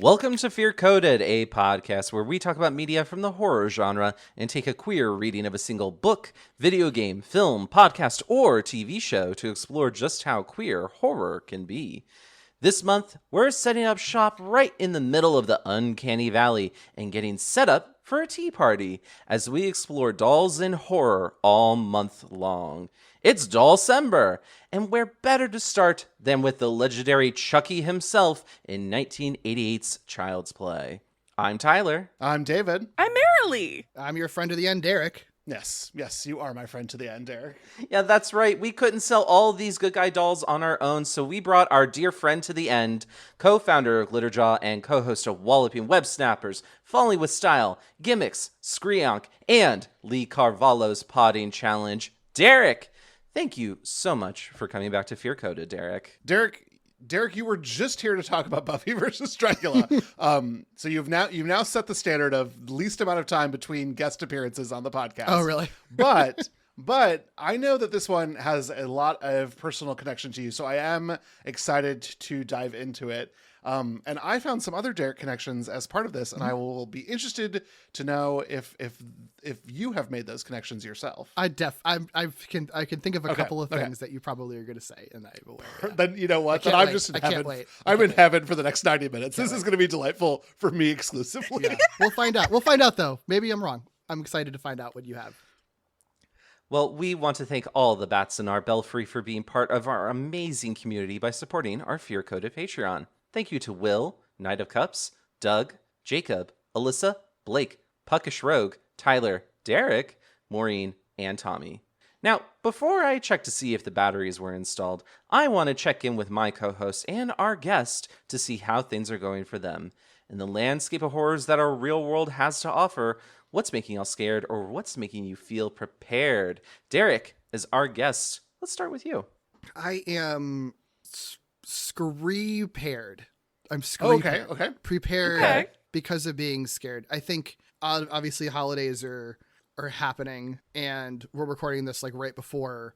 Welcome to Fear Coded, a podcast where we talk about media from the horror genre and take a queer reading of a single book, video game, film, podcast, or TV show to explore just how queer horror can be. This month, we're setting up shop right in the middle of the uncanny valley and getting set up for a tea party as we explore dolls and horror all month long. It's Doll-cember, and where better to start than with the legendary Chucky himself in 1988's Child's Play. I'm Tyler. I'm David. I'm Marilee. I'm your friend to the end, Derek. Yes, you are my friend to the end, Derek. Yeah, that's right. We couldn't sell all these good guy dolls on our own, so we brought our dear friend to the end, co-founder of Glitterjaw and co-host of Walloping Web Snappers, Falling with Style, Gimmicks, Screonk, and Lee Carvalho's Podding Challenge, Derek. Thank you so much for coming back to Fear Coded, Derek. Derek, you were just here to talk about Buffy versus Dracula. So you've now set the standard of least amount of time between guest appearances on the podcast. Oh, really? But I know that this one has a lot of personal connection to you, so I am excited to dive into it. And I found some other Derek connections as part of this, and I will be interested to know if you have made those connections yourself. I can think of a couple of things that you probably are going to say, and I'm aware. Yeah. Then you know what? Then I'm just in heaven. Can't wait. I'm in heaven for the next 90 minutes. This is going to be delightful for me exclusively. Yeah. We'll find out. We'll find out, though. Maybe I'm wrong. I'm excited to find out what you have. Well, we want to thank all the bats in our belfry for being part of our amazing community by supporting our Fear Coded Patreon. Thank you to Will, Knight of Cups, Doug, Jacob, Alyssa, Blake, Puckish Rogue, Tyler, Derek, Maureen, and Tommy. Now, before I check to see if the batteries were installed, I want to check in with my co-host and our guest to see how things are going for them. In the landscape of horrors that our real world has to offer, what's making y'all scared or what's making you feel prepared? Derek, as our guest, let's start with you. I am scree-paired. I'm Okay. prepared because of being scared. I think obviously holidays are happening, and we're recording this like right before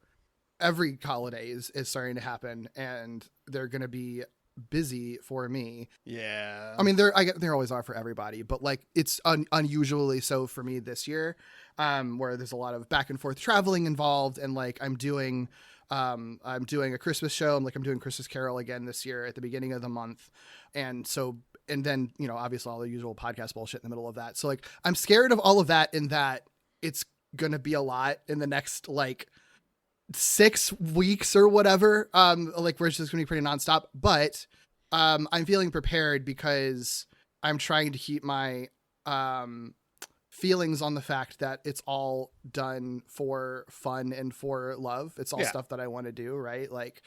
every holiday is starting to happen, and they're going to be busy for me. Yeah. I mean, there always are for everybody, but like it's unusually so for me this year, where there's a lot of back and forth traveling involved, and like I'm doing a Christmas show. I'm doing Christmas Carol again this year at the beginning of the month. And then, you know, obviously all the usual podcast bullshit in the middle of that. So like, I'm scared of all of that in that it's going to be a lot in the next like 6 weeks or whatever. Like we're just going to be pretty nonstop, but, I'm feeling prepared because I'm trying to keep my, feelings on the fact that it's all done for fun and for love. It's all stuff that I want to do, right? Like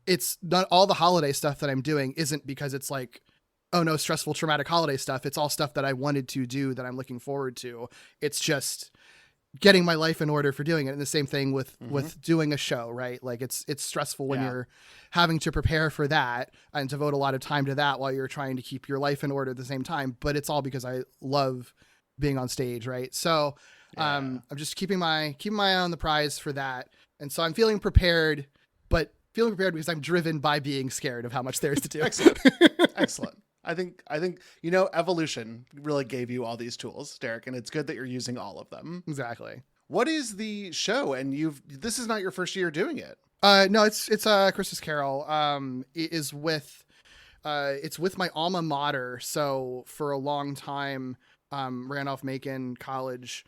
it's not all the holiday stuff that I'm doing isn't because it's like, oh no, stressful, traumatic holiday stuff. It's all stuff that I wanted to do that I'm looking forward to. It's just getting my life in order for doing it. And the same thing with doing a show, right? Like it's stressful when you're having to prepare for that and devote a lot of time to that while you're trying to keep your life in order at the same time. But it's all because I love being on stage, right? So I'm just keeping my eye on the prize for that. And so I'm feeling prepared because I'm driven by being scared of how much there is to do. Excellent. I think, you know, evolution really gave you all these tools, Derek, and it's good that you're using all of them. Exactly. What is the show? And this is not your first year doing it. No, it's Christmas Carol. It is with my alma mater. So for a long time, Randolph-Macon College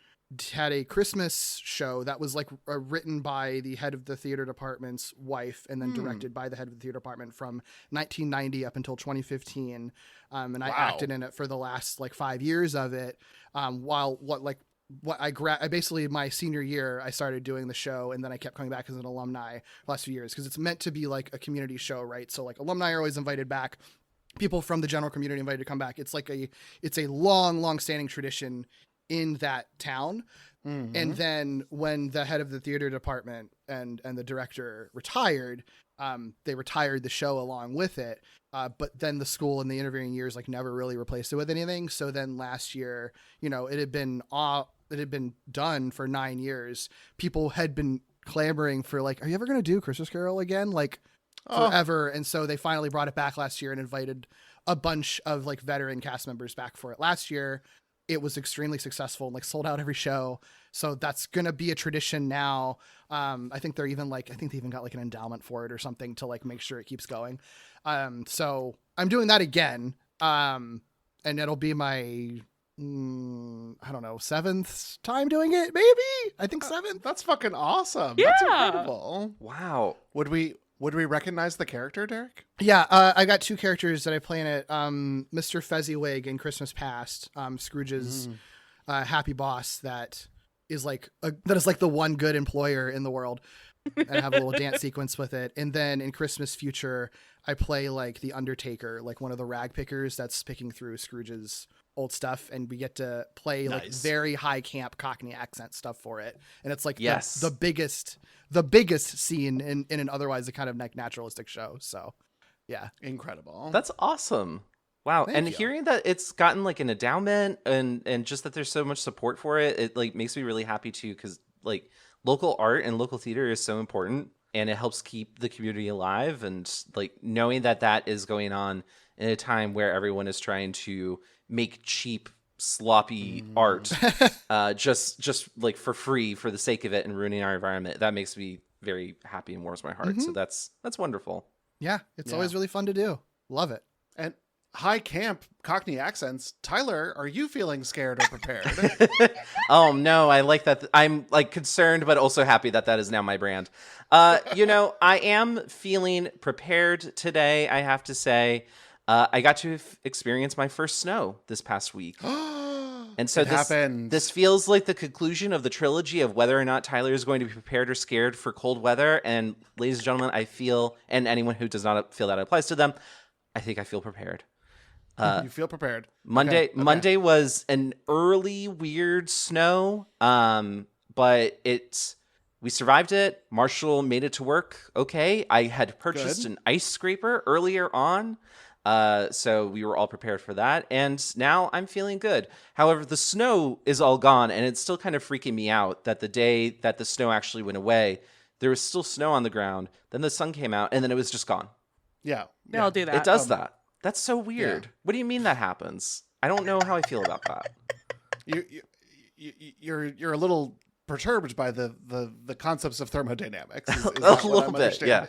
had a Christmas show that was like written by the head of the theater department's wife and then directed by the head of the theater department from 1990 up until 2015. And I acted in it for the last like 5 years of it. Basically my senior year, I started doing the show, and then I kept coming back as an alumni the last few years because it's meant to be like a community show, right? So like alumni are always invited back. People from the general community invited to come back. It's like it's a long standing tradition in that town. And then when the head of the theater department and the director retired, they retired the show along with it. But then the school in the intervening years, like never really replaced it with anything. So then last year, you know, it had been done for 9 years. People had been clamoring for like, are you ever going to do Christmas Carol again? Like, forever. And so they finally brought it back last year and invited a bunch of like veteran cast members back for it last year. It was extremely successful, like sold out every show. So that's going to be a tradition now. I think they even got like an endowment for it or something to like make sure it keeps going. So I'm doing that again. And it'll be my, I don't know, 7th time doing it, maybe? I think 7th. That's fucking awesome. Yeah. That's incredible. Wow. Would we recognize the character, Derek? Yeah, I got 2 characters that I play in it. Mr. Fezziwig in Christmas Past, Scrooge's happy boss that is like the one good employer in the world. And I have a little dance sequence with it. And then in Christmas Future, I play like the Undertaker, like one of the rag pickers that's picking through Scrooge's old stuff, and we get to play like very high camp Cockney accent stuff for it. And it's like the biggest scene in an otherwise a kind of like naturalistic show. So yeah. Incredible. That's awesome. Wow. Thank you. Hearing that it's gotten like an endowment and just that there's so much support for it, it like makes me really happy too, because like local art and local theater is so important, and it helps keep the community alive. And like knowing that that is going on in a time where everyone is trying to make cheap, sloppy art just like for free for the sake of it and ruining our environment, that makes me very happy and warms my heart. So that's wonderful. Yeah, it's always really fun to do. Love it. And high camp Cockney accents. Tyler, are you feeling scared or prepared? Oh no, I like that. I'm like concerned, but also happy that that is now my brand. I am feeling prepared today, I have to say. I got to experience my first snow this past week. And so this feels like the conclusion of the trilogy of whether or not Tyler is going to be prepared or scared for cold weather. And ladies and gentlemen, I feel, and anyone who does not feel that applies to them, I think I feel prepared. You feel prepared. Monday was an early weird snow, but we survived it. Marshall made it to work okay. I had purchased an ice scraper earlier on, so we were all prepared for that, and now I'm feeling good. However, the snow is all gone, and it's still kind of freaking me out that the day that the snow actually went away, there was still snow on the ground, then the sun came out, and then it was just gone. Yeah. I'll do that. It does that. That's so weird. Yeah. What do you mean that happens? I don't know how I feel about that. You're a little perturbed by the concepts of thermodynamics. Is a little bit, yeah.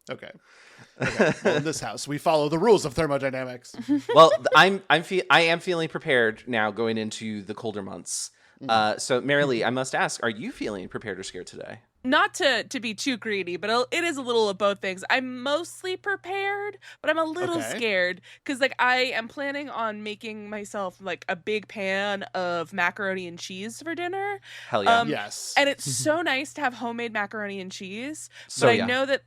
Okay. Well, in this house, we follow the rules of thermodynamics. Well, I am feeling prepared now going into the colder months. So, Marilee, I must ask, are you feeling prepared or scared today? Not to be too greedy, but it is a little of both things. I'm mostly prepared, but I'm a little scared because like I am planning on making myself like a big pan of macaroni and cheese for dinner. Hell yeah. Yes. And it's so nice to have homemade macaroni and cheese. But I know that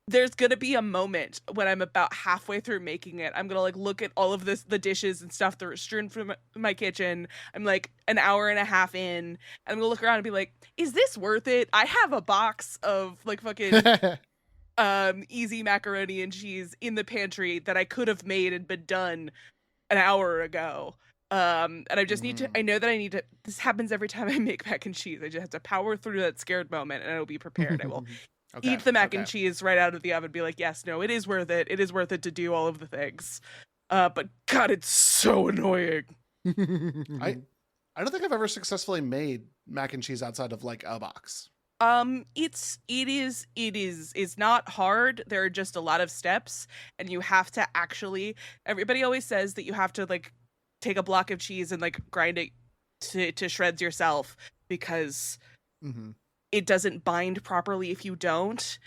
there's going to be a moment when I'm about halfway through making it. I'm going to like look at all of the dishes and stuff that are strewn from my kitchen. I'm like an hour and a half in, and I'm going to look around and be like, is this worth it? I have a box of like fucking easy macaroni and cheese in the pantry that I could have made and been done an hour ago. And I just need to, I know that I need to, this happens every time I make mac and cheese. I just have to power through that scared moment and I will be prepared. I will eat the mac and cheese right out of the oven, be like, yes, no, it is worth it. It is worth it to do all of the things. But God, it's so annoying. I don't think I've ever successfully made mac and cheese outside of like a box. It's not hard. There are just a lot of steps, and you have to actually, everybody always says that you have to like take a block of cheese and like grind it to shreds yourself because it doesn't bind properly if you don't,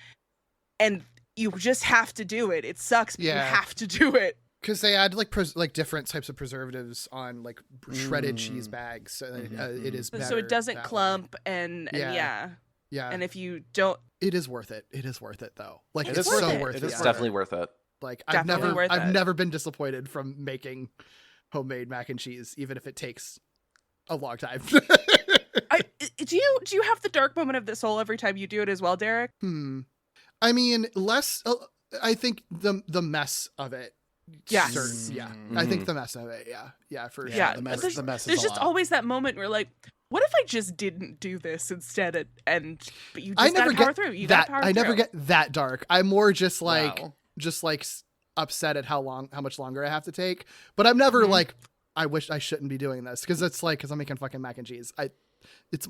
and you just have to do it. It sucks, but you have to do it. Because they add like different types of preservatives on like shredded cheese bags, so it is better so it doesn't clump and yeah. And if you don't, it is worth it. It is worth it though. Like it's so worth it. It's definitely worth it. Like I've never been disappointed from making homemade mac and cheese, even if it takes a long time. Do you have the dark moment of the soul every time you do it as well, Derek? I mean, less. I think the mess of it. Yes. I think the mess of it. Yeah, for sure. The mess. There's just always that moment where like, what if I just didn't do this instead? But you just gotta power through. You gotta power through. I never get that dark. I'm more just like, upset at how much longer I have to take, but I'm never like, I wish I shouldn't be doing this, because I'm making fucking mac and cheese.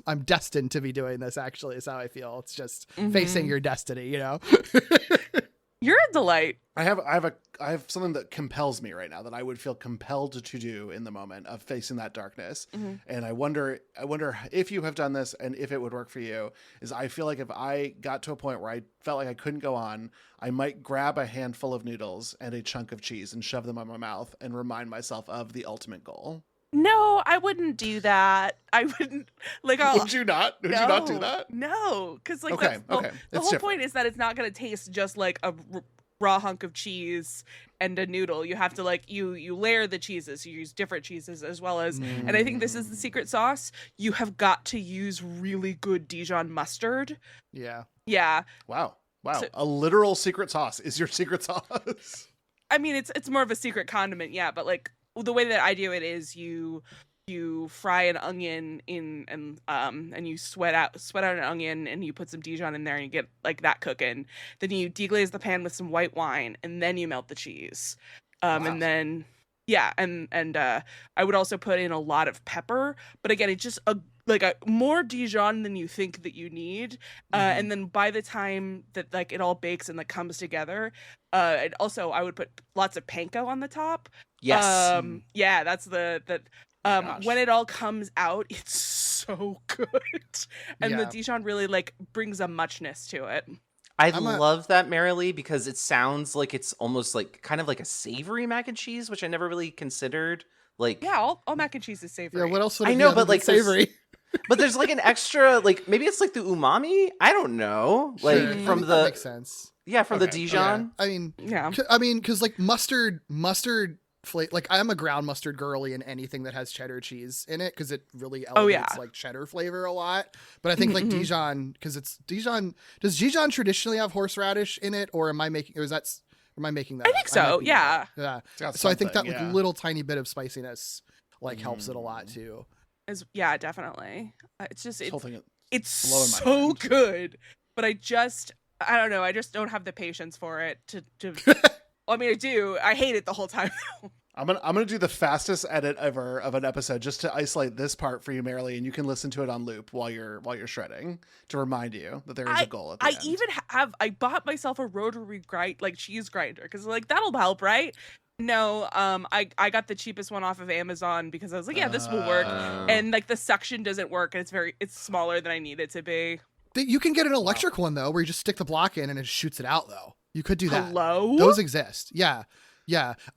I'm destined to be doing this, actually, is how I feel. It's just facing your destiny, you know? You're a delight. I have something that compels me right now, that I would feel compelled to do in the moment of facing that darkness. And I wonder if you have done this and if it would work for you. Is I feel like if I got to a point where I felt like I couldn't go on, I might grab a handful of noodles and a chunk of cheese and shove them in my mouth and remind myself of the ultimate goal. No, I wouldn't do that. I wouldn't Would you not? Would you not do that? No, because like the whole different. point is that it's not going to taste just like a raw hunk of cheese and a noodle. You have to like you layer the cheeses. You use different cheeses as well as, and I think this is the secret sauce. You have got to use really good Dijon mustard. Yeah. Wow. So, a literal secret sauce is your secret sauce. I mean, it's more of a secret condiment, yeah, but like the way that I do it is you fry an onion and you sweat out an onion, and you put some Dijon in there and you get like that cooking. Then you deglaze the pan with some white wine, and then you melt the cheese. And then I would also put in a lot of pepper, but again, it's just a more Dijon than you think that you need. And then by the time that like it all bakes and like comes together, and also I would put lots of panko on the top. Yes. Yeah, that's when it all comes out, it's so good. And the Dijon really like brings a muchness to it. I love that, Marilee, because it sounds like it's almost like kind of like a savory mac and cheese, which I never really considered. Like, yeah, all mac and cheese is savory. Yeah, what else would I it know, be but like savory? But there's like an extra, like maybe it's like the umami. I don't know, like from the that makes sense. Yeah, from the Dijon. Yeah. I mean, because like mustard flavor. Like I'm a ground mustard girly in anything that has cheddar cheese in it, because it really elevates like cheddar flavor a lot. But I think like Dijon, because it's Dijon. Does Dijon traditionally have horseradish in it, or am I making? Or am I making that? I think so. Yeah. Yeah. So I think that like little tiny bit of spiciness like helps it a lot too. Yeah, definitely. It's just it's so good, but I don't know. I just don't have the patience for it to I mean, I do. I hate it the whole time. I'm gonna do the fastest edit ever of an episode just to isolate this part for you, Marilee, and you can listen to it on loop while you're shredding to remind you that there is a goal at the end. Even I bought myself a rotary cheese grinder, because like that'll help, right? No, I got the cheapest one off of Amazon because I was like, yeah, this will work, and like the suction doesn't work, and it's smaller than I need it to be. You can get an electric one though, where you just stick the block in and it shoots it out though. You could do that. Hello? Those exist. Yeah.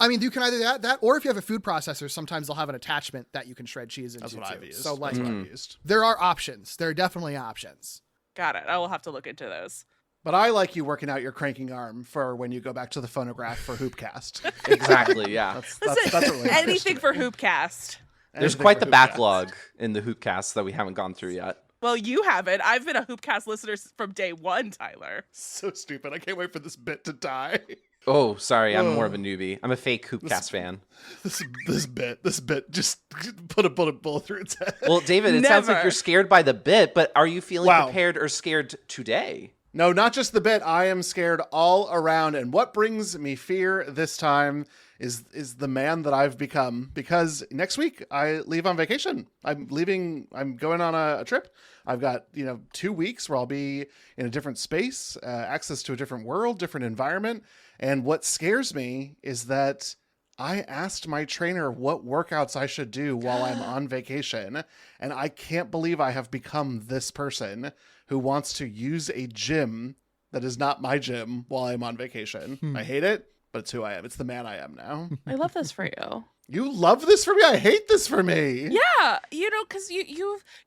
I mean, you can either that, or if you have a food processor, sometimes they'll have an attachment that you can shred cheese into. That's what I've used. So like, That's what I've used. There are options. There are definitely options. Got it. I will have to look into those. But I like you working out your cranking arm for when you go back to the phonograph for Hoopcast. Exactly. Yeah. That's really anything for Hoopcast. There's quite the backlog in the Hoopcast that we haven't gone through yet. Well, you haven't. I've been a Hoopcast listener from day one, Tyler. So stupid. I can't wait for this bit to die. Oh, sorry. I'm more of a newbie. I'm a fake Hoopcast fan. This bit just put a bullet through its head. Well, David, it sounds like you're scared by the bit, but are you feeling prepared or scared today? No, not just the bit. I am scared all around. And what brings me fear this time is the man that I've become, because next week I leave on vacation. I'm going on a trip. I've got, 2 weeks where I'll be in a different space, access to a different world, different environment. And what scares me is that I asked my trainer what workouts I should do while I'm on vacation. And I can't believe I have become this person who wants to use a gym that is not my gym while I'm on vacation. I hate it, but it's who I am. It's the man I am now. I love this for you. You love this for me? I hate this for me. Yeah, because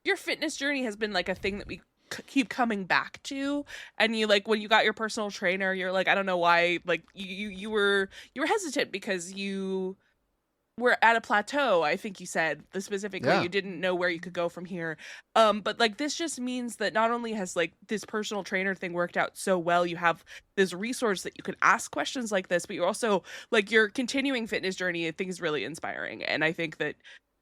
your fitness journey has been like a thing that we keep coming back to, and you like when you got your personal trainer, you're like, I don't know why, like you were hesitant because you were at a plateau. I think you said specifically you didn't know where you could go from here. But like this just means that not only has like this personal trainer thing worked out so well, you have this resource that you can ask questions like this, but you're also like your continuing fitness journey, I think is really inspiring. And I think that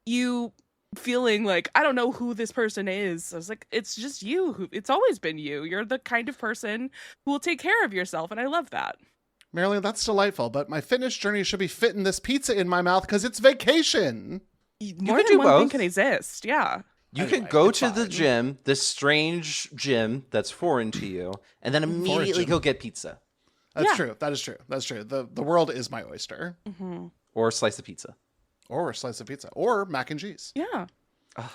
you feeling like, I don't know who this person is, I was like, it's just you. It's always been you. You're the kind of person who will take care of yourself, and I love that. Marilyn, that's delightful, but my fitness journey should be fitting this pizza in my mouth because it's vacation. More can than do one thing both. can exist. Yeah. You Anyway, can go it's to the fine. gym, this strange gym that's foreign to you, and then immediately gym. go get pizza That's Yeah. true. That is true. That's true. The world is my oyster. or a slice of pizza. Or a slice of pizza. Or mac and cheese. Yeah.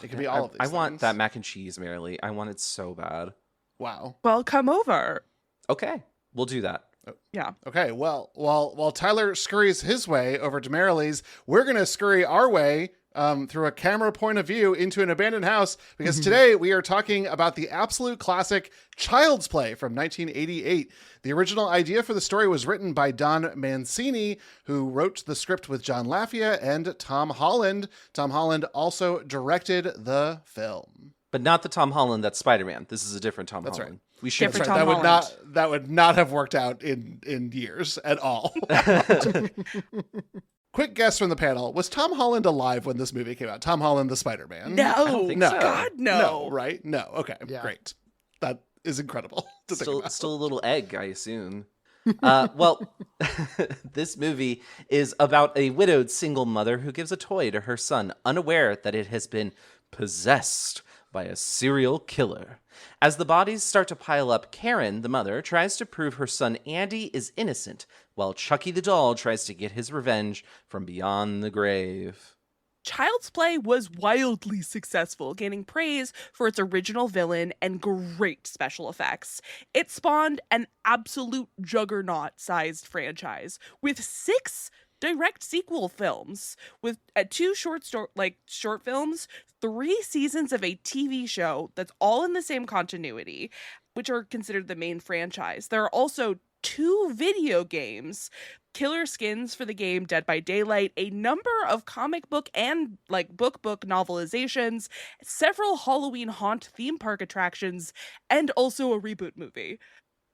It could be all of these I want things. that mac and cheese, Marilee. I want it so bad. Wow. Well, come over. Okay, we'll do that. Yeah. Okay, well, while Tyler scurries his way over to Marilee's, we're going to scurry our way through a camera point of view into an abandoned house, because today we are talking about the absolute classic Child's Play from 1988. The original idea for the story was written by Don Mancini, who wrote the script with John Lafayette and Tom Holland. Tom Holland also directed the film. But not the Tom Holland that's Spider-Man. This is a different Tom That's Holland. We should Different That's right. Tom That would not have worked out in years at all. Quick guess from the panel. Was Tom Holland alive when this movie came out? Tom Holland, the Spider-Man? No. think No. so. God, no. Right? No. Okay, Yeah. great. That is incredible to think about. Still a little egg, I assume. Well, this movie is about a widowed single mother who gives a toy to her son, unaware that it has been possessed by a serial killer. As the bodies start to pile up, Karen, the mother, tries to prove her son Andy is innocent, while Chucky the doll tries to get his revenge from beyond the grave. Child's Play was wildly successful, gaining praise for its original villain and great special effects. It spawned an absolute juggernaut-sized franchise with 6 direct sequel films, with 2 short films, 3 seasons of a TV show that's all in the same continuity, which are considered the main franchise. There are also 2 video games, killer skins for the game Dead by Daylight, a number of comic book and book novelizations, several Halloween Haunt theme park attractions, and also a reboot movie.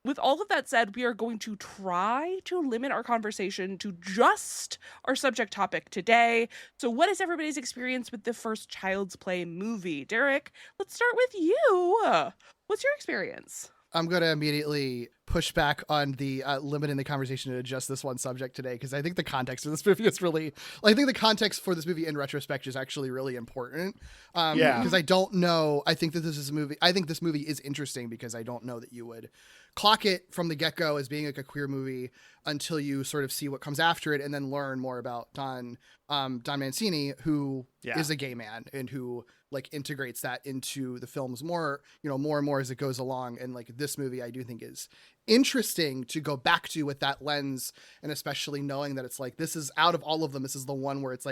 With all of that said, we are going to try to limit our conversation to just our subject topic today. So what is everybody's experience with the first Child's Play movie? Derek, let's start with you. What's your experience? I'm going to immediately push back on the limiting the conversation to just this one subject today, because I think the context of this movie is really, I think the context for this movie in retrospect is actually really important. Because I don't know, I think that this is a movie, I think this movie is interesting because I don't know that you would clock it from the get-go as being like a queer movie until you sort of see what comes after it and then learn more about Don Mancini, who is a gay man and who integrates that into the films more and more as it goes along. And this movie I do think is interesting to go back to with that lens, and especially knowing that it's this is, out of all of them, this is the one where it's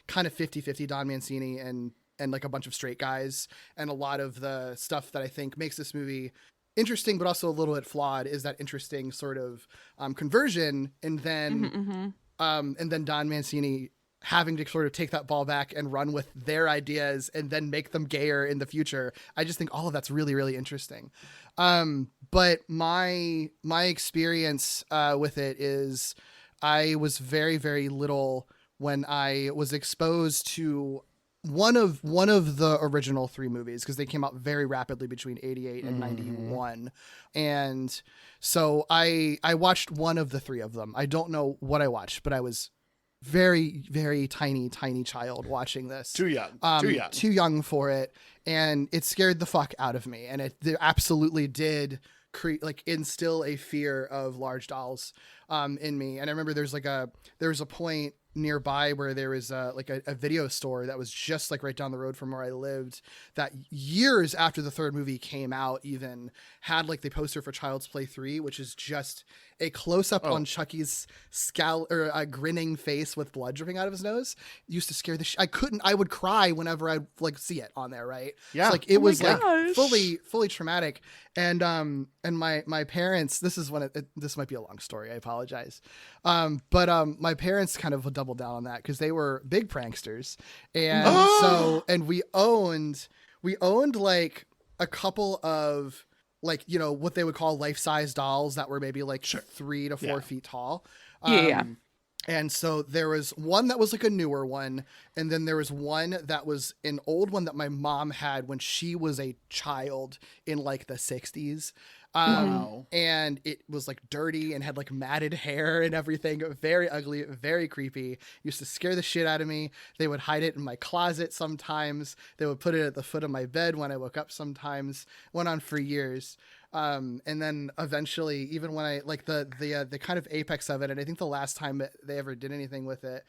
kind of 50-50 Don Mancini and a bunch of straight guys. And a lot of the stuff that I think makes this movie interesting but also a little bit flawed is that interesting sort of conversion, and then Don Mancini having to sort of take that ball back and run with their ideas and then make them gayer in the future. I just think all of that's really, really interesting. But my experience with it is I was very, very little when I was exposed to one of the original 3 movies, because they came out very rapidly between 88 and 91. And so I watched one of the 3 of them. I don't know what I watched, but I was very, very tiny child watching this. Too young. Too young for it. And it scared the fuck out of me. And it absolutely did instill a fear of large dolls in me. And I remember there was a point nearby where there was a video store that was just right down the road from where I lived, that years after the 3rd movie came out even had the poster for Child's Play 3, which is just a close-up on Chucky's a grinning face with blood dripping out of his nose. It used to scare the I would cry whenever I'd see it on there, right? Yeah. So, it was gosh. fully traumatic. And my parents, this is when this might be a long story, I apologize. But my parents kind of doubled down on that because they were big pranksters. And we owned a couple of what they would call life-size dolls that were maybe 3 to 4 feet tall. And so there was one that was a newer one, and then there was one that was an old one that my mom had when she was a child in the 60s. Wow. And it was like dirty and had like matted hair and everything. Very ugly, very creepy. Used to scare the shit out of me. They would hide it in my closet sometimes. They would put it at the foot of my bed when I woke up sometimes. Went on for years. And then eventually, even when I like the kind of apex of it, and I think the last time they ever did anything with it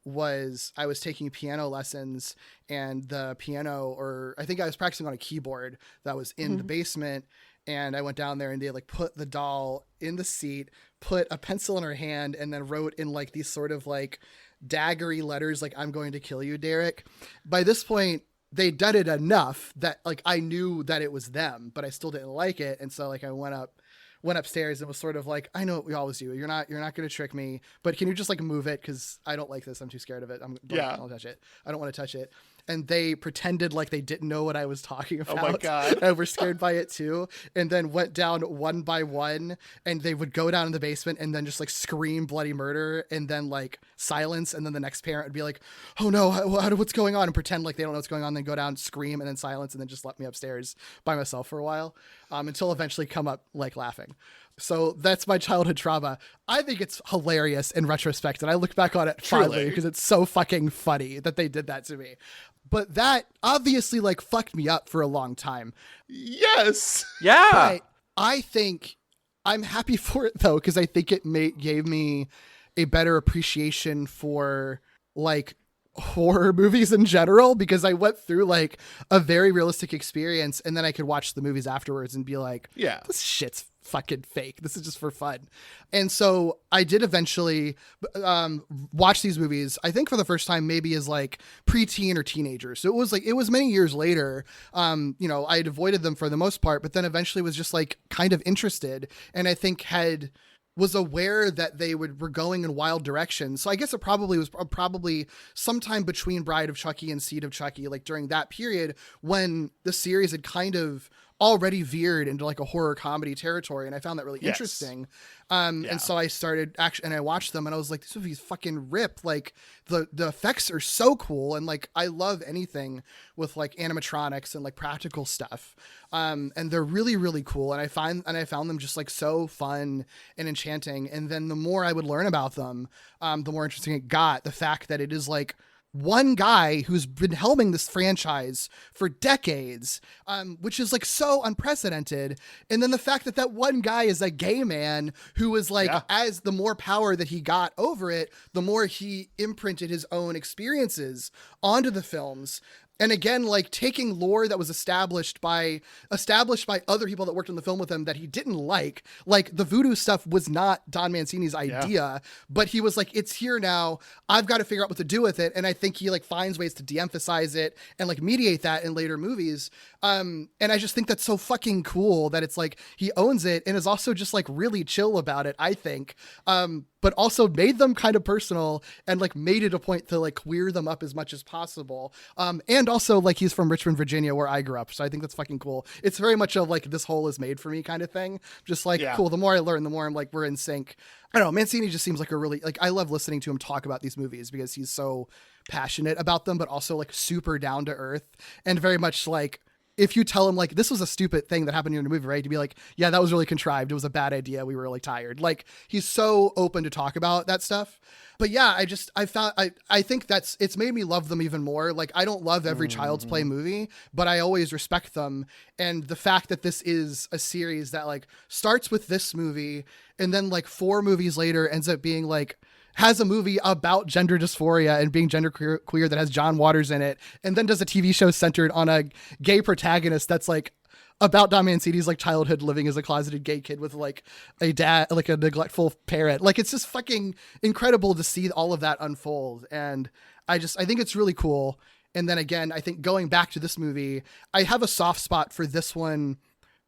was I was taking piano lessons, and the piano, or I think I was practicing on a keyboard that was in the basement. And I went down there and they like put the doll in the seat, put a pencil in her hand, and then wrote in like these sort of like daggery letters, like, "I'm going to kill you, Derek." By this point, they'd done it enough that like I knew that it was them, but I still didn't like it. And so like I went upstairs and was sort of like, "I know what we always do. You're not going to trick me, but can you just like move it? Cause I don't like this. I'm too scared of it. Don't touch it. I don't want to touch it." And they pretended like they didn't know what I was talking about. Oh my God. And were scared by it too. And then went down one by one, and they would go down in the basement and then just like scream bloody murder, and then like silence. And then the next parent would be like, "Oh no, what's going on?" And pretend like they don't know what's going on. Then go down, scream, and then silence. And then just let me upstairs by myself for a while, until eventually come up like laughing. So that's my childhood trauma. I think it's hilarious in retrospect, and I look back on it fondly because it's so fucking funny that they did that to me. But that obviously like fucked me up for a long time. Yes. Yeah. But I think I'm happy for it though, because I think it gave me a better appreciation for like horror movies in general, because I went through like a very realistic experience, and then I could watch the movies afterwards and be like, yeah, this shit's fucking fake. This is just for fun. And so I did eventually watch these movies, I think for the first time maybe as like preteen or teenager. So it was many years later. I had avoided them for the most part, but then eventually was just like kind of interested, and I think was aware that they were going in wild directions. So I guess it probably was sometime between Bride of Chucky and Seed of Chucky, like during that period when the series had kind of already veered into like a horror comedy territory. And I found that really interesting. And so I started and I watched them, and I was like, these movies fucking rip. Like the effects are so cool. And like, I love anything with like animatronics and like practical stuff. And they're really, really cool. And I found them just like so fun and enchanting. And then the more I would learn about them, the more interesting it got. The fact that it is like one guy who's been helming this franchise for decades, which is like so unprecedented. And then the fact that one guy is a gay man who was like, as the more power that he got over it, the more he imprinted his own experiences onto the films. And again, like taking lore that was established by other people that worked on the film with him that he didn't like the voodoo stuff was not Don Mancini's idea, but he was like, it's here now. I've got to figure out what to do with it. And I think he like finds ways to de-emphasize it and like mediate that in later movies. And I just think that's so fucking cool that it's like he owns it and is also just like really chill about it, I think. But also made them kind of personal and like made it a point to like queer them up as much as possible. And also like he's from Richmond, Virginia, where I grew up. So I think that's fucking cool. It's very much of like this hole is made for me kind of thing. Just like, cool. The more I learn, the more I'm like, we're in sync. I don't know. Mancini just seems like a really, like, I love listening to him talk about these movies because he's so passionate about them, but also like super down to earth and very much like, if you tell him like, this was a stupid thing that happened in the movie, right? To be like, yeah, that was really contrived. It was a bad idea. We were really tired. Like he's so open to talk about that stuff. But yeah, I think it's made me love them even more. Like I don't love every Child's Play movie, but I always respect them. And the fact that this is a series that like starts with this movie and then like 4 movies later ends up being like, has a movie about gender dysphoria and being gender queer that has John Waters in it, and then does a TV show centered on a gay protagonist that's like about Don Mancini's like childhood living as a closeted gay kid with like a dad, like a neglectful parent. Like it's just fucking incredible to see all of that unfold. And I think it's really cool. And then again, I think going back to this movie, I have a soft spot for this one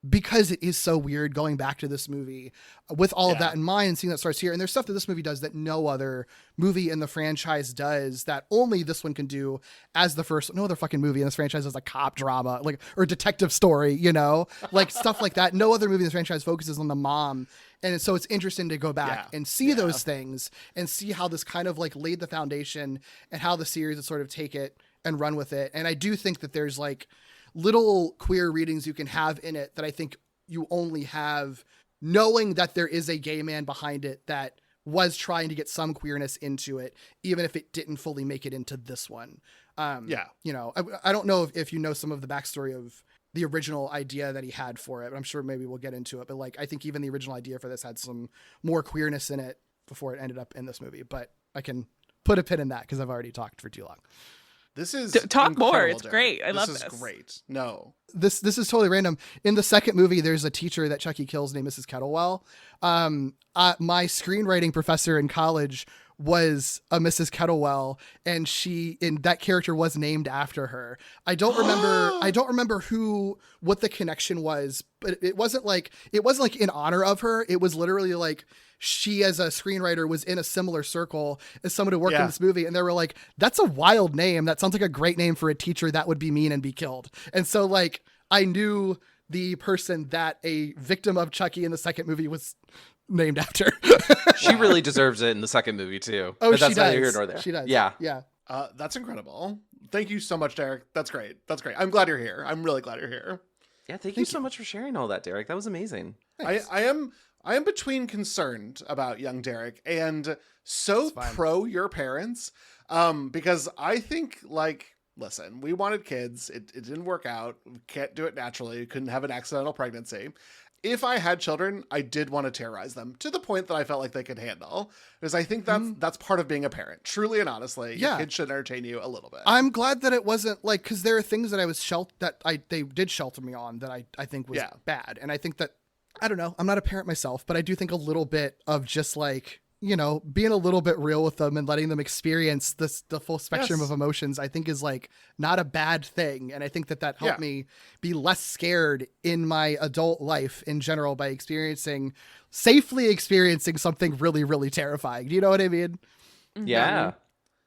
because it is so weird going back to this movie with all of that in mind and seeing that starts here. And there's stuff that this movie does that no other movie in the franchise does that only this one can do as the first. No other fucking movie in this franchise has a cop drama, like, or detective story, you know, like stuff like that. No other movie in this franchise focuses on the mom. And so it's interesting to go back and see those things and see how this kind of like laid the foundation and how the series would sort of take it and run with it. And I do think that there's like little queer readings you can have in it that I think you only have knowing that there is a gay man behind it that was trying to get some queerness into it, even if it didn't fully make it into this one. You know, I don't know if you know some of the backstory of the original idea that he had for it, but I'm sure maybe we'll get into it. But like, I think even the original idea for this had some more queerness in it before it ended up in this movie, but I can put a pin in that because I've already talked for too long. This is talk more. It's Derek. great. I love this. This is great. No, this is totally random. In the second movie, there's a teacher that Chucky kills named Mrs. Kettlewell. My screenwriting professor in college was a Mrs. Kettlewell, and that character was named after her. I don't remember what the connection was, but it wasn't like in honor of her. It was literally like she, as a screenwriter, was in a similar circle as someone who worked in this movie, and they were like, that's a wild name. That sounds like a great name for a teacher that would be mean and be killed. And so like, I knew the person that a victim of Chucky in the second movie was named after. She really deserves it in the second movie too. Oh, but that's she does. neither here nor there. She does. Yeah. That's incredible. Thank you so much, Derek. That's great. I'm glad you're here. I'm really glad you're here. Yeah, thank you so much for sharing all that, Derek. That was amazing. I am between concerned about young Derek and so pro your parents, because I think, like, listen, we wanted kids. It didn't work out. We can't do it naturally. We couldn't have an accidental pregnancy. If I had children, I did want to terrorize them to the point that I felt like they could handle, because I think that's part of being a parent. Truly and honestly, your kids should entertain you a little bit. I'm glad that it wasn't like, because there are things that they did shelter me on that I think was bad, and I think that, I don't know, I'm not a parent myself, but I do think a little bit of just like, you know, being a little bit real with them and letting them experience the full spectrum of emotions, I think is like not a bad thing. And I think that helped me be less scared in my adult life in general by safely experiencing something really, really terrifying. Do you know what I mean? Yeah.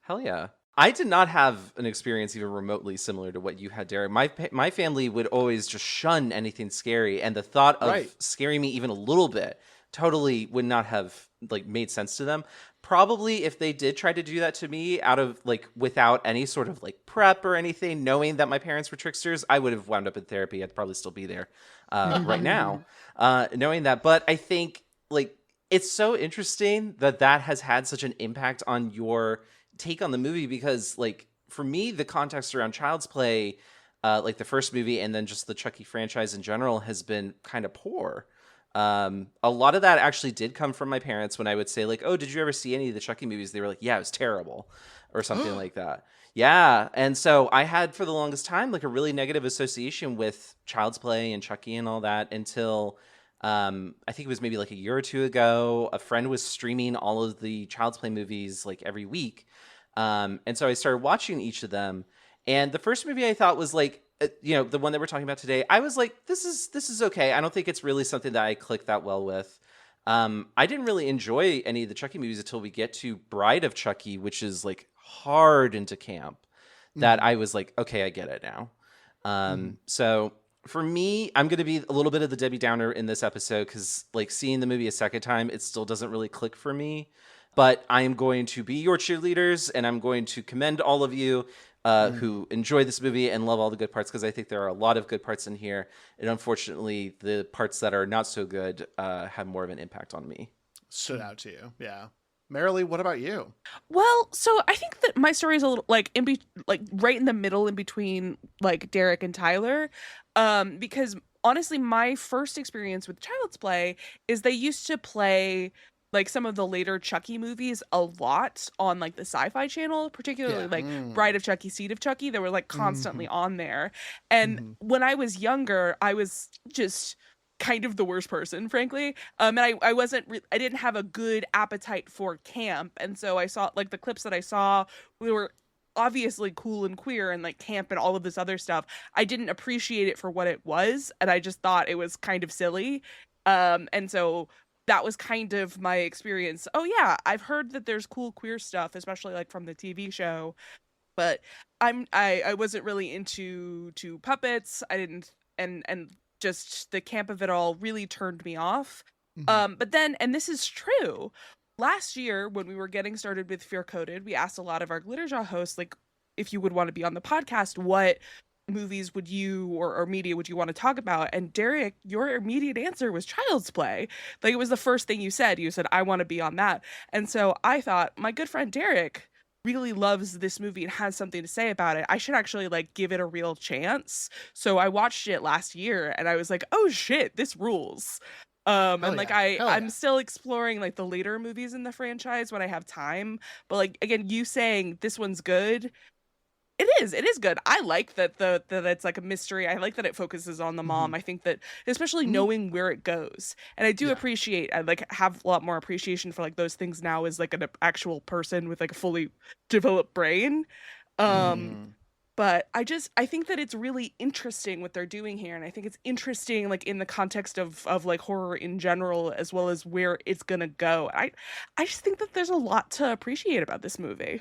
Hell yeah. I did not have an experience even remotely similar to what you had, Derek. My family would always just shun anything scary, and the thought of scaring me even a little bit totally would not have like made sense to them. Probably if they did try to do that to me out of like without any sort of like prep or anything, knowing that my parents were tricksters, I would have wound up in therapy. I'd probably still be there right now, knowing that. But I think like it's so interesting that has had such an impact on your take on the movie, because like for me, the context around Child's Play, like the first movie and then just the Chucky franchise in general, has been kind of poor. A lot of that actually did come from my parents when I would say like, oh, did you ever see any of the Chucky movies? They were like, yeah, it was terrible or something like that. Yeah. And so I had for the longest time like a really negative association with Child's Play and Chucky and all that until I think it was maybe like a year or two ago, a friend was streaming all of the Child's Play movies like every week. And so I started watching each of them. And the first movie I thought was like, you know, the one that we're talking about today, I was like, this is okay. I don't think it's really something that I clicked that well with. I didn't really enjoy any of the Chucky movies until we get to Bride of Chucky, which is like hard into camp, that I was like, okay, I get it now. So for me, I'm going to be a little bit of the Debbie Downer in this episode, because like seeing the movie a second time, it still doesn't really click for me. But I am going to be your cheerleaders, and I'm going to commend all of you who enjoy this movie and love all the good parts, because I think there are a lot of good parts in here. And unfortunately, the parts that are not so good have more of an impact on me. Stood out to you. Yeah. Marilee, what about you? Well, so I think that my story is a little like right in the middle in between like Derek and Tyler, because honestly, my first experience with Child's Play is they used to play like some of the later Chucky movies a lot on like the Sci-Fi Channel, particularly like Bride of Chucky, Seed of Chucky. They were like constantly on there. And when I was younger, I was just kind of the worst person, frankly. And I didn't have a good appetite for camp. And so I saw like the clips that I saw, we were obviously cool and queer and like camp and all of this other stuff. I didn't appreciate it for what it was. And I just thought it was kind of silly. And so that was kind of my experience. Oh yeah, I've heard that there's cool queer stuff, especially like from the TV show, but I wasn't really into puppets. I didn't, and just the camp of it all really turned me off. But then, and this is true, last year when we were getting started with Fear Coded, we asked a lot of our Glitterjaw hosts, like, if you would want to be on the podcast, what movies would you or media would you want to talk about? And Derek, your immediate answer was Child's Play. Like, it was the first thing you said. You said, I want to be on that. And so I thought, my good friend Derek really loves this movie and has something to say about it. I should actually like give it a real chance. So I watched it last year and I was like, oh shit, this rules. And like I'm still exploring like the later movies in the franchise when I have time. But like, again, you saying this one's good, it is good. I like that that it's like a mystery. I like that it focuses on the mom. I think that especially knowing where it goes, and I do appreciate, I like have a lot more appreciation for like those things now as like an actual person with like a fully developed brain. But I think that it's really interesting what they're doing here, and I think it's interesting like in the context of like horror in general, as well as where it's gonna go. I just think that there's a lot to appreciate about this movie.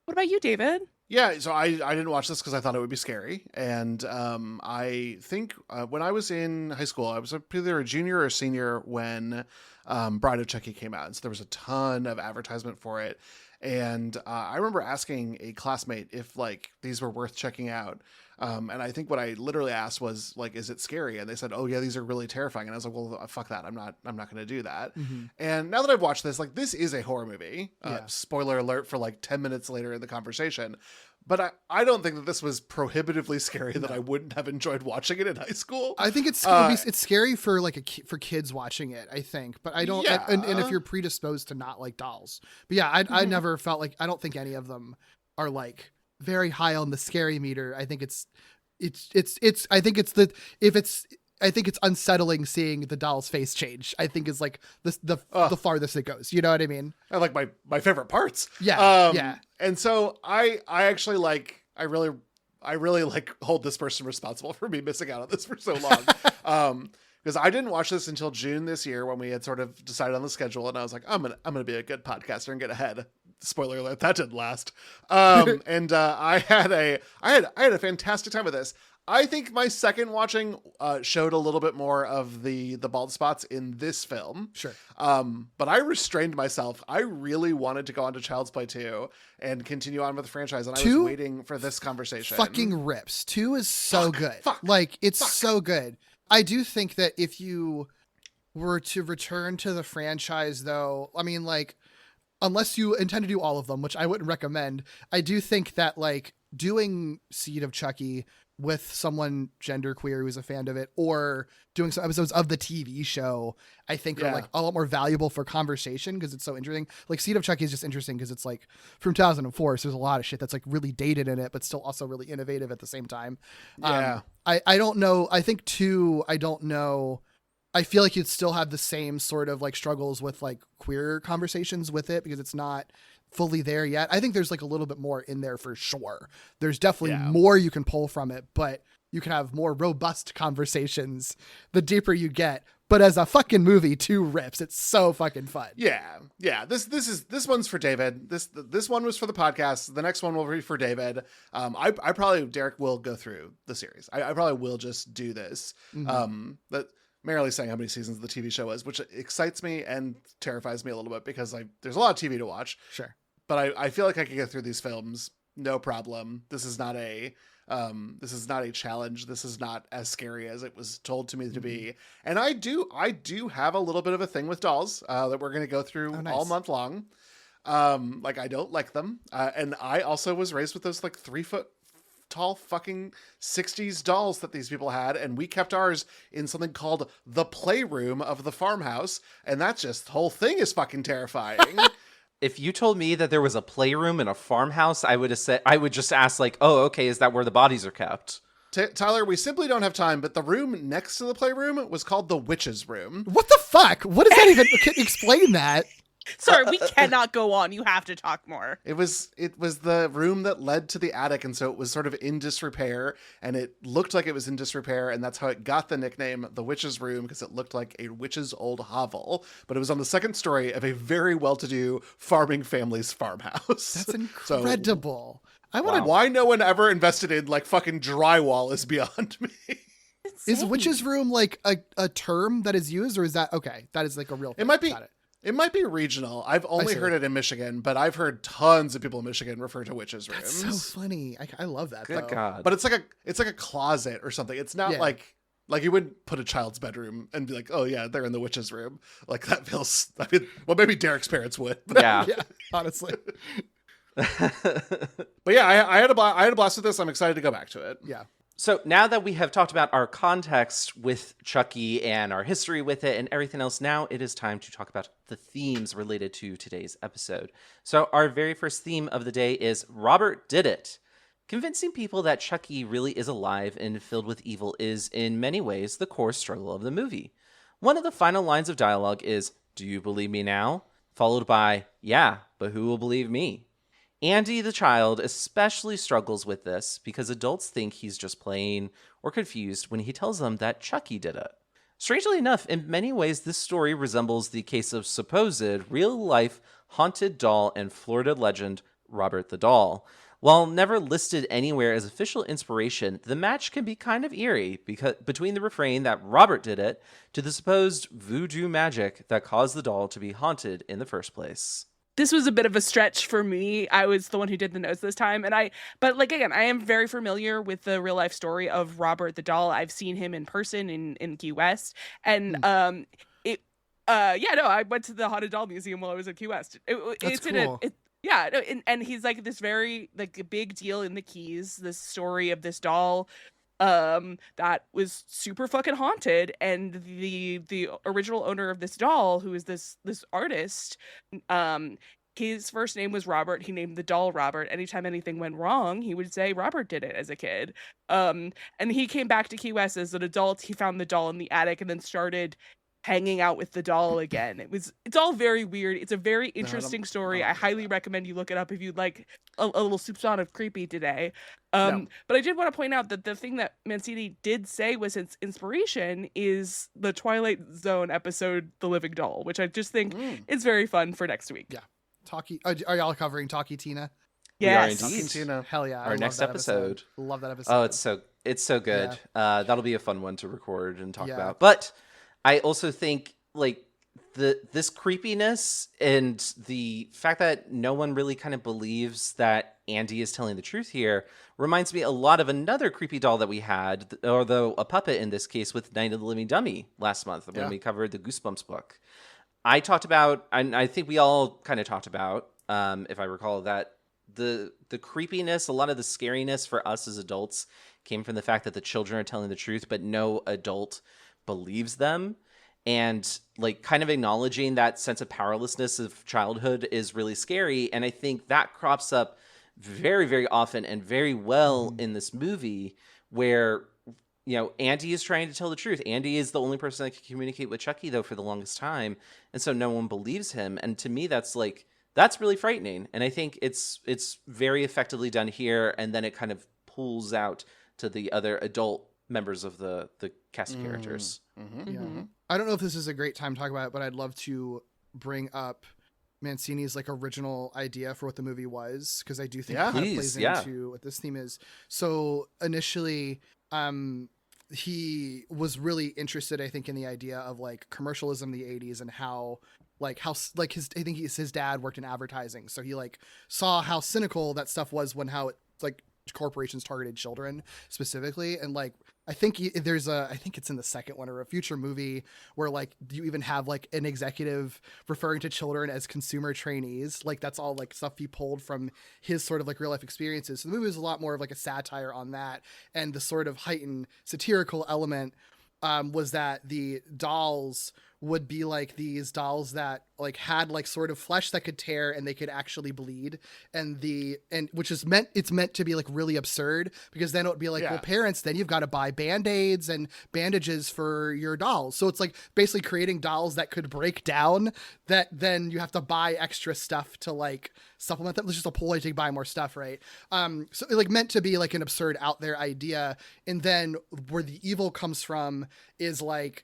What about you, David? Yeah, so I didn't watch this because I thought it would be scary. And I think when I was in high school, I was either a junior or a senior when Bride of Chucky came out. And so there was a ton of advertisement for it. And I remember asking a classmate if like these were worth checking out. And I think what I literally asked was like, is it scary? And they said, oh yeah, these are really terrifying. And I was like, well, fuck that. I'm not going to do that. And now that I've watched this, like this is a horror movie. Spoiler alert for like 10 minutes later in the conversation. But I don't think that this was prohibitively scary that I wouldn't have enjoyed watching it in high school. I think it's scary for like for kids watching it, I think. But I don't, and if you're predisposed to not like dolls. But yeah, I never felt like, I don't think any of them are like very high on the scary meter. I think I think it's unsettling seeing the doll's face change. I think is like the farthest it goes. You know what I mean? I like my favorite parts. Yeah. And so I actually like, I really like hold this person responsible for me missing out on this for so long. Because I didn't watch this until June this year when we had sort of decided on the schedule, and I was like, I'm gonna be a good podcaster and get ahead. Spoiler alert, that didn't last. And I had a fantastic time with this. I think my second watching showed a little bit more of the bald spots in this film. Sure. But I restrained myself. I really wanted to go on to Child's Play 2 and continue on with the franchise, and I was waiting for this conversation. Fucking rips. 2 is so good. Like, it's so good. I do think that if you were to return to the franchise, though, I mean, like, unless you intend to do all of them, which I wouldn't recommend, I do think that, like, doing Seed of Chucky with someone genderqueer who's a fan of it, or doing some episodes of the TV show, I think are like a lot more valuable for conversation because it's so interesting. Like Seed of Chucky is just interesting because it's like from 2004, so there's a lot of shit that's like really dated in it, but still also really innovative at the same time. I don't know. I think 2, I don't know. I feel like you'd still have the same sort of like struggles with like queer conversations with it because it's not fully there yet. I think there's like a little bit more in there for sure. There's definitely more you can pull from it, but you can have more robust conversations the deeper you get. But as a fucking movie, 2 rips. It's so fucking fun. Yeah. This one's for David. This one was for the podcast. The next one will be for David. I probably, Derek, will go through the series. I probably will just do this. But merely saying how many seasons the TV show is, which excites me and terrifies me a little bit because there's a lot of TV to watch. Sure. But I feel like I can get through these films no problem. This is not a challenge. This is not as scary as it was told to me to be. And I do have a little bit of a thing with dolls that we're going to go through all month long. Like I don't like them. And I also was raised with those like 3 foot tall fucking 60s dolls that these people had, and we kept ours in something called the playroom of the farmhouse, and that just whole thing is fucking terrifying. If you told me that there was a playroom in a farmhouse, I would just ask like, oh, okay, is that where the bodies are kept? Tyler, we simply don't have time, but the room next to the playroom was called the witch's room. What the fuck? What does that even explain that? Sorry, we cannot go on. You have to talk more. It was the room that led to the attic, and so it was sort of in disrepair, and it looked like it was in disrepair, and that's how it got the nickname the witch's room, because it looked like a witch's old hovel. But it was on the second story of a very well-to-do farming family's farmhouse. That's incredible. Why no one ever invested in like fucking drywall is beyond me. Is witch's room like a term that is used, or is that okay? That is like a real thing. It might be. It might be regional. I've only heard it in Michigan, but I've heard tons of people in Michigan refer to witches' rooms. That's so funny. I love that. Good though. God. But it's like a closet or something. It's not like you wouldn't put a child's bedroom and be like, oh yeah, they're in the witch's room. Like that feels. I mean, well, maybe Derek's parents would. But Yeah. Yeah, honestly. But yeah, I had a blast with this. I'm excited to go back to it. Yeah. So now that we have talked about our context with Chucky and our history with it and everything else, now it is time to talk about the themes related to today's episode. So our very first theme of the day is Robert Did It. Convincing people that Chucky really is alive and filled with evil is, in many ways, the core struggle of the movie. One of the final lines of dialogue is, "Do you believe me now?" Followed by, "Yeah, but who will believe me?" Andy, the child, especially struggles with this because adults think he's just playing or confused when he tells them that Chucky did it. Strangely enough, in many ways, this story resembles the case of supposed real-life haunted doll and Florida legend Robert the Doll. While never listed anywhere as official inspiration, the match can be kind of eerie because between the refrain that Robert did it to the supposed voodoo magic that caused the doll to be haunted in the first place. This was a bit of a stretch for me. I was the one who did the notes this time. But again, I am very familiar with the real life story of Robert the Doll. I've seen him in person in Key West. And I went to the Haunted Doll Museum while I was at Key West. That's cool. And he's like this very like a big deal in the Keys, this story of this doll that was super fucking haunted, and the original owner of this doll, who is this artist, his first name was Robert. He named the doll Robert. Anytime anything went wrong, he would say Robert did it as a kid. And he came back to Key West as an adult. He found the doll in the attic and then started hanging out with the doll again. It's all very weird. It's a very interesting story. I highly recommend you look it up if you'd like a little soupçon of creepy today. But I did want to point out that the thing that Mancini did say was its inspiration is the Twilight Zone episode The Living Doll, which I just think is very fun for next week. Yeah. Talkie, are y'all covering Talkie Tina? Yes. We are indeed. Tina. Hell yeah. Our next episode. Love that episode. Oh, it's so good. Yeah. That'll be a fun one to record and talk about. But I also think like this creepiness and the fact that no one really kind of believes that Andy is telling the truth here reminds me a lot of another creepy doll that we had, although a puppet in this case, with Night of the Living Dummy last month when we covered the Goosebumps book. I talked about, and I think we all kind of talked about, if I recall, that the creepiness, a lot of the scariness for us as adults came from the fact that the children are telling the truth, but no adult believes them. And like kind of acknowledging that sense of powerlessness of childhood is really scary. And I think that crops up very, very often and very well in this movie where, you know, Andy is trying to tell the truth. Andy is the only person that can communicate with Chucky, though, for the longest time. And so no one believes him. And to me, that's really frightening. And I think it's very effectively done here. And then it kind of pulls out to the other adult members of the cast of characters. Yeah. I don't know if this is a great time to talk about it, but I'd love to bring up Mancini's like original idea for what the movie was, because I do think it kind of plays into what this theme is. So initially, he was really interested, I think, in the idea of like commercialism in the 80s and how his dad worked in advertising, so he like saw how cynical that stuff was when how it like corporations targeted children specifically. And like I think it's in the second one or a future movie where like you even have like an executive referring to children as consumer trainees. Like that's all like stuff he pulled from his sort of like real life experiences. So the movie was a lot more of like a satire on that, and the sort of heightened satirical element was that the dolls would be like these dolls that like had like sort of flesh that could tear and they could actually bleed, and which is meant to be like really absurd, because then it would be like, well, parents, then you've got to buy band-aids and bandages for your dolls. So it's like basically creating dolls that could break down, that then you have to buy extra stuff to like supplement them. It's just a ploy to buy more stuff, right? So it like meant to be like an absurd out there idea. And then where the evil comes from is like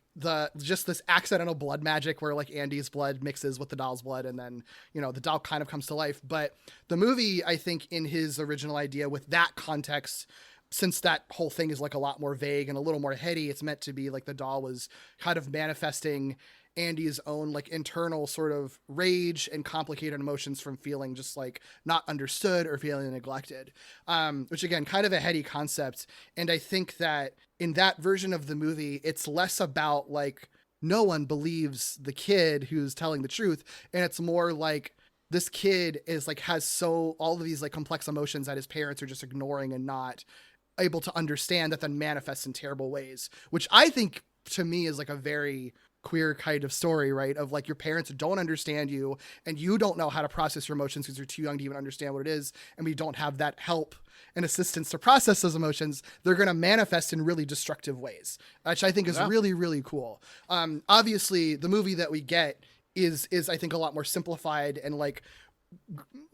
just this accidental blood magic where like Andy's blood mixes with the doll's blood, and then, you know, the doll kind of comes to life. But the movie, I think, in his original idea with that context, since that whole thing is like a lot more vague and a little more heady, it's meant to be like the doll was kind of manifesting Andy's own like internal sort of rage and complicated emotions from feeling just like not understood or feeling neglected, which again, kind of a heady concept. And I think that in that version of the movie, it's less about like no one believes the kid who's telling the truth, and it's more like this kid is like has all of these like complex emotions that his parents are just ignoring and not able to understand, that then manifests in terrible ways, which I think to me is like a very queer kind of story, right? Of like your parents don't understand you and you don't know how to process your emotions because you're too young to even understand what it is. And we don't have that help and assistance to process those emotions. They're going to manifest in really destructive ways, which I think is really, really cool. Obviously the movie that we get is I think a lot more simplified and like,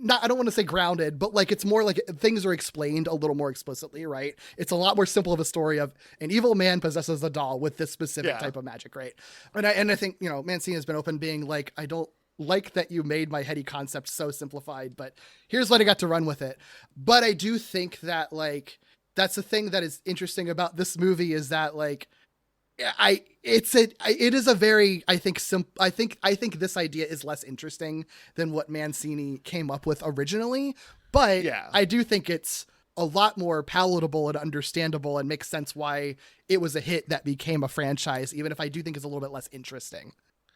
I don't want to say grounded, but like it's more like things are explained a little more explicitly, right? It's a lot more simple of a story of an evil man possesses a doll with this specific type of magic, right? And I think, you know, Mancini has been open being like, I don't like that you made my heady concept so simplified, but here's what I got to run with it. But I do think that like that's the thing that is interesting about this movie is that like it is a very, I think this idea is less interesting than what Mancini came up with originally, but I do think it's a lot more palatable and understandable and makes sense why it was a hit that became a franchise, even if I do think it's a little bit less interesting.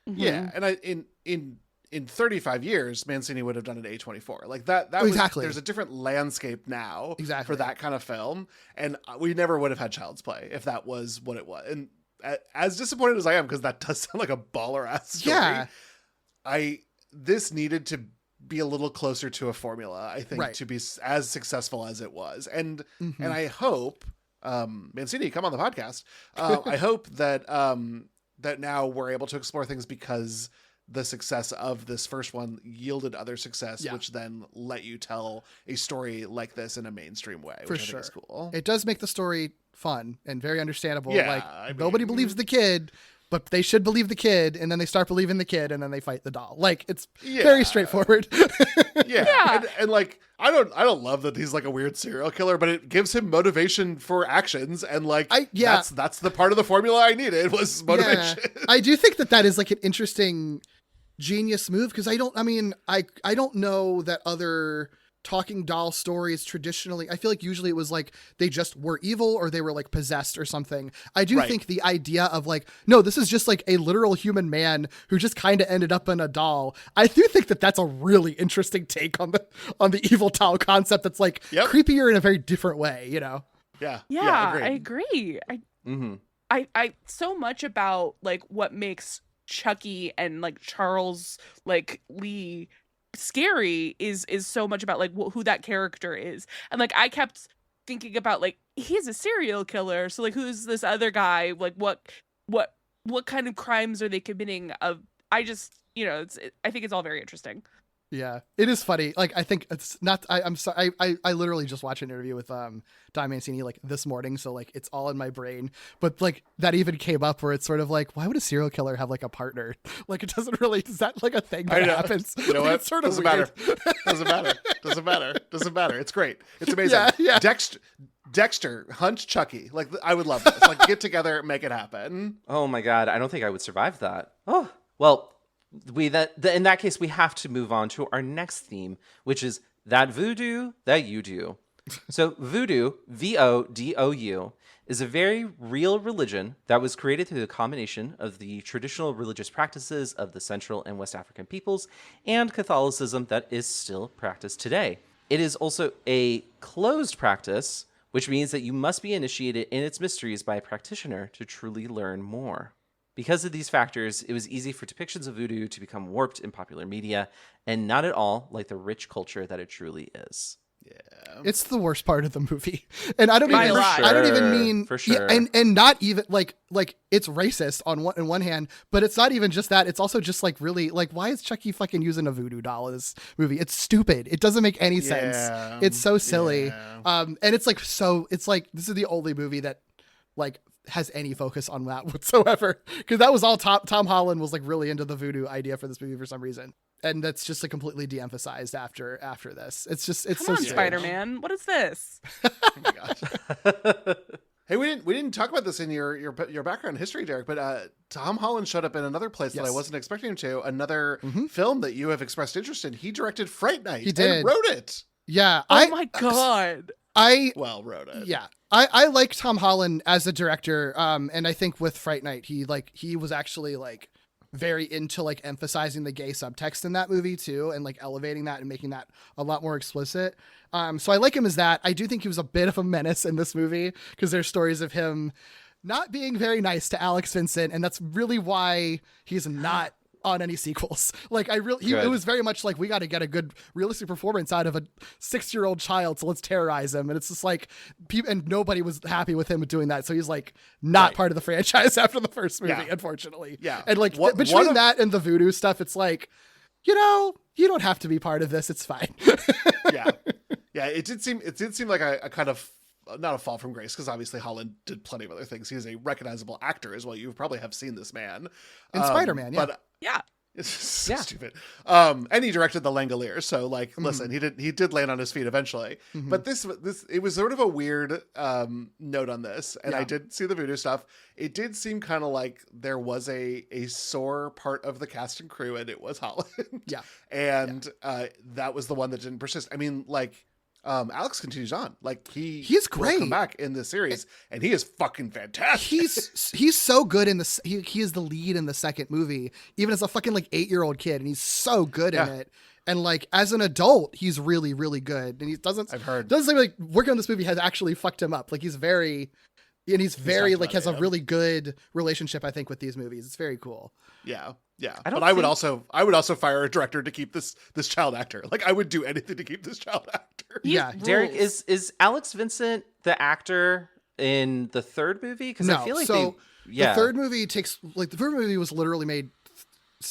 Yeah. And in 35 years, Mancini would have done an A24 like that. Exactly. There's a different landscape now for that kind of film. And we never would have had Child's Play if that was what it was. And as disappointed as I am, because that does sound like a baller ass story. Yeah. This needed to be a little closer to a formula, I think, to be as successful as it was. And I hope, Mancini, come on the podcast. I hope that, that now we're able to explore things because the success of this first one yielded other success, which then let you tell a story like this in a mainstream way, which I think is cool. It does make the story fun and very understandable. Nobody believes the kid, but they should believe the kid, and then they start believing the kid, and then they fight the doll. Like it's very straightforward. And like I don't love that he's like a weird serial killer, but it gives him motivation for actions, and like that's the part of the formula I needed was motivation. I do think that is like an interesting genius move, because I don't know that other talking doll stories traditionally, I feel like usually it was like they just were evil or they were like possessed or something. I do think the idea of like, no, this is just like a literal human man who just kind of ended up in a doll. I do think that that's a really interesting take on the evil doll concept. That's like creepier in a very different way, you know? Yeah, I agree. I so much about like what makes Chucky and like Charles like Lee scary is so much about like who that character is. And like I kept thinking about like he's a serial killer, so like who's this other guy, like what kind of crimes are they committing? I just, you know, I think it's all very interesting. Yeah, it is funny. Like, I think it's not, I'm sorry. I literally just watched an interview with Don Mancini like this morning. So like, it's all in my brain, but like that even came up where it's sort of like, why would a serial killer have like a partner? Like, it doesn't really, is that like a thing that happens? You know what? It's sort of Doesn't weird. matter. Doesn't matter. It's great. It's amazing. Yeah. Dexter, Hunt, Chucky. Like, I would love this. Like, get together, make it happen. Oh my God. I don't think I would survive that. Oh, well, in that case, we have to move on to our next theme, which is that voodoo that you do. So voodoo, VODOU, is a very real religion that was created through the combination of the traditional religious practices of the Central and West African peoples and Catholicism that is still practiced today. It is also a closed practice, which means that you must be initiated in its mysteries by a practitioner to truly learn more. Because of these factors, it was easy for depictions of voodoo to become warped in popular media and not at all like the rich culture that it truly is. Yeah. It's the worst part of the movie. And I don't even mean for sure. And not even like it's racist on one hand, but it's not even just that. It's also just like really like, why is Chucky fucking using a voodoo doll in this movie? It's stupid. It doesn't make any sense. It's so silly. Yeah. And it's like, this is the only movie that like has any focus on that whatsoever, because that was all Tom Holland was like really into the voodoo idea for this movie for some reason. and that's just like completely de-emphasized after this. It's just it's Come so on, strange. Spider-Man. What is this? Oh my gosh. Hey, we didn't talk about this in your background history, Derek, but Tom Holland showed up in another place that I wasn't expecting him to. Another film that you have expressed interest in. He directed Fright Night. He did. And wrote it. Yeah. Oh my God. Wrote it. Yeah. I like Tom Holland as a director. And I think with Fright Night, he was actually like very into like emphasizing the gay subtext in that movie too, and like elevating that and making that a lot more explicit. So I like him as that. I do think he was a bit of a menace in this movie because there's stories of him not being very nice to Alex Vincent, and that's really why he's not on any sequels. Like it was very much like, we got to get a good realistic performance out of a 6-year-old child, so let's terrorize him. And it's just like and nobody was happy with him doing that, so he's like not part of the franchise after the first movie, unfortunately. And like between that and the voodoo stuff, it's like, you don't have to be part of this, it's fine. It did seem like a kind of, not a fall from grace, because obviously Holland did plenty of other things. He is a recognizable actor as well. You probably have seen this man in Spider-Man. But yeah, it's so stupid. And he directed The Langoliers, so like, listen, he did land on his feet eventually. But this it was sort of a weird note on this, and I did see the voodoo stuff. It did seem kind of like there was a sore part of the cast and crew, and it was Holland. And that was the one that didn't persist. I mean, like, Alex continues on. Like, he's great. Will come back in this series, and he is fucking fantastic. He's so good in this. He is the lead in the second movie, even as a fucking like 8-year-old kid, and he's so good in it. And like as an adult, he's really, really good. And he doesn't seem like working on this movie has actually fucked him up. Like he's very like has a really good relationship, I think, with these movies. It's very cool. Yeah. I would also fire a director to keep this child actor. Like, I would do anything to keep this child actor. Derek, is Alex Vincent the actor in the third movie? Because I feel like the third movie was literally made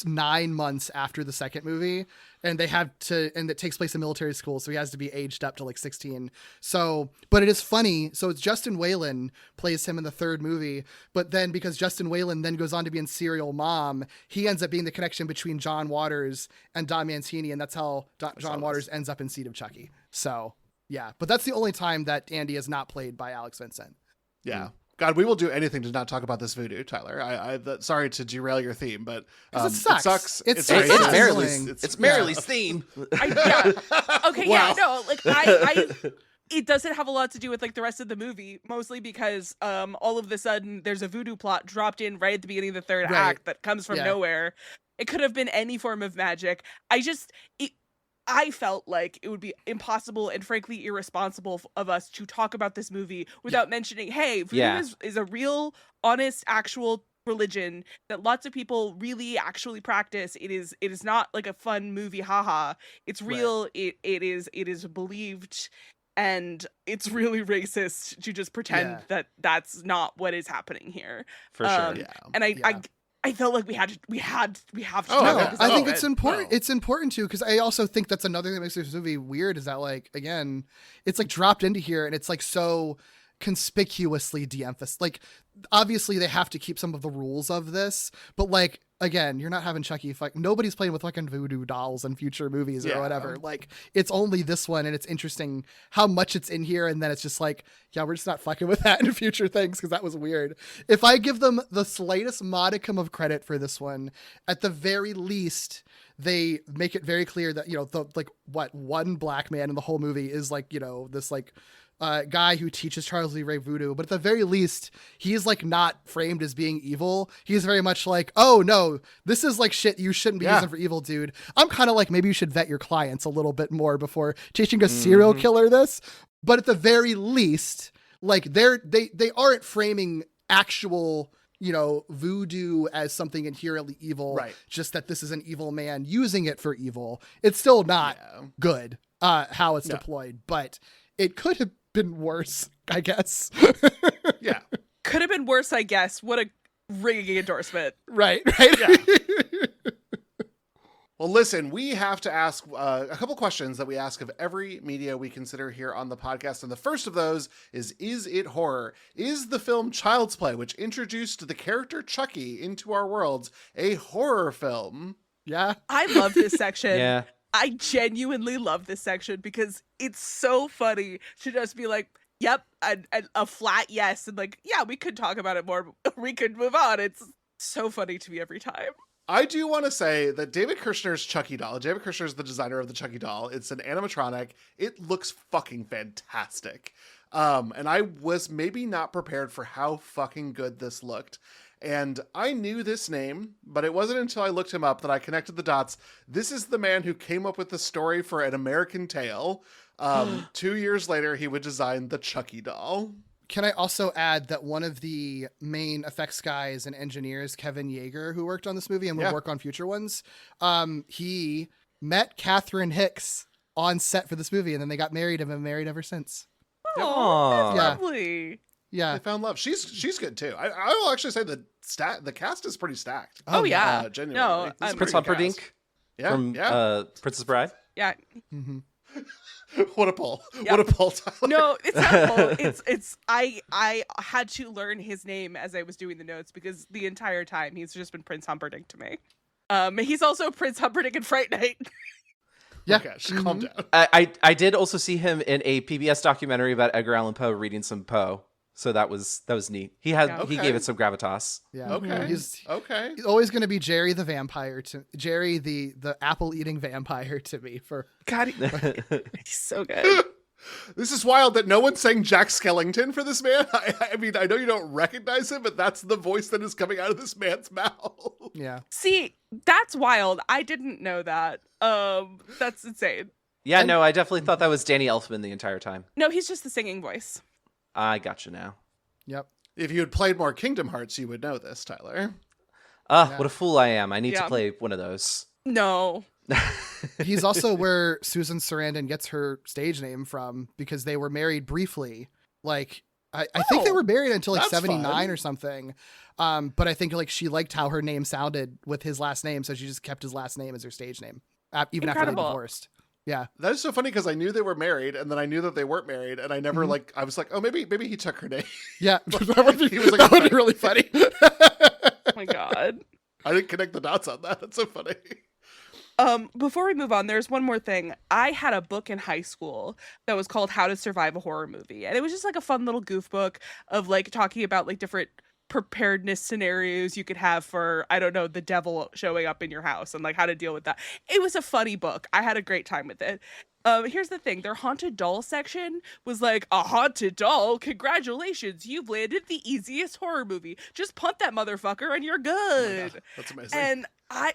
9 months after the second movie, and it takes place in military school, so he has to be aged up to like 16. So, but it is funny. So it's Justin Whalen plays him in the third movie, but then because Justin Whalen then goes on to be in Serial Mom, he ends up being the connection between John Waters and Don Mancini, and that's how John Waters ends up in Seed of Chucky. So yeah, but that's the only time that Andy is not played by Alex Vincent. Yeah. God, we will do anything to not talk about this voodoo, Tyler. I sorry to derail your theme, but it sucks. It's Marilee's theme. It doesn't have a lot to do with like the rest of the movie, mostly because all of a sudden there's a voodoo plot dropped in right at the beginning of the third act that comes from nowhere. It could have been any form of magic. I felt like it would be impossible and frankly irresponsible of us to talk about this movie without mentioning, hey, voodoo is a real, honest, actual religion that lots of people really actually practice. It is not like a fun movie, haha. It's real. Right. It is believed, and it's really racist to just pretend that that's not what is happening here. For sure. And I felt like we have to I think it's important. It's important too, because I also think that's another thing that makes this movie weird, is that like, again, it's like dropped into here and it's like so conspicuously de-emphasized. Like, obviously they have to keep some of the rules of this, but like, again, you're not having Chucky nobody's playing with fucking voodoo dolls in future movies or whatever. Like, it's only this one, and it's interesting how much it's in here, and then it's just like, we're just not fucking with that in future things, because that was weird. If I give them the slightest modicum of credit for this one, at the very least, they make it very clear that, one black man in the whole movie is like, this like guy who teaches Charles Lee Ray voodoo, but at the very least, he's like not framed as being evil. He's very much like, oh no, this is like shit you shouldn't be using for evil, dude. I'm kind of like, maybe you should vet your clients a little bit more before teaching a serial killer this. But at the very least, like they aren't framing actual, voodoo as something inherently evil. Right. Just that this is an evil man using it for evil. It's still not good how it's deployed, but it could have been worse, I guess. Could have been worse, I guess. What a ringing endorsement. Right. Well, listen, we have to ask a couple questions that we ask of every media we consider here on the podcast. And the first of those is it horror? Is the film Child's Play, which introduced the character Chucky into our worlds, a horror film? Yeah. I love this section. Yeah. I genuinely love this section because it's so funny to just be like, yep, a flat yes. And like, yeah, we could talk about it more. We could move on. It's so funny to me every time. I do want to say that David Kirshner's Chucky doll, David Kirshner is the designer of the Chucky doll. It's an animatronic. It looks fucking fantastic. And I was maybe not prepared for how fucking good this looked. And I knew this name, but it wasn't until I looked him up that I connected the dots. This is the man who came up with the story for An American Tail. 2 years later, he would design the Chucky doll. Can I also add that one of the main effects guys and engineers, Kevin Yeager, who worked on this movie and would work on future ones, he met Catherine Hicks on set for this movie, and then they got married and been married ever since. Oh, Yeah. that's lovely. Yeah. They found love. She's good too. I will actually say the cast is pretty stacked. Oh, yeah. Genuinely. No, Prince Humperdinck from Princess Bride. Yeah. Mm-hmm. What a pull. Yep. What a pull, Tyler. No, it's not a pull. It's I had to learn his name as I was doing the notes because the entire time he's just been Prince Humperdinck to me. He's also Prince Humperdinck in Fright Night. Yeah. Okay, calm down. I did also see him in a PBS documentary about Edgar Allan Poe reading some Poe. So that was neat. He gave it some gravitas. Yeah. Okay. He's Okay. always going to be Jerry the vampire Jerry the apple eating vampire to me for God, he's so good. This is wild that no one's saying Jack Skellington for this man. I mean, I know you don't recognize him, but that's the voice that is coming out of this man's mouth. Yeah. See, that's wild. I didn't know that. That's insane. Yeah, no, I definitely thought that was Danny Elfman the entire time. No, he's just the singing voice. I gotcha now. Yep. If you had played more Kingdom Hearts, you would know this, Tyler. What a fool I am. I need to play one of those. No. He's also where Susan Sarandon gets her stage name from because they were married briefly. Like, I think they were married until like 79 fun. or something. But I think like she liked how her name sounded with his last name, so she just kept his last name as her stage name, even after they divorced. Yeah. That is so funny because I knew they were married and then I knew that they weren't married and I never I was like, oh, maybe he took her name. Yeah. He was like, that would be really funny. Oh my God. I didn't connect the dots on that. That's so funny. Before we move on, there's one more thing. I had a book in high school that was called How to Survive a Horror Movie. And it was just like a fun little goof book of like talking about like different preparedness scenarios you could have for, I don't know, the devil showing up in your house and like how to deal with that. It was a funny book. I had a great time with it. Here's the thing. Their haunted doll section was like, a haunted doll? Congratulations. You've landed the easiest horror movie. Just punt that motherfucker and you're good. Oh, that's amazing. And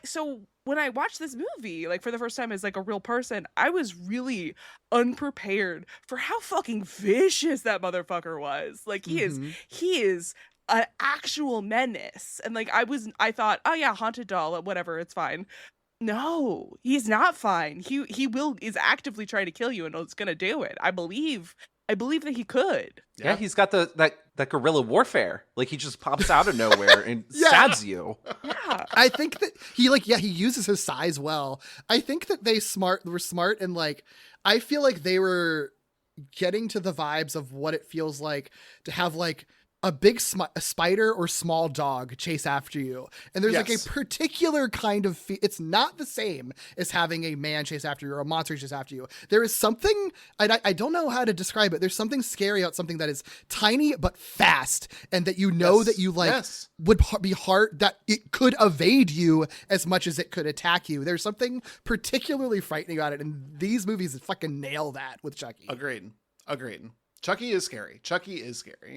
so when I watched this movie, like for the first time as like a real person, I was really unprepared for how fucking vicious that motherfucker was. Like he is an actual menace. And like I thought, oh yeah, haunted doll, whatever, it's fine. No, he's not fine. He is actively trying to kill you and is gonna do it. I believe that he could. Yeah, he's got that guerrilla warfare. Like he just pops out of nowhere and stabs you. Yeah. I think that he uses his size well. I think that they were smart and like I feel like they were getting to the vibes of what it feels like to have like a big spider or small dog chase after you. And there's like a particular kind of it's not the same as having a man chase after you or a monster chase after you. There is something, I don't know how to describe it. There's something scary about something that is tiny but fast and that you know that you like would be hard, that it could evade you as much as it could attack you. There's something particularly frightening about it. And these movies fucking nail that with Chucky. Agreed. Chucky is scary.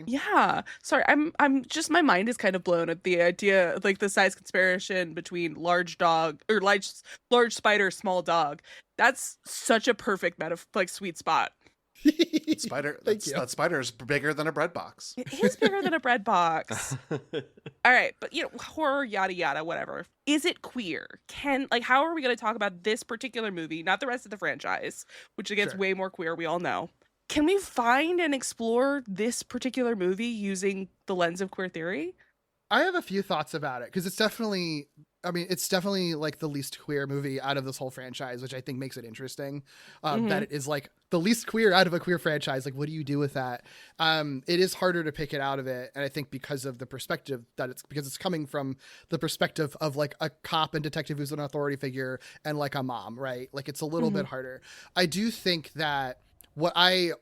Yeah. Sorry, I'm just, my mind is kind of blown at the idea of like the size comparison between large dog or large spider, small dog. That's such a perfect sweet spot. That spider is bigger than a bread box. It is bigger than a bread box. All right, but horror, yada yada, whatever. Is it queer? How are we going to talk about this particular movie, not the rest of the franchise, which gets way more queer, we all know. Can we find and explore this particular movie using the lens of queer theory? I have a few thoughts about it because it's definitely I mean, it's definitely like the least queer movie out of this whole franchise, which I think makes it interesting. That it is like the least queer out of a queer franchise. Like, what do you do with that? It is harder to pick it out of it. And I think because of the perspective because it's coming from the perspective of like a cop and detective who's an authority figure and like a mom, right? Like it's a little bit harder. I do think that what I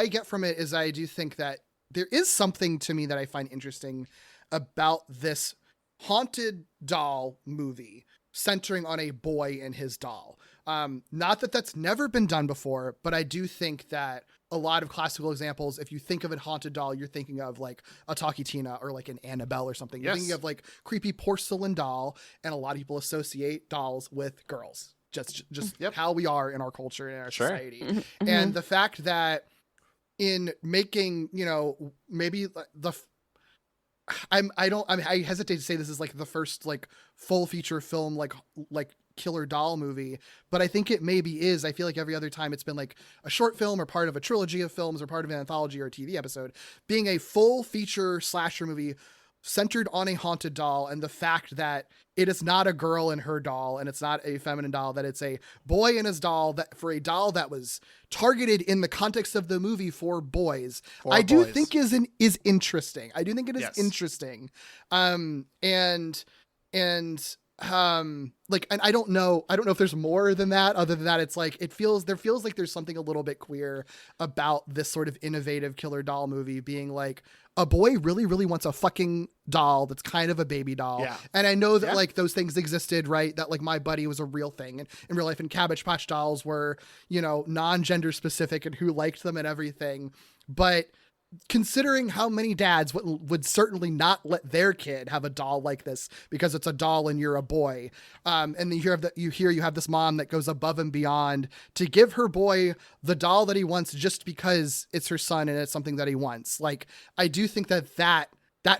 get from it is I do think that there is something to me that I find interesting about this haunted doll movie centering on a boy and his doll. Not that that's never been done before, but I do think that a lot of classical examples, if you think of a haunted doll, you're thinking of like a Talkie Tina or like an Annabelle or something. You're thinking of like creepy porcelain doll, and a lot of people associate dolls with girls. Just how we are in our culture and in our society. And the fact that in making, you know, maybe I hesitate to say this is like the first like full feature film like killer doll movie, but I think it maybe is. I feel like every other time it's been like a short film or part of a trilogy of films or part of an anthology or a TV episode. Being a full feature slasher movie centered on a haunted doll, and the fact that it is not a girl and her doll, and it's not a feminine doll, that it's a boy and his doll, that for a doll that was targeted in the context of the movie for boys, I do think is interesting. I do think it is interesting. And I don't know if there's more than that, other than that it's like there feels like there's something a little bit queer about this sort of innovative killer doll movie being like, a boy really, really wants a fucking doll that's kind of a baby doll. Yeah. And I know that like those things existed, right? That like My Buddy was a real thing and in real life, and Cabbage Patch dolls were, you know, non-gender specific and who liked them and everything. But considering how many dads would certainly not let their kid have a doll like this because it's a doll and you're a boy. And then you have this mom that goes above and beyond to give her boy the doll that he wants just because it's her son and it's something that he wants. Like, I do think that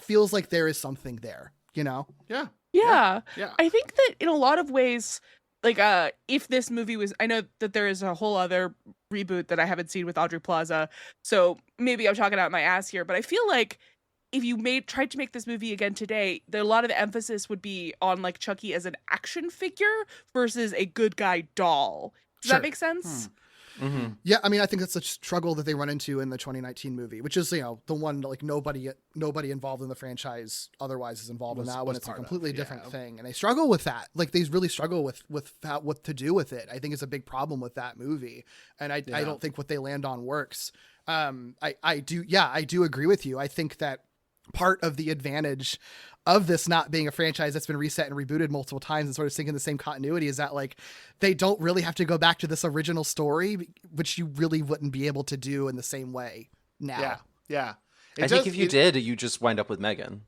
feels like there is something there, you know? Yeah. I think that in a lot of ways, like, if this movie was, I know that there is a whole other reboot that I haven't seen with Audrey Plaza, so maybe I'm talking out my ass here, but I feel like if you tried to make this movie again today, a lot of the emphasis would be on like Chucky as an action figure versus a good guy doll. Does that make sense? Mm-hmm. Yeah, I mean, I think that's a struggle that they run into in the 2019 movie, which is, you know, the one like nobody involved in the franchise otherwise is involved in that one. It's a completely different thing, and they struggle with that. Like, they really struggle with what to do with it. I think it's a big problem with that movie, and I don't think what they land on works. I do agree with you. I think that part of the advantage of this not being a franchise that's been reset and rebooted multiple times and sort of syncing the same continuity is that like they don't really have to go back to this original story, which you really wouldn't be able to do in the same way now. Yeah. I think if you did, you just wind up with Megan.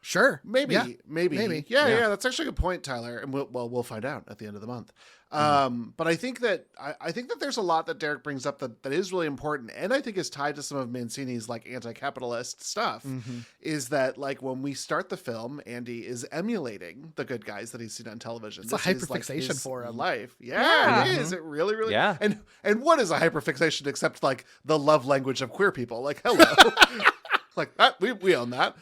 Sure. Maybe. Yeah. That's actually a good point, Tyler. And we'll find out at the end of the month. But I think that there's a lot that Derek brings up that is really important, and I think is tied to some of Mancini's like anti-capitalist stuff. Is that like when we start the film, Andy is emulating the good guys that he's seen on television. It's a hyperfixation for him. Life, it is. It really, really, And what is a hyperfixation except like the love language of queer people? Like, hello. Like that, we own that.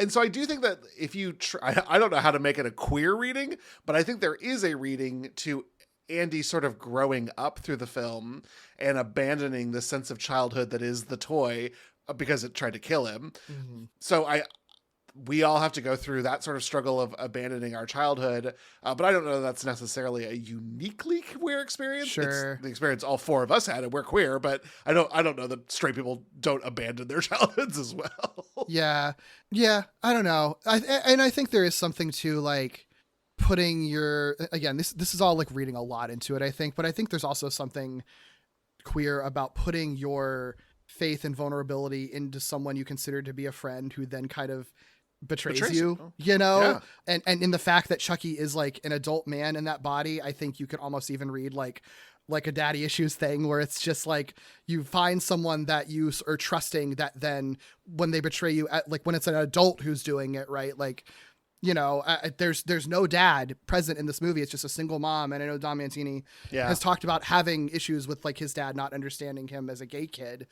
So I do think that if you I don't know how to make it a queer reading, but I think there is a reading to Andy sort of growing up through the film and abandoning the sense of childhood that is the toy because it tried to kill him. So we all have to go through that sort of struggle of abandoning our childhood. But I don't know that that's necessarily a uniquely queer experience. Sure. It's the experience all four of us had, and we're queer, but I don't know that straight people don't abandon their childhoods as well. Yeah. I don't know. I think there is something to like putting your, again, this is all like reading a lot into it, I think, but I think there's also something queer about putting your faith and vulnerability into someone you consider to be a friend who then kind of betrays you, you know? Yeah. And in the fact that Chucky is like an adult man in that body, I think you could almost even read like a daddy issues thing where it's just like you find someone that you are trusting that then when they betray you, like when it's an adult who's doing it, right? Like, you know, there's no dad present in this movie. It's just a single mom. And I know Don Mancini has talked about having issues with like his dad not understanding him as a gay kid.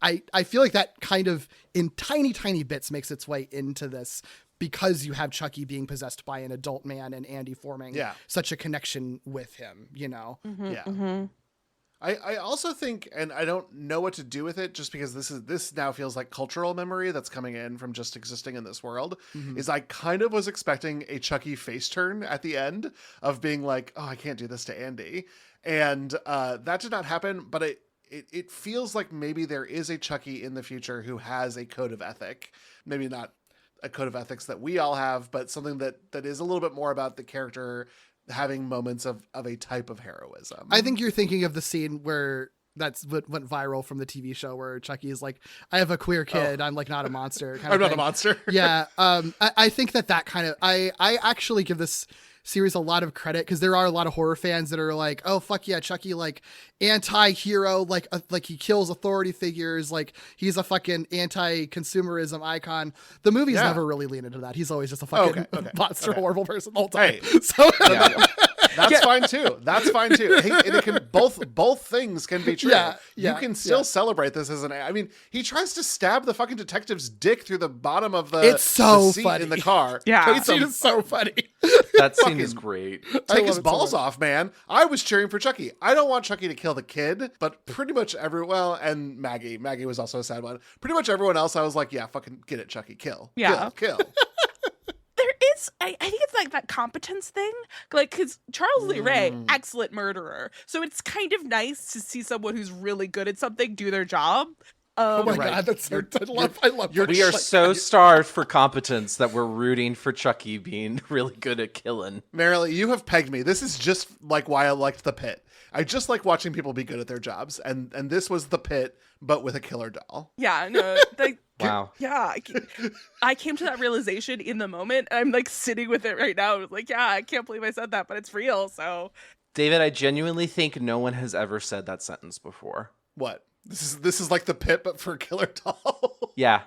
I feel like that kind of in tiny bits makes its way into this, because you have Chucky being possessed by an adult man and Andy forming such a connection with him, you know? Mm-hmm, Yeah. Mm-hmm. I also think, and I don't know what to do with it, just because this now feels like cultural memory that's coming in from just existing in this world, is I kind of was expecting a Chucky face turn at the end of being like, oh, I can't do this to Andy. And that did not happen, but it feels like maybe there is a Chucky in the future who has a code of ethic. Maybe not a code of ethics that we all have, but something that is a little bit more about the character having moments of a type of heroism. I think you're thinking of the scene where that's what went viral from the TV show where Chucky is like, I have a queer kid. I'm like not a monster. I'm not a monster. Yeah. I think that kind of, I actually give this series a lot of credit, because there are a lot of horror fans that are like, oh fuck yeah, Chucky, like anti-hero, like he kills authority figures, like he's a fucking anti-consumerism icon. The movie's never really leaned into that. He's always just a fucking monster, horrible person the whole time. Hey. So That's fine too. That's fine too. Hey, and it can both things can be true. You can still celebrate this as I mean, he tries to stab the fucking detective's dick through the bottom of the seat funny in the car. That scene is so funny. That scene is great. Take his balls off, man. I was cheering for Chucky. I don't want Chucky to kill the kid, but pretty much and Maggie was also a sad one. Pretty much everyone else, I was like, yeah, fucking get it, Chucky. Kill. Kill. There is, I think it's like that competence thing, like, because Charles Lee Ray, excellent murderer, so it's kind of nice to see someone who's really good at something do their job. Oh my god, that's so, I love we are so starved for competence that we're rooting for Chucky being really good at killing. Marilee, you have pegged me. This is just like why I liked The Pit. I just like watching people be good at their jobs, and this was The Pit, but with a killer doll. Yeah, no, like, wow. Yeah, I came to that realization in the moment. And I'm like sitting with it right now. I was like, yeah, I can't believe I said that, but it's real. So, David, I genuinely think no one has ever said that sentence before. What? This is like The Pit, but for a killer doll. Yeah.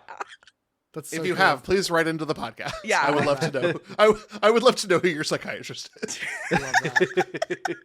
That's so if you cool. have, please write into the podcast. Yeah, I would love to know. I would love to know who your psychiatrist is. I love that.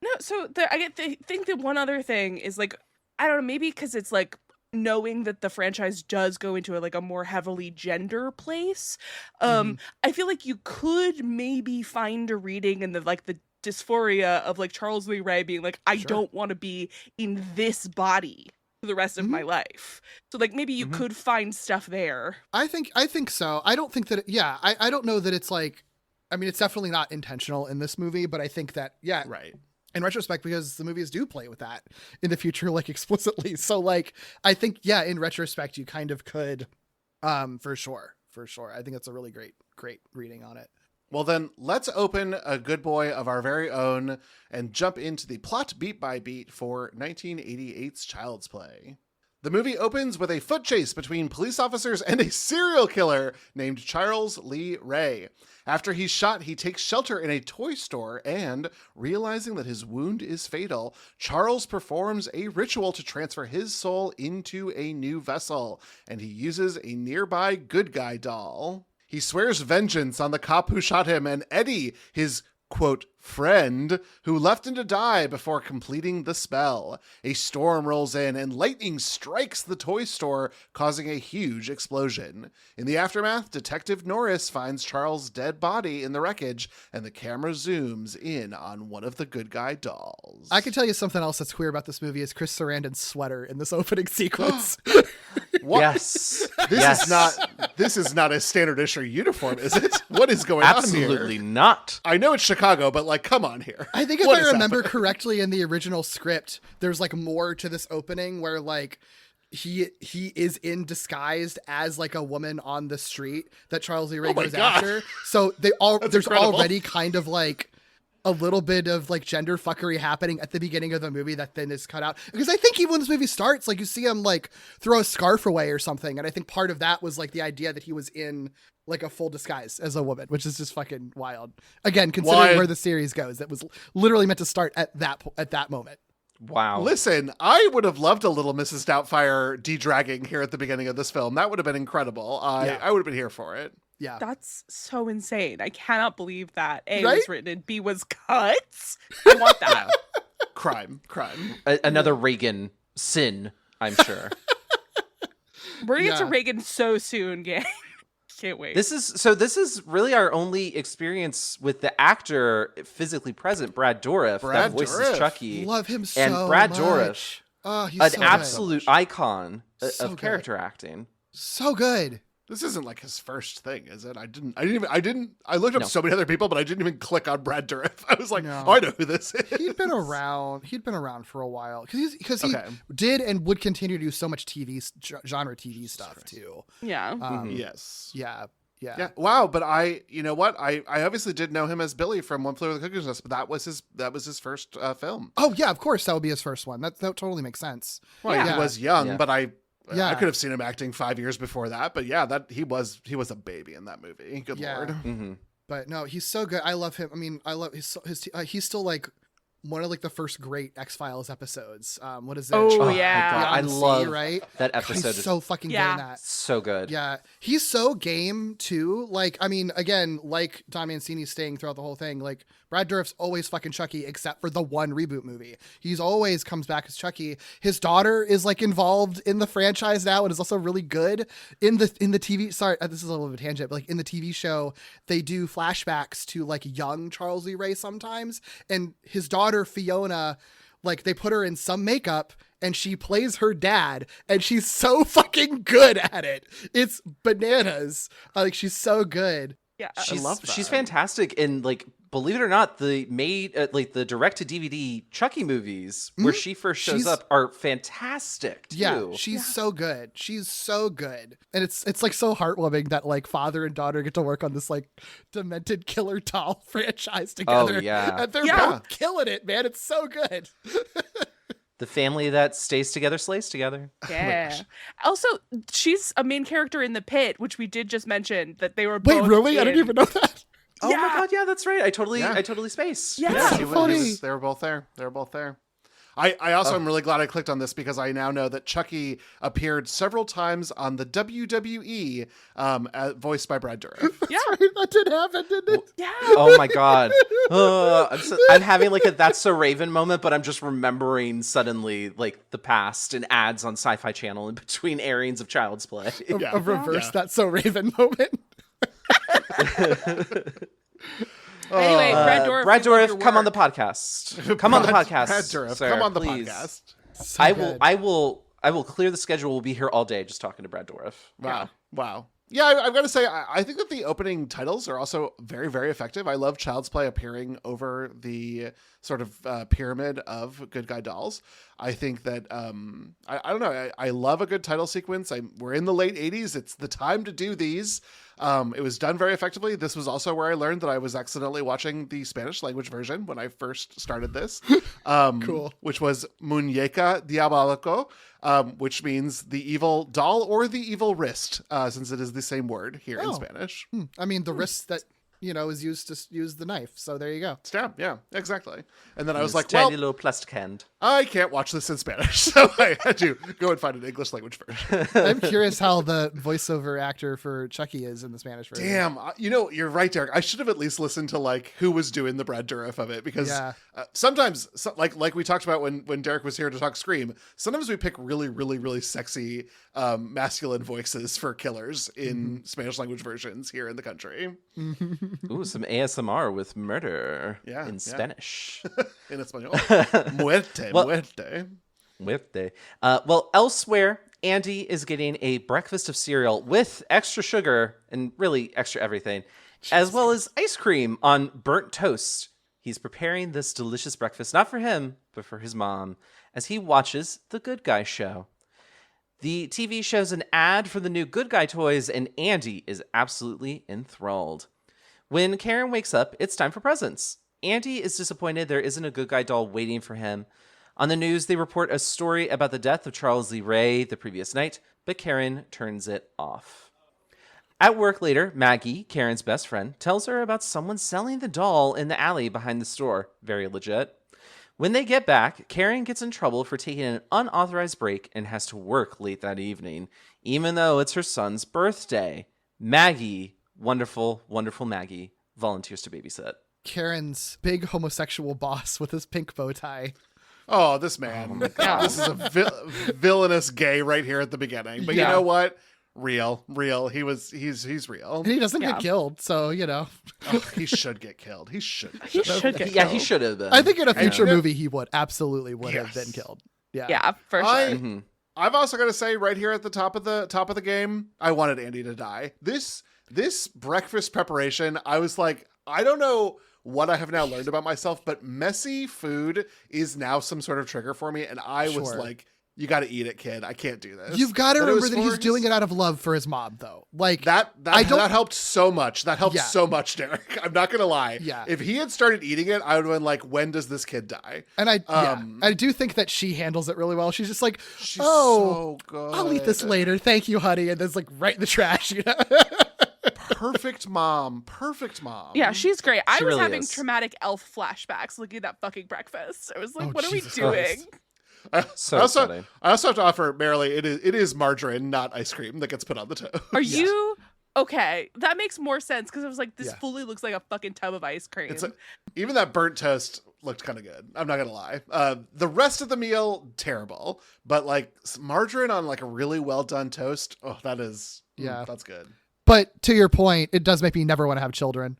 No, so I think that one other thing is like, I don't know, maybe because it's like knowing that the franchise does go into a more heavily gender place. I feel like you could maybe find a reading in the dysphoria of like Charles Lee Ray being like, I don't want to be in this body for the rest of my life. So like maybe you could find stuff there. I think so. I don't think that. I don't know that it's like. I mean, it's definitely not intentional in this movie, but I think that Right. In retrospect, because the movies do play with that in the future, like explicitly. So like, I think, in retrospect, you kind of could, for sure. I think that's a really great reading on it. Well then, let's open a good boy of our very own and jump into the plot beat by beat for 1988's Child's Play. The movie opens with a foot chase between police officers and a serial killer named Charles Lee Ray. After he's shot, he takes shelter in a toy store and, realizing that his wound is fatal, Charles performs a ritual to transfer his soul into a new vessel, and he uses a nearby good guy doll. He swears vengeance on the cop who shot him and Eddie, his quote, friend, who left him to die before completing the spell. A storm rolls in and lightning strikes the toy store, causing a huge explosion. In the aftermath, Detective Norris finds Charles' dead body in the wreckage, and the camera zooms in on one of the good guy dolls. I can tell you something else that's queer about this movie is Chris Sarandon's sweater in this opening sequence. What? Yes. This is not a standard issue uniform, is it? What is going on here? Absolutely not. I know it's Chicago, but like, come on here. I think if I remember correctly in the original script, there's like more to this opening where like he is in disguised as like a woman on the street that Charles Lee Ray goes after. So there's incredible. already kind of like a little bit of like gender fuckery happening at the beginning of the movie that then is cut out. Because I think even when this movie starts, like you see him like throw a scarf away or something. And I think part of that was like the idea that he was in like a full disguise as a woman, which is just fucking wild. Again, considering where the series goes, that was literally meant to start at that moment. Wow. Listen, I would have loved a little Mrs. Doubtfire de-dragging here at the beginning of this film. That would have been incredible. I would have been here for it. Yeah. That's so insane. I cannot believe that A Right? was written and B was cut. I want that. Crime. Another Reagan sin, I'm sure. We're gonna get to Reagan so soon, gang. Can't wait. This is really our only experience with the actor physically present, Brad Dourif, that voices Chucky. Love him so and Brad much. Dourif, Oh, he's an so absolute good. icon So of good. character acting. So good. This isn't like his first thing, is it? I looked up so many other people, but I didn't even click on Brad Dourif. I was like, I know who this is. He'd been around for a while because he did and would continue to do so much genre TV stuff too. Yeah. Yes. Yeah. Wow. But you know what? I obviously did know him as Billy from One Flew Over the Cuckoo's Nest, but that was his first film. Oh yeah, of course that would be his first one. That totally makes sense. Well, he was young, but I Yeah. I could have seen him acting 5 years before that, but yeah, that he was a baby in that movie. Good Lord. Mm-hmm. But no, he's so good. I love him. I mean, I love he's still like one of like the first great X-Files episodes. What is it? Oh, yeah. God, I love right? that God, episode. he's so fucking good in that. So good. Yeah. He's so game too. Like, I mean, again, like Don Mancini's staying throughout the whole thing. Like Brad Dourif's always fucking Chucky, except for the one reboot movie. He's always comes back as Chucky. His daughter is like involved in the franchise now and is also really good in the TV. Sorry, this is a little bit of a tangent, but like in the TV show, they do flashbacks to like young Charles Lee Ray sometimes, and his daughter Fiona, like they put her in some makeup and she plays her dad and she's so fucking good at it. It's bananas. Like she's so good. Yeah. I love that. She's fantastic. And like, believe it or not, the the direct to DVD Chucky movies where she first shows up are fantastic too. Yeah, she's so good. She's so good. And it's like so heartwarming that like father and daughter get to work on this like demented killer doll franchise together. Oh, yeah. And they're both killing it, man. It's so good. The family that stays together slays together. Yeah. Also, she's a main character in The Pit, which we did just mention that they were Wait, both really? I in. didn't even know that. Oh my god, yeah, that's right. I totally spaced. Yeah. They were both there. They were both there. I also am really glad I clicked on this because I now know that Chucky appeared several times on the WWE, voiced by Brad Dourif. Yeah. That did happen, didn't it? Yeah. Oh my god. I'm having like a That's So Raven moment, but I'm just remembering suddenly like the past and ads on Sci-Fi Channel in between airings of Child's Play. A reverse That's So Raven moment. Anyway, Brad Dourif, come on the podcast. Come on the podcast. Brad Dourif, sir, come on the please. podcast. So I good. will clear the schedule. We'll be here all day just talking to Brad Dourif. Wow. Yeah, I've got to say, I think that the opening titles are also very, very effective. I love Child's Play appearing over the sort of pyramid of good guy dolls. I think that, I don't know, I love a good title sequence. We're in the late 80s. It's the time to do these. It was done very effectively. This was also where I learned that I was accidentally watching the Spanish language version when I first started this. Cool. Which was Muñeca Diabólico, which means the evil doll or the evil wrist, since it is the same word here in Spanish. I mean, the wrist that, is used to use the knife. So there you go. Stab, yeah, exactly. And then I was like, tiny little plastic hand. I can't watch this in Spanish, so I had to go and find an English language version. I'm curious how the voiceover actor for Chucky is in the Spanish version. Damn, you're right, Derek. I should have at least listened to like who was doing the Brad Dourif of it, because sometimes, like we talked about when Derek was here to talk Scream, sometimes we pick really, really, really sexy masculine voices for killers in Spanish language versions here in the country. Ooh, some ASMR with murder in Spanish. In Espanol. Muerte. Muerte. Well, elsewhere, Andy is getting a breakfast of cereal with extra sugar and really extra everything, as well as ice cream on burnt toast. He's preparing this delicious breakfast, not for him, but for his mom, as he watches The Good Guy Show. The TV shows an ad for the new Good Guy toys, and Andy is absolutely enthralled. When Karen wakes up, it's time for presents. Andy is disappointed there isn't a Good Guy doll waiting for him. On the news, they report a story about the death of Charles Lee Ray the previous night, but Karen turns it off. At work later, Maggie, Karen's best friend, tells her about someone selling the doll in the alley behind the store. Very legit. When they get back, Karen gets in trouble for taking an unauthorized break and has to work late that evening, even though it's her son's birthday. Maggie, wonderful, wonderful Maggie, volunteers to babysit. Karen's big homosexual boss with his pink bow tie. Oh, this man. Oh my God. This is a villainous gay right here at the beginning. But you know what? Real. He's real. And he doesn't get killed, so He should get killed. He should get killed. Yeah, he should have been. I think in a future movie he would have been killed. Yeah, for sure. I've also got to say right here at the top of the game, I wanted Andy to die. This breakfast preparation, I was like, I don't know what I have now learned about myself, but messy food is now some sort of trigger for me. And I was like, you got to eat it, kid. I can't do this. You've got to remember that he's doing it out of love for his mom, though. Like that helped so much. That helped so much, Derek. I'm not gonna lie. Yeah. If he had started eating it, I would have been like, when does this kid die? And I do think that she handles it really well. She's just like, she's so good. I'll eat this later. Thank you, honey. And then it's like right in the trash, Perfect mom. Yeah, she's great. I was really having is. traumatic elf flashbacks looking at that fucking breakfast. I was like, what are Jesus we doing? Christ. I Funny. also have to offer, Marilee, it is margarine, not ice cream, that gets put on the toast. Are you okay? That makes more sense because I was like, this fully looks like a fucking tub of ice cream. Even that burnt toast looked kind of good. I'm not gonna lie. The rest of the meal, terrible, but like margarine on like a really well done toast, that's good. But to your point, it does make me never want to have children.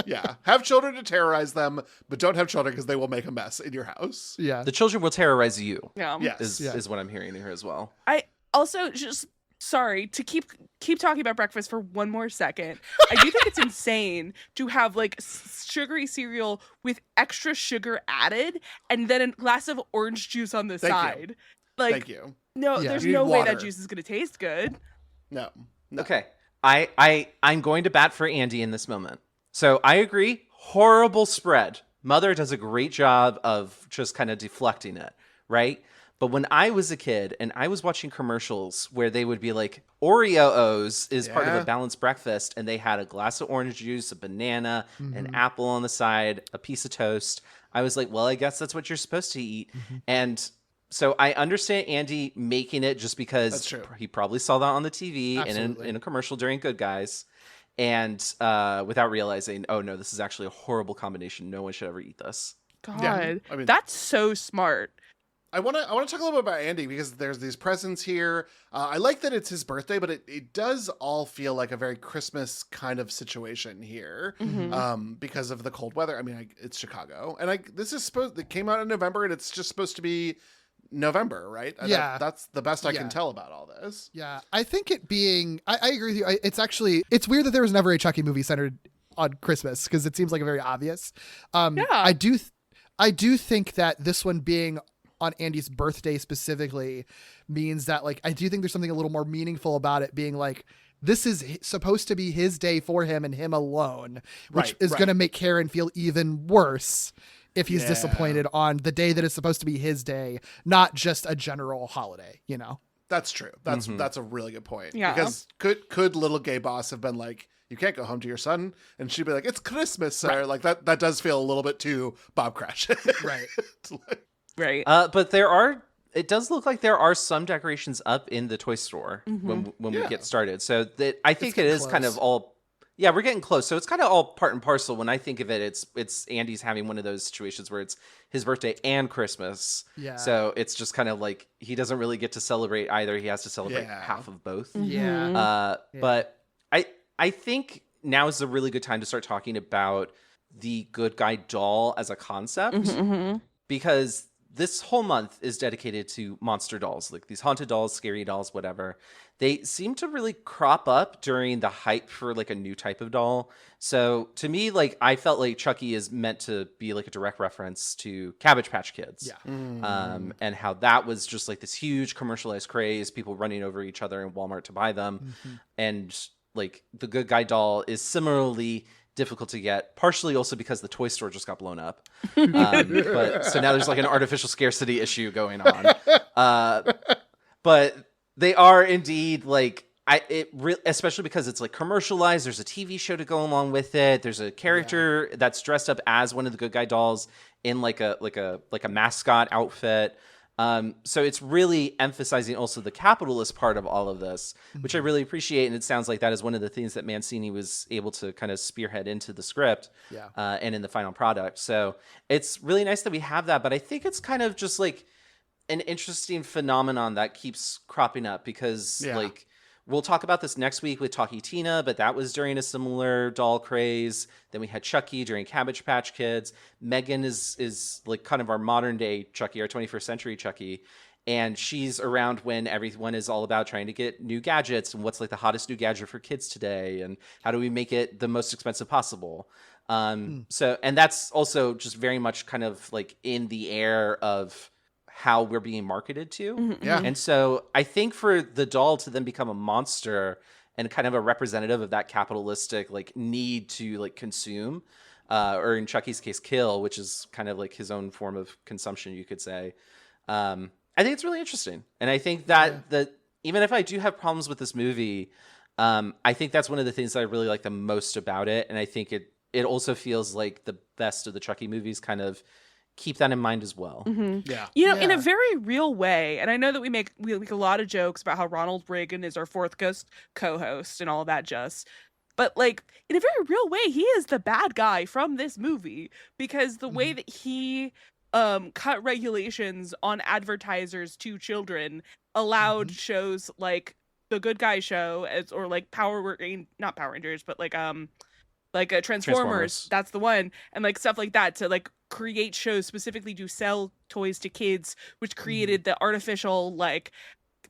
Yeah. Have children to terrorize them, but don't have children because they will make a mess in your house. Yeah. The children will terrorize you. Yeah. Is what I'm hearing here as well. I also just sorry to keep talking about breakfast for one more second. I do think it's insane to have like sugary cereal with extra sugar added and then a glass of orange juice on the side. Like, thank you. No, there's no way that juice is gonna taste good. No. Okay. I'm going to bat for Andy in this moment. So I agree. Horrible spread. Mother does a great job of just kind of deflecting it, right? But when I was a kid and I was watching commercials where they would be like, Oreos is part of a balanced breakfast, and they had a glass of orange juice, a banana, an apple on the side, a piece of toast. I was like, well, I guess that's what you're supposed to eat. And so I understand Andy making it just because he probably saw that on the TV and in a commercial during Good Guys. And without realizing, oh no, this is actually a horrible combination. No one should ever eat this. God, I mean, that's so smart. I want to talk a little bit about Andy because there's these presents here. I like that it's his birthday, but it does all feel like a very Christmas kind of situation here because of the cold weather. I mean, it's Chicago, and it came out in November, and it's just supposed to be November, right? That's the best I can tell about all this. Yeah, I think it being, I agree with you. It's weird that there was never a Chucky movie centered on Christmas because it seems like a very obvious. I do think that this one being on Andy's birthday specifically means that like, I do think there's something a little more meaningful about it being like, this is supposed to be his day for him and him alone, which is going to make Karen feel even worse if he's disappointed on the day that is supposed to be his day, not just a general holiday, That's true. That's a really good point. Yeah. Because could little gay boss have been like, you can't go home to your son, and she'd be like, it's Christmas, sir. Like that does feel a little bit too Bob Crash. Right. Right. But it does look like there are some decorations up in the toy store when we get started. So that I think it is kind of all. Yeah, we're getting close. So it's kind of all part and parcel. When I think of it, it's Andy's having one of those situations where it's his birthday and Christmas. Yeah. So it's just kind of like he doesn't really get to celebrate either. He has to celebrate half of both. Yeah. But I think now is a really good time to start talking about the good guy doll as a concept because this whole month is dedicated to monster dolls, like these haunted dolls, scary dolls, whatever. They seem to really crop up during the hype for like a new type of doll. So to me, like I felt like Chucky is meant to be like a direct reference to Cabbage Patch Kids. Yeah. And how that was just like this huge commercialized craze, people running over each other in Walmart to buy them. And like the good guy doll is similarly difficult to get, partially also because the toy store just got blown up. But so now there's like an artificial scarcity issue going on. But they are indeed like especially because it's like commercialized. There's a TV show to go along with it. There's a character that's dressed up as one of the good guy dolls in like a mascot outfit. So it's really emphasizing also the capitalist part of all of this, which I really appreciate. And it sounds like that is one of the things that Mancini was able to kind of spearhead into the script and in the final product. So it's really nice that we have that. But I think it's kind of just like an interesting phenomenon that keeps cropping up because like we'll talk about this next week with Talkie Tina, but that was during a similar doll craze. Then we had Chucky during Cabbage Patch Kids. Megan is like kind of our modern day Chucky, our 21st century Chucky. And she's around when everyone is all about trying to get new gadgets and what's like the hottest new gadget for kids today and how do we make it the most expensive possible. So, and that's also just very much kind of like in the air of how we're being marketed to. And so I think for the doll to then become a monster and kind of a representative of that capitalistic like need to like consume, or in Chucky's case, kill, which is kind of like his own form of consumption, you could say. I think it's really interesting. And I think that even if I do have problems with this movie, I think that's one of the things that I really like the most about it. And I think it also feels like the best of the Chucky movies kind of keep that in mind as well. You know, in a very real way, and I know that we make a lot of jokes about how Ronald Reagan is our fourth co-host and all that but like in a very real way, he is the bad guy from this movie because the way that he cut regulations on advertisers to children allowed shows like The Good Guy Show or like not Power Rangers, but like a Transformers, that's the one, and like stuff like that to like create shows specifically to sell toys to kids, which created the artificial like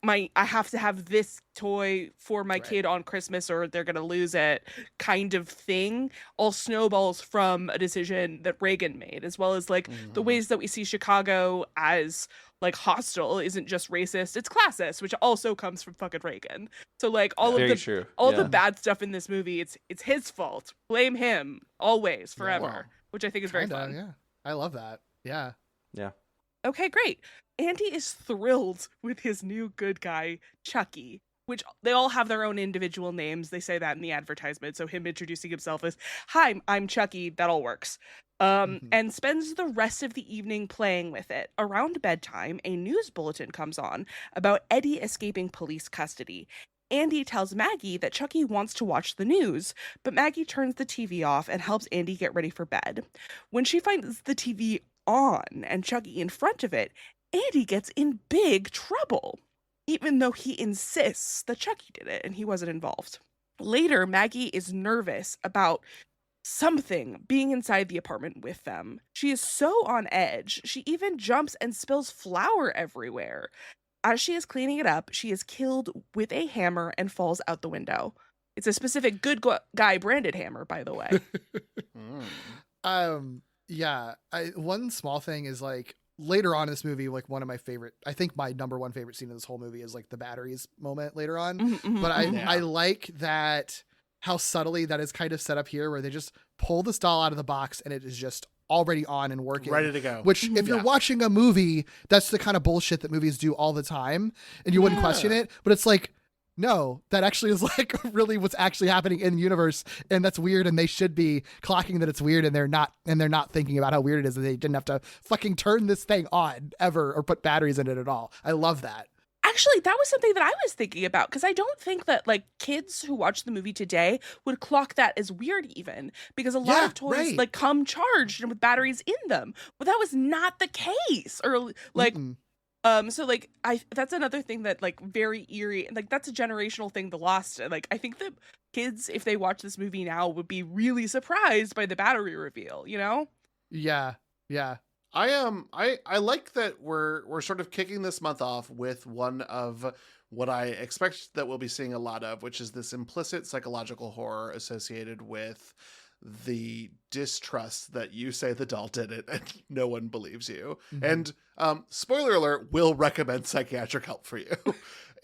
I have to have this toy for my kid on Christmas or they're gonna lose it kind of thing, all snowballs from a decision that Reagan made, as well as like the ways that we see Chicago as like hostile isn't just racist, it's classist, which also comes from fucking Reagan. So like all of the bad stuff in this movie, it's his fault. Blame him always, forever, which I think is very fun. Yeah, I love that. Yeah. Okay, great. Andy is thrilled with his new good guy, Chucky, which they all have their own individual names. They say that in the advertisement. So him introducing himself as, "Hi, I'm Chucky," that all works. And spends the rest of the evening playing with it. Around bedtime, a news bulletin comes on about Eddie escaping police custody. Andy tells Maggie that Chucky wants to watch the news, but Maggie turns the TV off and helps Andy get ready for bed. When she finds the TV on and Chucky in front of it, Andy gets in big trouble, even though he insists that Chucky did it and he wasn't involved. Later, Maggie is nervous about something being inside the apartment with them. She is so on edge, she even jumps and spills flour everywhere. As she is cleaning it up, she is killed with a hammer and falls out the window. It's a specific good guy branded hammer, by the way. One small thing is like later on in this movie, like one of my favorite, I think my number one favorite scene of this whole movie is like the batteries moment later on. But I like that how subtly that is kind of set up here, where they just pull this doll out of the box and it is just already on and working, ready to go. Which if you're watching a movie, that's the kind of bullshit that movies do all the time and you wouldn't question it, but it's like, no, that actually is like really what's actually happening in the universe, and that's weird, and they should be clocking that it's weird, and they're not thinking about how weird it is that they didn't have to fucking turn this thing on ever or put batteries in it at all. I love that. Actually, that was something that I was thinking about, because I don't think that like kids who watch the movie today would clock that as weird, even because a lot of toys like come charged and with batteries in them. But that was not the case, or like so like that's another thing that like very eerie, like that's a generational thing, the lost. Like I think that kids, if they watch this movie now, would be really surprised by the battery reveal, you know? Yeah. I like that we're sort of kicking this month off with one of what I expect that we'll be seeing a lot of, which is this implicit psychological horror associated with the distrust that you say the doll did it and no one believes you. And spoiler alert, we'll recommend psychiatric help for you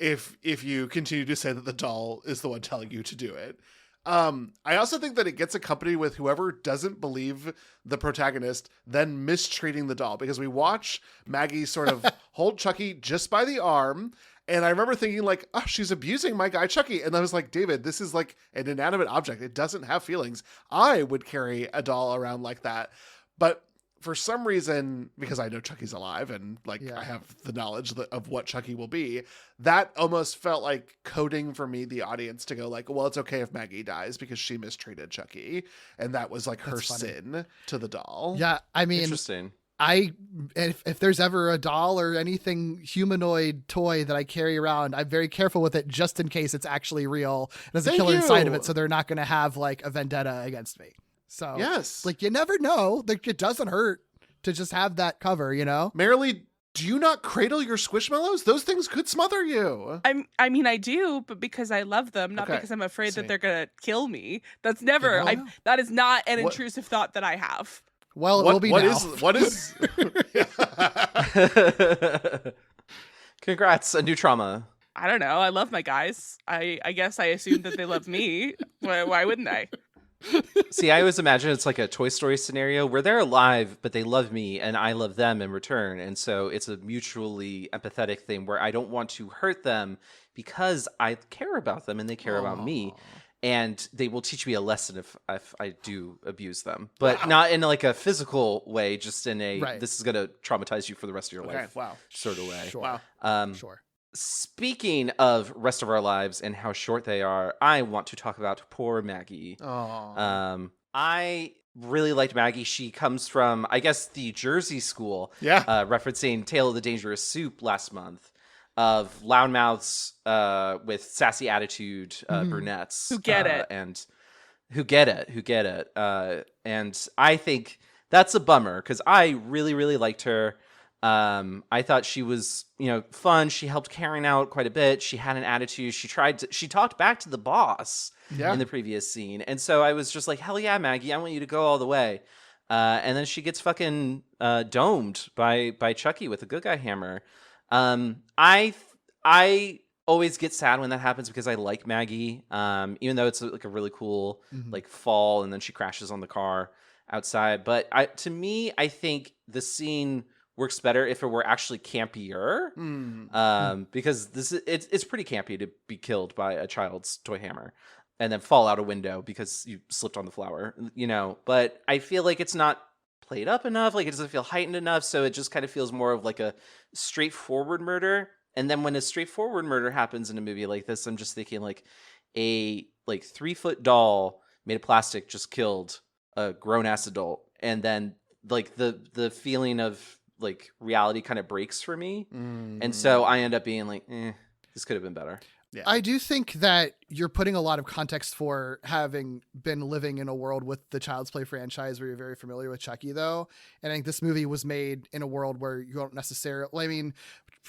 if you continue to say that the doll is the one telling you to do it. I also think that it gets accompanied with whoever doesn't believe the protagonist then mistreating the doll, because we watch Maggie sort of hold Chucky just by the arm. And I remember thinking like, oh, she's abusing my guy Chucky. And I was like, David, this is like an inanimate object. It doesn't have feelings. I would carry a doll around like that. But for some reason, because I know Chucky's alive and I have the knowledge of what Chucky will be, that almost felt like coding for me, the audience, to go like, well, it's okay if Maggie dies because she mistreated Chucky. And that was like her sin to the doll. Yeah. I mean, interesting. If there's ever a doll or anything humanoid toy that I carry around, I'm very careful with it just in case it's actually real. There's a killer inside of it, so they're not going to have like a vendetta against me. So yes, like you never know. Like it doesn't hurt to just have that cover, you know? Marilee, do you not cradle your Squishmallows? Those things could smother you. I mean, I do, but because I love them, not because I'm afraid that they're going to kill me. That's never, that is not an intrusive thought that I have. Well, it will be now. What is? Congrats, a new trauma. I don't know. I love my guys. I guess I assumed that they love me. Why wouldn't I? See, I always imagine it's like a Toy Story scenario where they're alive, but they love me and I love them in return. And so it's a mutually empathetic thing where I don't want to hurt them because I care about them and they care about me. And they will teach me a lesson if I do abuse them, but not in like a physical way, just in a, this is going to traumatize you for the rest of your life sort of way. Sure. Sure. Speaking of rest of our lives and how short they are, I want to talk about poor Maggie. I really liked Maggie. She comes from, I guess, the Jersey school. Referencing Tale of the Dangerous Soup last month, of loudmouths with sassy attitude brunettes who get it and who get it. And I think that's a bummer because I really, really liked her. I thought she was, fun. She helped Karen out quite a bit. She had an attitude. She talked back to the boss in the previous scene. And so I was just like, hell yeah, Maggie, I want you to go all the way. And then she gets fucking domed by Chucky with a good guy hammer. I always get sad when that happens because I like Maggie. Even though it's like a really cool like fall and then she crashes on the car outside. But to me, I think the scene works better if it were actually campier, because it's pretty campy to be killed by a child's toy hammer and then fall out a window because you slipped on the flower, But I feel like it's not played up enough, like it doesn't feel heightened enough, so it just kind of feels more of like a straightforward murder. And then when a straightforward murder happens in a movie like this, I'm just thinking like a 3-foot doll made of plastic just killed a grown ass adult, and then like the feeling of like reality kind of breaks for me. And so I end up being like, this could have been better. Yeah. I do think that you're putting a lot of context for having been living in a world with the Child's Play franchise where you're very familiar with Chucky, though. And I think this movie was made in a world where you don't necessarily, I mean,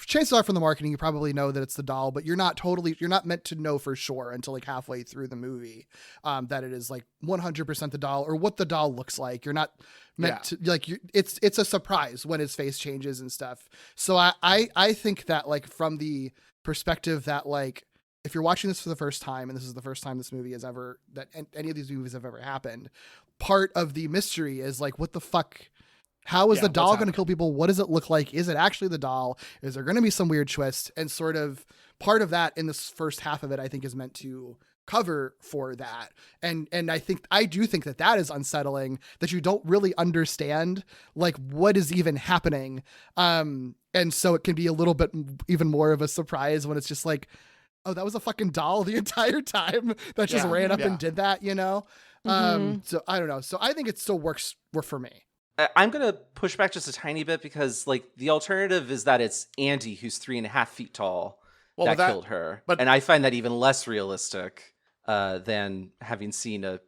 chances are from the marketing, you probably know that it's the doll, but you're not meant to know for sure until like halfway through the movie that it is like 100% the doll or what the doll looks like. You're not meant to like, it's a surprise when his face changes and stuff. So I think that like from the perspective that like, if you're watching this for the first time, and this is the first time this movie has ever, that any of these movies have ever happened, part of the mystery is like, what the fuck? How is the doll going to kill people? What does it look like? Is it actually the doll? Is there going to be some weird twist? And sort of part of that in this first half of it, I think is meant to cover for that. And I do think that is unsettling, that you don't really understand like what is even happening. And so it can be a little bit even more of a surprise when it's just like, oh, that was a fucking doll the entire time that just ran up and did that, So I don't know. So I think it still works for me. I'm going to push back just a tiny bit because like the alternative is that it's Andy, who's 3.5 feet tall, that killed her. And I find that even less realistic than having seen a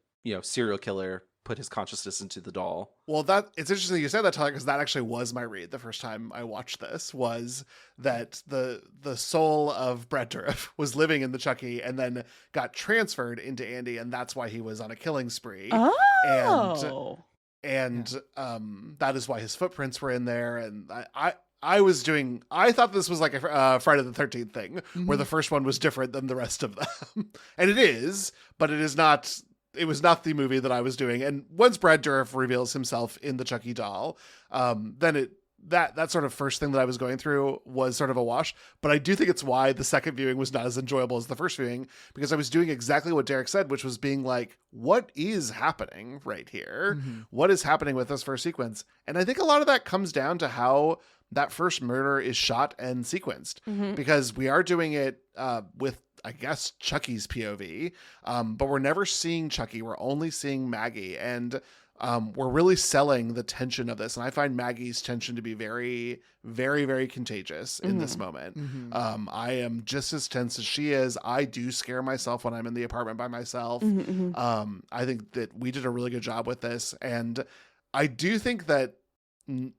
serial killer put his consciousness into the doll. Well, it's interesting you said that, Tyler, because that actually was my read the first time I watched this, was that the soul of Brad Dourif was living in the Chucky and then got transferred into Andy, and that's why he was on a killing spree. Oh. And that is why his footprints were in there. And I thought this was like a Friday the 13th thing, where the first one was different than the rest of them. And it is, but it was not the movie that I was doing. And once Brad Dourif reveals himself in the Chucky doll, then it that sort of first thing that I was going through was sort of a wash, but I do think it's why the second viewing was not as enjoyable as the first viewing, because I was doing exactly what Derek said, which was being like, what is happening right here? Mm-hmm. What is happening with this first sequence? And I think a lot of that comes down to how that first murder is shot and sequenced, because we are doing it with, I guess, Chucky's POV, but we're never seeing Chucky. We're only seeing Maggie, and we're really selling the tension of this. And I find Maggie's tension to be very, very, very contagious in this moment. I am just as tense as she is. I do scare myself when I'm in the apartment by myself. I think that we did a really good job with this. And I do think that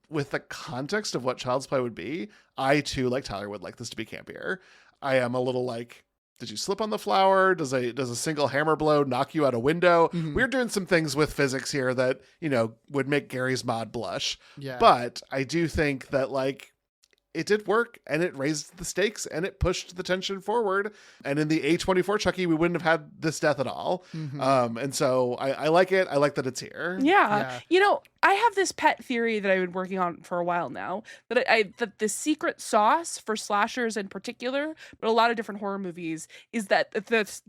with the context of what Child's Play would be, I too, like Tyler, would like this to be campier. I am a little like, did you slip on the flower? Does a single hammer blow knock you out a window? We're doing some things with physics here that, would make Gary's mod blush. Yeah. But I do think that like it did work, and it raised the stakes, and it pushed the tension forward. And in the A24 Chucky, we wouldn't have had this death at all. And so I like it. I like that it's here. Yeah. I have this pet theory that I've been working on for a while now, that that the secret sauce for slashers in particular, but a lot of different horror movies, is that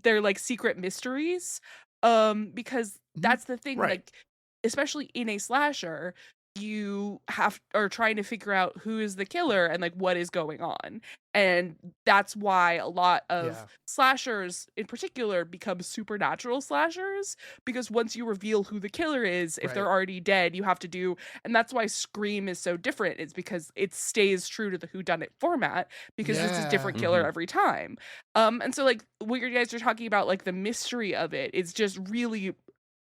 they're like secret mysteries. Because that's the thing, Right. like, especially in a slasher, you are trying to figure out who is the killer and like what is going on. And that's why a lot of slashers in particular become supernatural slashers, because once you reveal who the killer is, if they're already dead, you have to do, and that's why Scream is so different. It's because it stays true to the whodunit format, because it's a different killer every time. And so like what you guys are talking about, like the mystery of it, is just really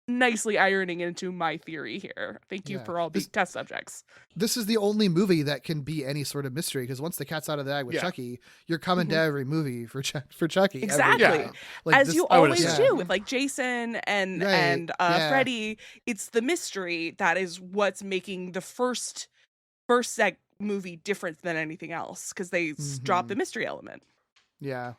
nicely ironing into my theory here. Thank you for all these test subjects. This is the only movie that can be any sort of mystery, because once the cat's out of the bag with Chucky, you're coming to every movie for Chucky. Exactly. Like as this, you always do with like Jason and Freddy. It's the mystery that is what's making the first movie different than anything else, because they drop the mystery element. Yeah.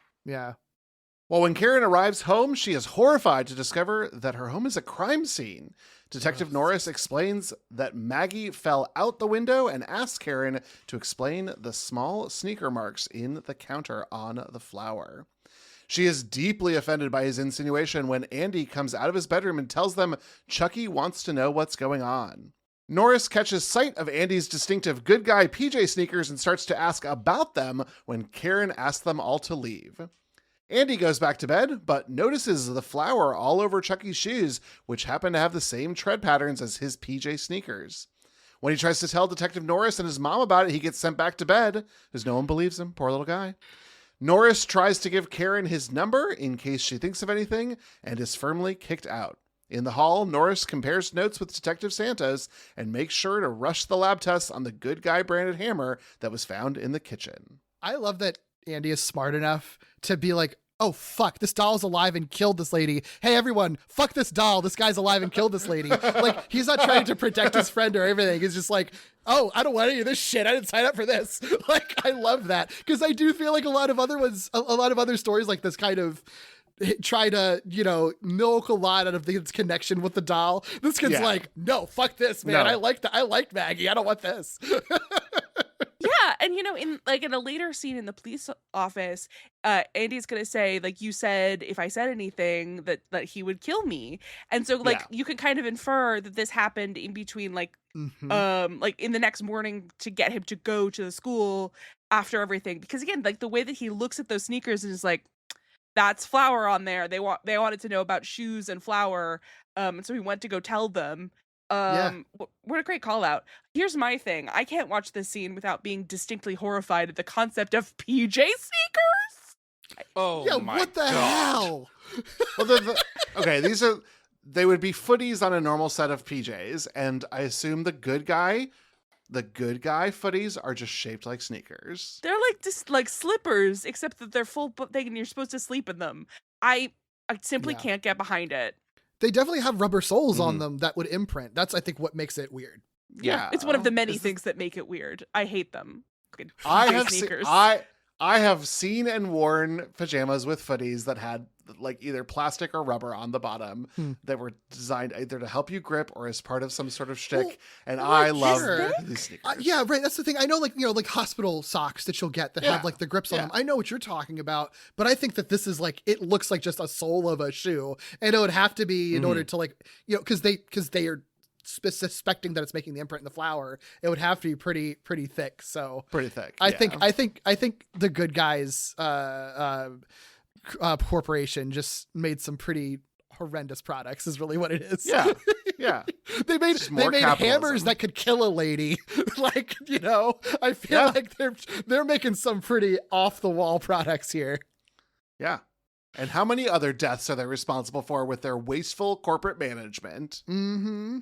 Well, when Karen arrives home, she is horrified to discover that her home is a crime scene. Detective Norris explains that Maggie fell out the window and asks Karen to explain the small sneaker marks in the counter on the flower. She is deeply offended by his insinuation when Andy comes out of his bedroom and tells them Chucky wants to know what's going on. Norris catches sight of Andy's distinctive good guy PJ sneakers and starts to ask about them when Karen asks them all to leave. Andy goes back to bed, but notices the flour all over Chucky's shoes, which happen to have the same tread patterns as his PJ sneakers. When he tries to tell Detective Norris and his mom about it, he gets sent back to bed, as no one believes him. Poor little guy. Norris tries to give Karen his number in case she thinks of anything, and is firmly kicked out. In the hall, Norris compares notes with Detective Santos and makes sure to rush the lab tests on the good guy branded hammer that was found in the kitchen. I love that Andy is smart enough to be like, oh, fuck, this doll's alive and killed this lady. Hey, everyone, fuck this doll. This guy's alive and killed this lady. Like, he's not trying to protect his friend or everything. He's just like, oh, I don't want any of this shit. I didn't sign up for this. Like, I love that. Because I do feel like a lot of other stories like this kind of try to, milk a lot out of its connection with the doll. This kid's like, no, fuck this, man. No. I like Maggie. I don't want this. Yeah, and in a later scene in the police office, Andy's gonna say, like, you said if I said anything that he would kill me, and so you can kind of infer that this happened in between, like in the next morning to get him to go to the school after everything, because again, like the way that he looks at those sneakers and is like, that's flour on there. They wanted to know about shoes and flour, and so he went to go tell them. What a great call out. Here's my thing. I can't watch this scene without being distinctly horrified at the concept of PJ sneakers. Oh, yeah, my what the hell? Well, they would be footies on a normal set of PJs, and I assume the good guy footies are just shaped like sneakers. They're like just like slippers, except that they're full thing and you're supposed to sleep in them. I simply can't get behind it. They definitely have rubber soles on them that would imprint. That's, I think, what makes it weird. Yeah, it's one of the many things that make it weird. I hate them. I have seen and worn pajamas with footies that had like either plastic or rubber on the bottom that were designed either to help you grip or as part of some sort of shtick. And I love these sneakers. Yeah, right. That's the thing. I know, like, like hospital socks that you'll get that have like the grips on them. I know what you're talking about, but I think that this is like, it looks like just a sole of a shoe, and it would have to be in order to like, because they are suspecting that it's making the imprint in the flower. It would have to be pretty thick. So pretty thick. I think the Good Guys corporation just made some pretty horrendous products is really what it is. Yeah. they made hammers that could kill a lady. Like, I feel like they're making some pretty off the wall products here. Yeah. And how many other deaths are they responsible for with their wasteful corporate management? Mm-hmm.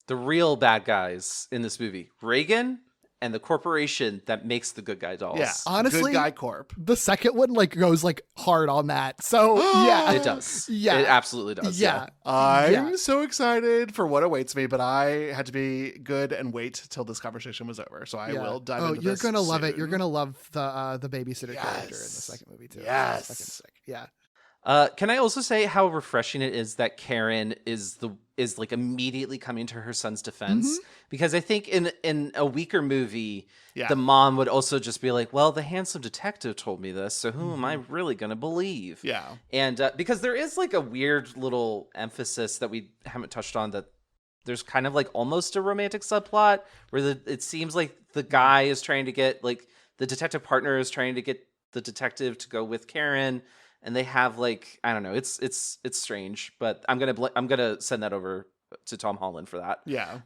The real bad guys in this movie, Reagan and the corporation that makes the Good Guy dolls. Yeah, honestly, Good Guy Corp. The second one goes hard on that. So yeah, it does. Yeah, it absolutely does. Yeah, I'm so excited for what awaits me, but I had to be good and wait till this conversation was over. So I will dive into this. You're gonna love soon. it. You're gonna love the babysitter character in the second movie too. Yes, fucking sick. Yeah. Can I also say how refreshing it is that Karen is like immediately coming to her son's defense? Because I think in a weaker movie, the mom would also just be like, well, the handsome detective told me this, so who am I really going to believe? Yeah. And because there is like a weird little emphasis that we haven't touched on, that there's kind of like almost a romantic subplot where it seems like the guy is trying to get, like, the detective partner is trying to get the detective to go with Karen. And they have, like, I don't know, it's strange, but I'm gonna send that over to Tom Holland for that. Yeah.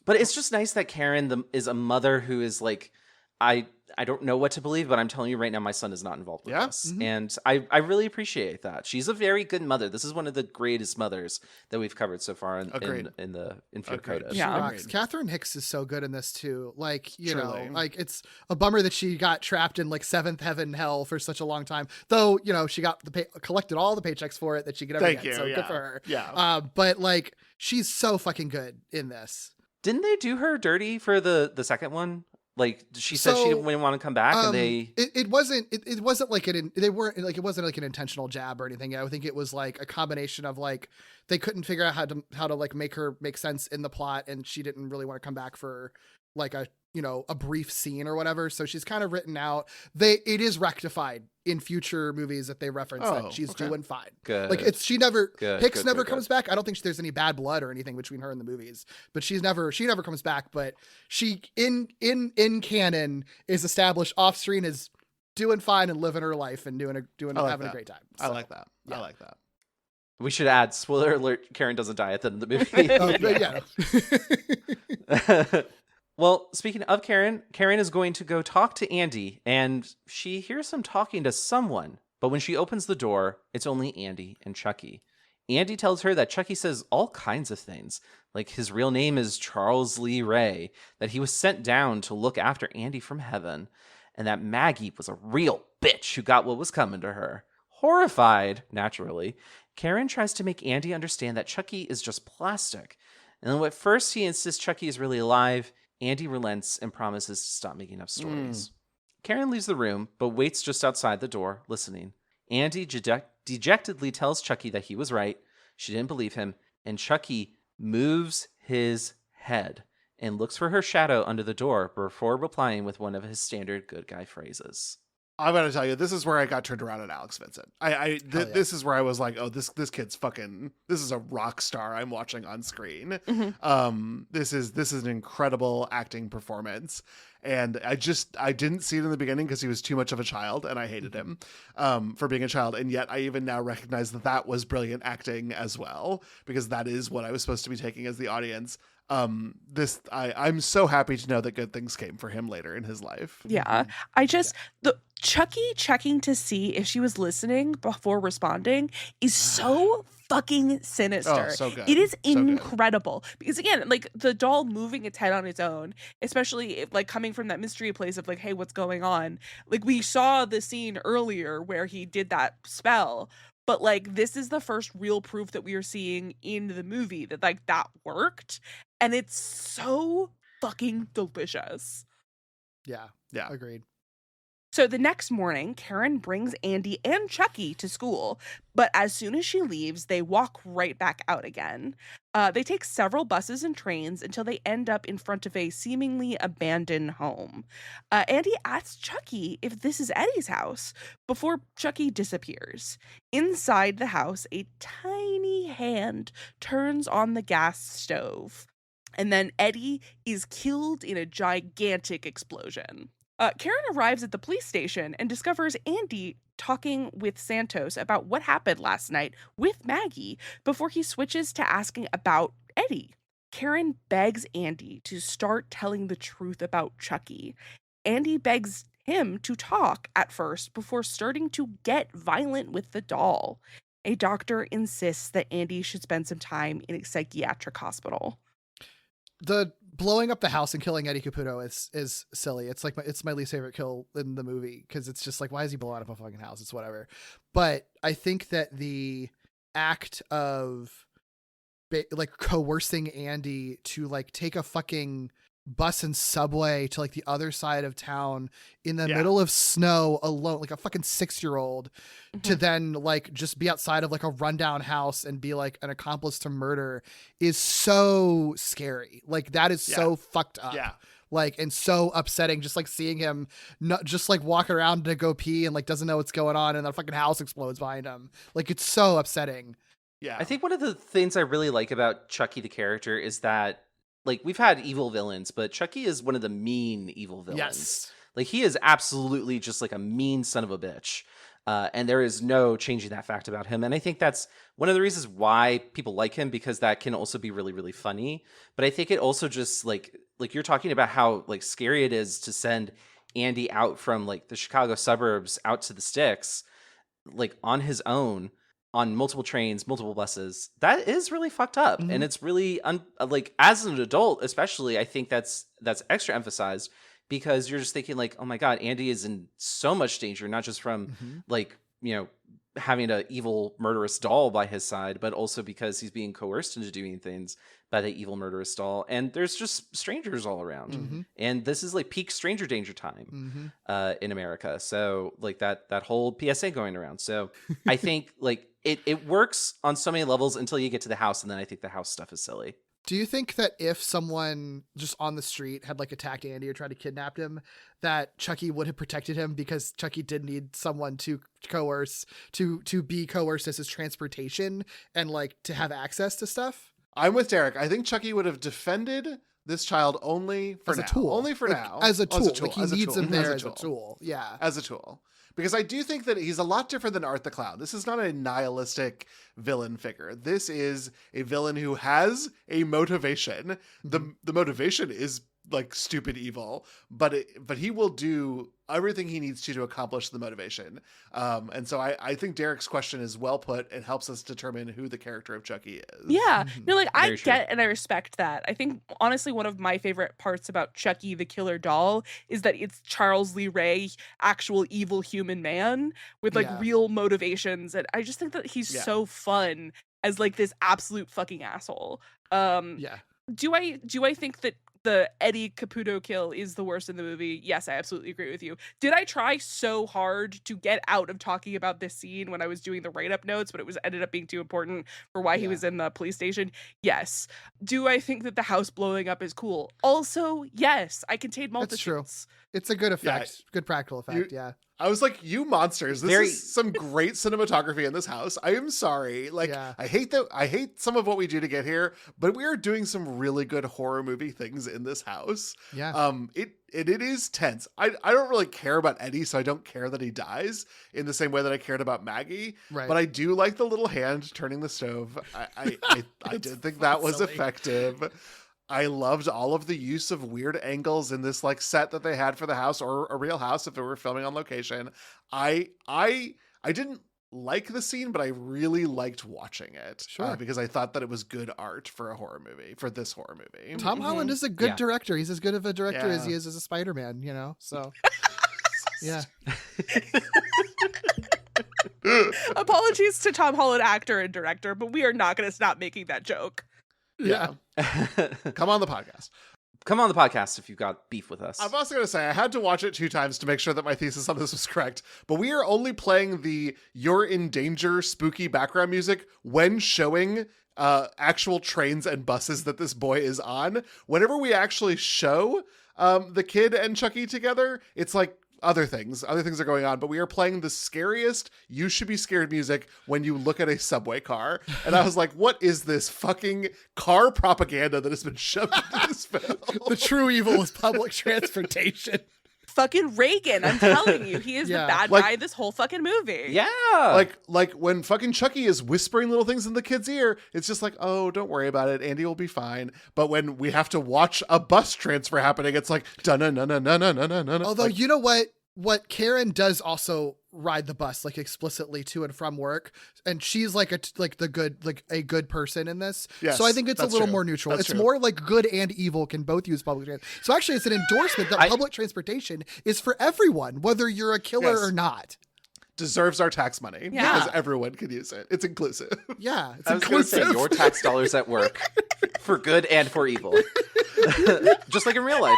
But it's just nice that Karen is a mother who is like, I don't know what to believe, but I'm telling you right now, my son is not involved with this. And I really appreciate that. She's a very good mother. This is one of the greatest mothers that we've covered so far in Fear Code. Yeah. Catherine Hicks is so good in this too. Like, Truly. like, it's a bummer that she got trapped in like seventh heaven hell for such a long time. Though, she got collected all the paychecks for it that she could ever get. So good for her. Yeah. But like, she's so fucking good in this. Didn't they do her dirty for the second one? Like, she said she didn't want to come back, and they it wasn't like they weren't like, it wasn't like an intentional jab or anything. I think it was like a combination of like, they couldn't figure out how to like make her make sense in the plot, and she didn't really want to come back for like a brief scene or whatever. So she's kind of written out. It is rectified in future movies that they reference that she's doing fine. Good. Like, Hicks never comes back. I don't think there's any bad blood or anything between her and the movies, but she never comes back. But she in canon is established off screen as doing fine and living her life and having a great time. So, I like that. Yeah. I like that. We should add, spoiler alert, Karen doesn't die at the end of the movie. Yeah. Well, speaking of Karen is going to go talk to Andy, and she hears him talking to someone. But when she opens the door, it's only Andy and Chucky. Andy tells her that Chucky says all kinds of things, like his real name is Charles Lee Ray, that he was sent down to look after Andy from heaven, and that Maggie was a real bitch who got what was coming to her. Horrified, naturally, Karen tries to make Andy understand that Chucky is just plastic. And then at first he insists Chucky is really alive, Andy relents and promises to stop making up stories. Karen leaves the room, but waits just outside the door, listening. Andy dejectedly tells Chucky that he was right. She didn't believe him, and Chucky moves his head and looks for her shadow under the door before replying with one of his standard good guy phrases. I'm going to tell you, this is where I got turned around on Alex Vincent. This is where I was like, oh, this kid's fucking, this is a rock star I'm watching on screen. This is an incredible acting performance. And I didn't see it in the beginning because he was too much of a child and I hated him for being a child. And yet I even now recognize that was brilliant acting as well, because that is what I was supposed to be taking as the audience. I'm so happy to know that good things came for him later in his life. Yeah. The Chucky checking to see if she was listening before responding is so fucking sinister. Oh, so good. It is So good. incredible. Because again, like the doll moving its head on its own, especially like coming from that mystery place of like, hey, what's going on? Like we saw the scene earlier where he did that spell. But like this is the first real proof that we are seeing in the movie that like that worked. And it's so fucking delicious. Yeah. Yeah. Agreed. So the next morning, Karen brings Andy and Chucky to school, but as soon as she leaves, they walk right back out again. They take several buses and trains until they end up in front of a seemingly abandoned home. Andy asks Chucky if this is Eddie's house before Chucky disappears. Inside the house, a tiny hand turns on the gas stove, and then Eddie is killed in a gigantic explosion. Karen arrives at the police station and discovers Andy talking with Santos about what happened last night with Maggie before he switches to asking about Eddie. Karen begs Andy to start telling the truth about Chucky. Andy begs him to talk at first before starting to get violent with the doll. A doctor insists that Andy should spend some time in a psychiatric hospital. The blowing up the house and killing Eddie Caputo is silly. It's like it's my least favorite kill in the movie because it's just like, why is he blowing up a fucking house? It's whatever. But I think that the act of like coercing Andy to like take a fucking bus and subway to like the other side of town in the middle of snow alone, like a fucking 6-year-old, to then like just be outside of like a rundown house and be like an accomplice to murder is so scary. Like that is so fucked up. Yeah. Like, and so upsetting, just like seeing him not just like walk around to go pee and like doesn't know what's going on and the fucking house explodes behind him. Like it's so upsetting. Yeah. I think one of the things I really like about Chucky the character is that, like, we've had evil villains, but Chucky is one of the mean evil villains. Yes. Like, he is absolutely just like a mean son of a bitch. And there is no changing that fact about him. And I think that's one of the reasons why people like him, because that can also be really, really funny. But I think it also just like you're talking about how like scary it is to send Andy out from like the Chicago suburbs out to the sticks, like on his own, on multiple trains, multiple buses. That is really fucked up. And it's really like as an adult, especially, I think that's extra emphasized, because you're just thinking like, oh my God, Andy is in so much danger, not just from like, you know, having an evil murderous doll by his side, but also because he's being coerced into doing things by the evil murderous doll. And there's just strangers all around. And this is like peak stranger danger time in America. So like that whole PSA going around. So I think like it works on so many levels until you get to the house. And then I think the house stuff is silly. Do you think that if someone just on the street had like attacked Andy or tried to kidnap him, that Chucky would have protected him because Chucky did need someone to coerce, to be coerced as his transportation and like to have access to stuff? I'm with Derek. I think Chucky would have defended this child only for as now. A tool. Only for like, now. As a tool. As a tool. Like he as a needs tool. him there as a tool. Yeah. As a tool. Because I do think that he's a lot different than Art the Clown. This is not a nihilistic villain figure. This is a villain who has a motivation. The motivation is like stupid evil, but he will do everything he needs to accomplish the motivation. And so I think Derek's question is well put and helps us determine who the character of Chucky is. Yeah. No, like I Very true. get and I respect that. I think honestly one of my favorite parts about Chucky the Killer Doll is that it's Charles Lee Ray, actual evil human man with like real motivations. And I just think that he's so fun as like this absolute fucking asshole. Do I think that the Eddie Caputo kill is the worst in the movie? Yes, I absolutely agree with you. Did I try so hard to get out of talking about this scene when I was doing the write-up notes, but it was ended up being too important for why he was in the police station? Yes. Do I think that the house blowing up is cool? Also, yes. I contained multitudes. That's true. It's a good effect. Good practical effect. I was like, you monsters. This is some great cinematography in this house. I am sorry. Like, I hate some of what we do to get here, but we are doing some really good horror movie things in this house. Yeah. It is tense. I don't really care about Eddie, so I don't care that he dies in the same way that I cared about Maggie. Right. But I do like the little hand turning the stove. I did think that was silly. Effective. I loved all of the use of weird angles in this like set that they had for the house, or a real house if it were filming on location. I didn't like the scene, but I really liked watching it. Sure. Because I thought that it was good art for a horror movie, for this horror movie. Tom Holland is a good director. He's as good of a director as he is as a Spider-Man, you know? So, yeah. Apologies to Tom Holland, actor and director, but we are not going to stop making that joke. Yeah. Come on the podcast. come on the podcast if you've got beef with us. I'm also going to say I had to watch it 2 times to make sure that my thesis on this was correct, but we are only playing the "You're in Danger" spooky background music when showing actual trains and buses that this boy is on. Whenever we actually show the kid and Chucky together, it's like other things are going on, but we are playing the scariest "You Should Be Scared" music when you look at a subway car. And I was like, what is this fucking car propaganda that has been shoved into this film? The true evil is public transportation. Fucking Reagan, I'm telling you, he is the bad guy in this whole fucking movie. Yeah. Like when fucking Chucky is whispering little things in the kid's ear, it's just like, oh, don't worry about it, Andy will be fine. But when we have to watch a bus transfer happening, it's like, dun-dun-dun-dun-dun-dun-dun-dun. Although, like, you know what Karen does also ride the bus like explicitly to and from work, and she's like a good person in this. Yes, so I think it's a little true. more neutral. That's It's true. more like good and evil can both use public transit. So actually, it's an endorsement that public transportation is for everyone, whether you're a killer Yes. or not. Deserves our tax money because everyone can use it. It's inclusive. Yeah, it's I was going to say, your tax dollars at work for good and for evil. Just like in real life.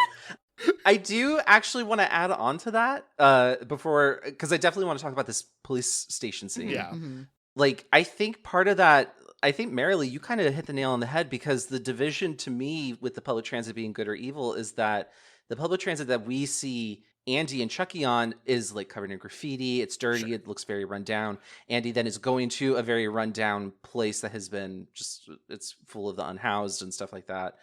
I do actually want to add on to that before, because I definitely want to talk about this police station scene. Yeah. Mhm. Like, I think part of that, I think, Marilee, you kind of hit the nail on the head, because the division to me with the public transit being good or evil is that the public transit that we see Andy and Chucky on is like covered in graffiti. It's dirty. Sure. It looks very run down. Andy then is going to a very run down place that has been just, it's full of the unhoused and stuff like that.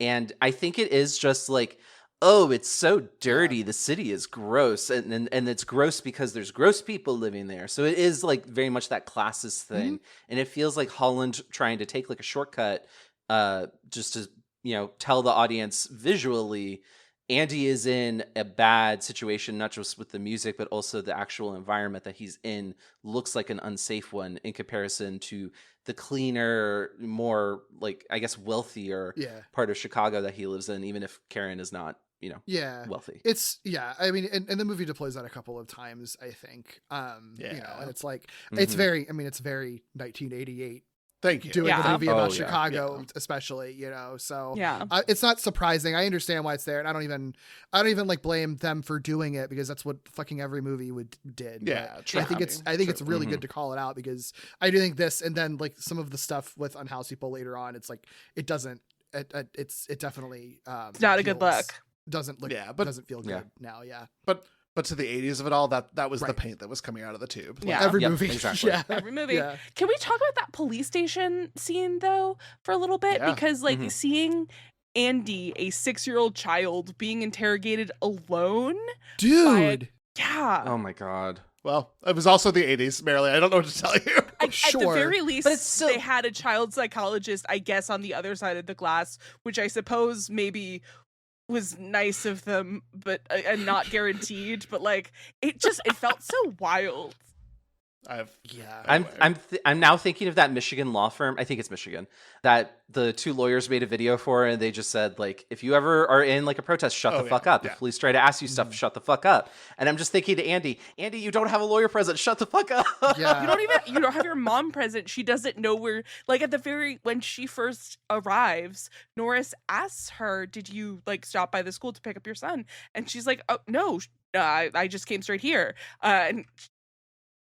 And I think it is just like, oh, it's so dirty. The city is gross. And it's gross because there's gross people living there. So it is like very much that classist thing. And it feels like Holland trying to take like a shortcut just to, tell the audience visually, Andy is in a bad situation, not just with the music, but also the actual environment that he's in looks like an unsafe one in comparison to the cleaner, more like, I guess, wealthier part of Chicago that he lives in, even if Karen is not, wealthy. It's I mean, and the movie deploys that a couple of times, I think. And it's like, it's very 1988. Thank you. Doing a movie about yeah. Chicago, especially, so Yeah. it's not surprising. I understand why it's there, and I don't even like blame them for doing it, because that's what fucking every movie did. Yeah, But true. I think it's really good to call it out, because I do think this, and then like some of the stuff with unhoused people later on, it's like it definitely It's not a good look. Doesn't look doesn't feel good now. Yeah, But to the 80s of it all, that was the Right. paint that was coming out of the tube. Yeah. Like, every movie, exactly. yeah, Every movie. Yeah. Can we talk about that police station scene though for a little bit? Yeah. Because seeing Andy, a 6-year-old child, being interrogated alone. dude. Yeah. Oh my God. Well, it was also the 80s, Marilee. I don't know what to tell you. At the Sure. very least, But it's still- they had a child psychologist, I guess, on the other side of the glass, which I suppose maybe was nice of them, but and not guaranteed. But like, it felt so wild. I'm now thinking of that Michigan law firm. I think it's Michigan that the 2 lawyers made a video for, and they just said like, if you ever are in like a protest, shut the fuck up. Yeah. If police try to ask you stuff, shut the fuck up. And I'm just thinking to Andy, you don't have a lawyer present. Shut the fuck up. Yeah. You don't have your mom present. She doesn't know where, like when she first arrives, Norris asks her, did you like stop by the school to pick up your son? And she's like, oh no, I just came straight here. And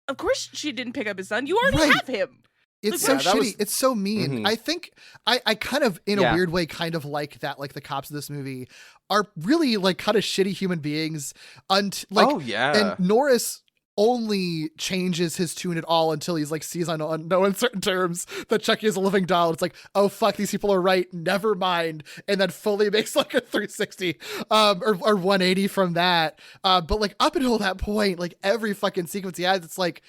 of course she didn't pick up his son. You already have him. It's so Yeah, that shitty. was- It's so mean. Mhm. I think I kind of, in a weird way, kind of like that. Like the cops of this movie are really like kind of shitty human beings. Oh yeah. And Norris only changes his tune at all until he's like sees on no uncertain terms that Chucky is a living doll. It's like, oh fuck, these people are right. Never mind. And then fully makes like a 360 or 180 from that. But like up until that point, like every fucking sequence he has, it's like,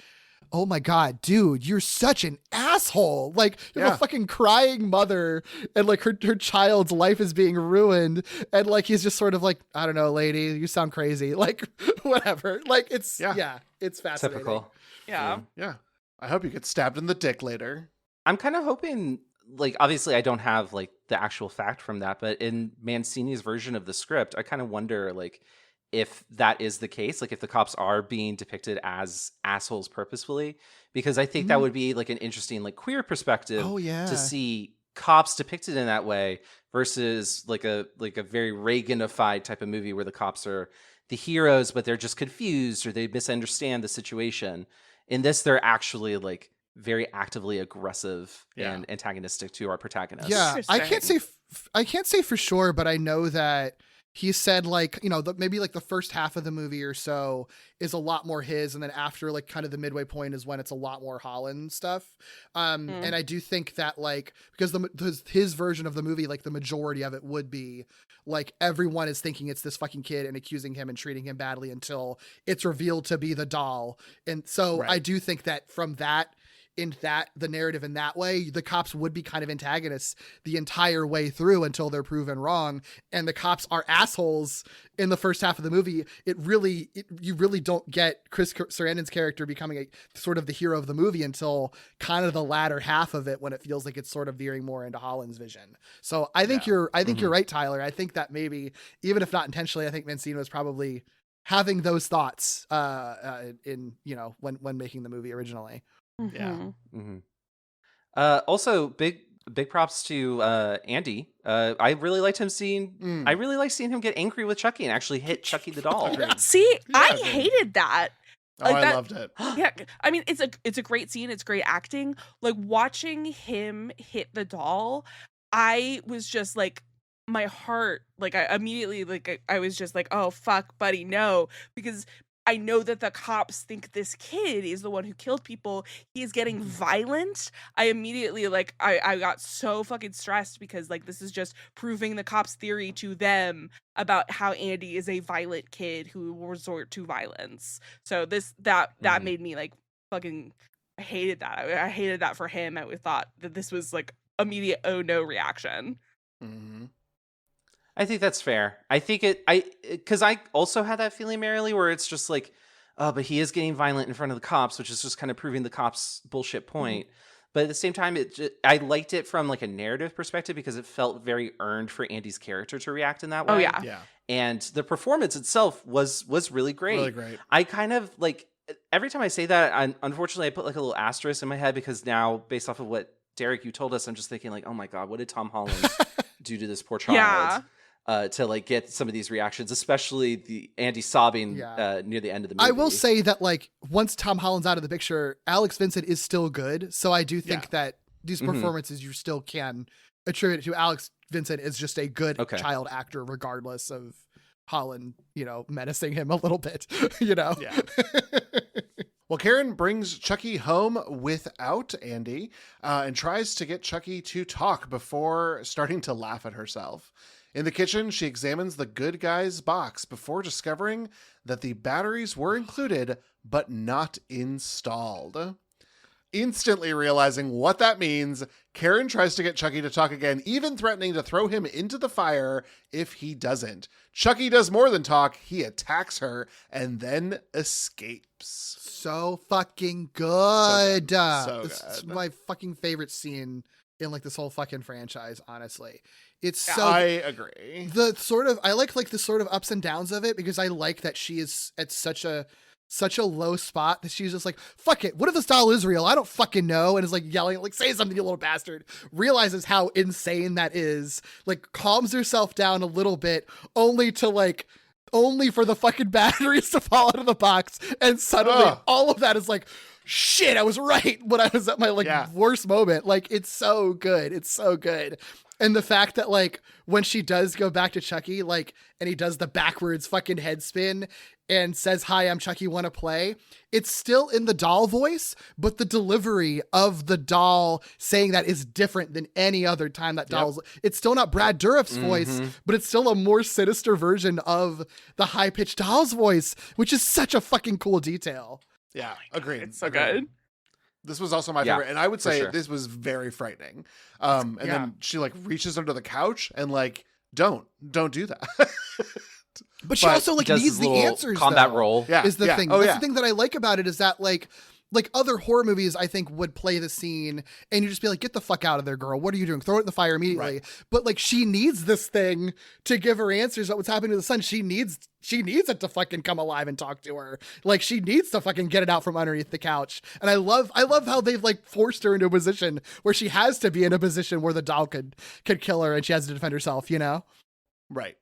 oh my God, dude, you're such an asshole. Like, you have a fucking crying mother, and like her child's life is being ruined. And like, he's just sort of like, I don't know, lady, you sound crazy. Like, whatever. Like, it's, it's fascinating. Typical. Yeah. Yeah. I hope you get stabbed in the dick later. I'm kind of hoping, like, obviously I don't have like the actual fact from that, but in Mancini's version of the script, I kind of wonder like if that is the case, like if the cops are being depicted as assholes purposefully, because I think that would be like an interesting like queer perspective Oh, yeah. to see cops depicted in that way versus like a very Reaganified type of movie where the cops are the heroes, but they're just confused or they misunderstand the situation. In this, they're actually like very actively aggressive and antagonistic to our protagonist. Yeah, I can't say for sure, but I know that he said like, you know, maybe like the first half of the movie or so is a lot more his, and then after like kind of the midway point is when it's a lot more Holland stuff. And I do think that like, because his version of the movie, like the majority of it would be like everyone is thinking it's this fucking kid and accusing him and treating him badly until it's revealed to be the doll. And so I do think that from that, the narrative in that way, the cops would be kind of antagonists the entire way through until they're proven wrong. And the cops are assholes in the first half of the movie. You really don't get Chris Sarandon's character becoming a sort of the hero of the movie until kind of the latter half of it, when it feels like it's sort of veering more into Holland's vision. So I think you're right, Tyler. I think that maybe, even if not intentionally, I think Mancino was probably having those thoughts in, you know, when making the movie originally. Mm-hmm. Yeah. Also, big props to Andy. I really liked him I really like seeing him get angry with Chucky and actually hit Chucky the doll. See, I hated that. Oh, I loved it. Yeah, I mean, it's a great scene. It's great acting. Like watching him hit the doll, I was just like, my heart, like I immediately, like I was just like, oh fuck, buddy, no, because I know that the cops think this kid is the one who killed people. He is getting violent. I immediately, like, I got so fucking stressed because, like, this is just proving the cops' theory to them about how Andy is a violent kid who will resort to violence. So that made me, like, fucking, I hated that. I hated that for him. I thought that this was, like, immediate oh no reaction. Mm-hmm. I think that's fair. I think because I also had that feeling, Marilee, where it's just like, oh, but he is getting violent in front of the cops, which is just kind of proving the cops' bullshit point. But at the same time, I liked it from like a narrative perspective because it felt very earned for Andy's character to react in that way. Oh yeah. And the performance itself was really great. Really great. I kind of like, every time I say that, unfortunately I put like a little asterisk in my head because now, based off of what Derek you told us, I'm just thinking like, oh my god, what did Tom Holland do to this poor child? Yeah. To like get some of these reactions, especially the Andy sobbing near the end of the movie. I will say that like once Tom Holland's out of the picture, Alex Vincent is still good. So I do think that these performances you still can attribute to Alex Vincent is just a good child actor, regardless of Holland, you know, menacing him a little bit, you know? Yeah. Well, Karen brings Chucky home without Andy and tries to get Chucky to talk before starting to laugh at herself. In the kitchen, she examines the good guy's box before discovering that the batteries were included, but not installed. Instantly realizing what that means, Karen tries to get Chucky to talk again, even threatening to throw him into the fire if he doesn't. Chucky does more than talk. He attacks her and then escapes. So fucking good. So This is good. my fucking favorite scene in like this whole fucking franchise, honestly. It's so I agree. I like the sort of ups and downs of it, because I like that she is at such a low spot that she's just like, fuck it, what if this doll is real? I don't fucking know. And is like yelling, like, say something, you little bastard. Realizes how insane that is, like calms herself down a little bit, only for the fucking batteries to fall out of the box, and suddenly all of that is like, shit, I was right when I was at my worst moment. Like, it's so good. It's so good. And the fact that like when she does go back to Chucky, like, and he does the backwards fucking head spin and says, hi, I'm Chucky, wanna play? It's still in the doll voice, but the delivery of the doll saying that is different than any other time that doll's, it's still not Brad Dourif's voice, but it's still a more sinister version of the high-pitched doll's voice, which is such a fucking cool detail. Yeah, agreed. It's so good. This was also my favorite, and I would say sure. this was very frightening. And then she like reaches under the couch and like, don't do that. But she also like needs the answers. Combat though, roll. Is the thing. That's the thing that I like about it, is that like like other horror movies, I think would play the scene and you just be like, get the fuck out of there, girl. What are you doing? Throw it in the fire immediately. Right. But like, she needs this thing to give her answers about what's happening to the son. She needs it to fucking come alive and talk to her. Like, she needs to fucking get it out from underneath the couch. And I love how they've like forced her into a position where she has to be in a position where the doll could kill her and she has to defend herself, you know? Right.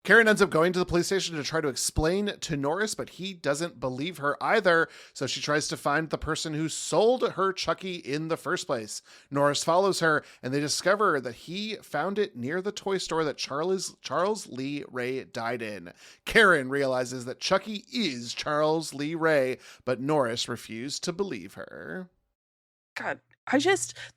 Karen ends up going to the police station to try to explain to Norris, but he doesn't believe her either. So she tries to find the person who sold her Chucky in the first place. Norris follows her, and they discover that he found it near the toy store that Charles Lee Ray died in. Karen realizes that Chucky is Charles Lee Ray, but Norris refused to believe her. God,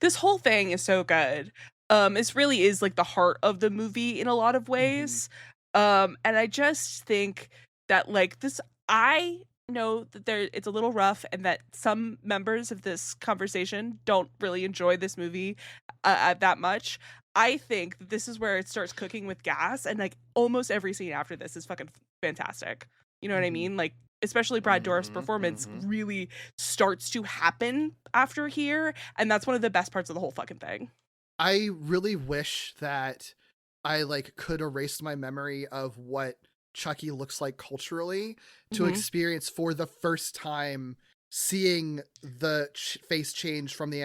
this whole thing is so good. This really is like the heart of the movie in a lot of ways. And I just think that like this, I know that it's a little rough and that some members of this conversation don't really enjoy this movie that much. I think that this is where it starts cooking with gas, and like almost every scene after this is fucking fantastic. You know what I mean? Like, especially Brad Dourif's performance really starts to happen after here, and that's one of the best parts of the whole fucking thing. I really wish that I like could erase my memory of what Chucky looks like culturally to experience for the first time seeing the face change from the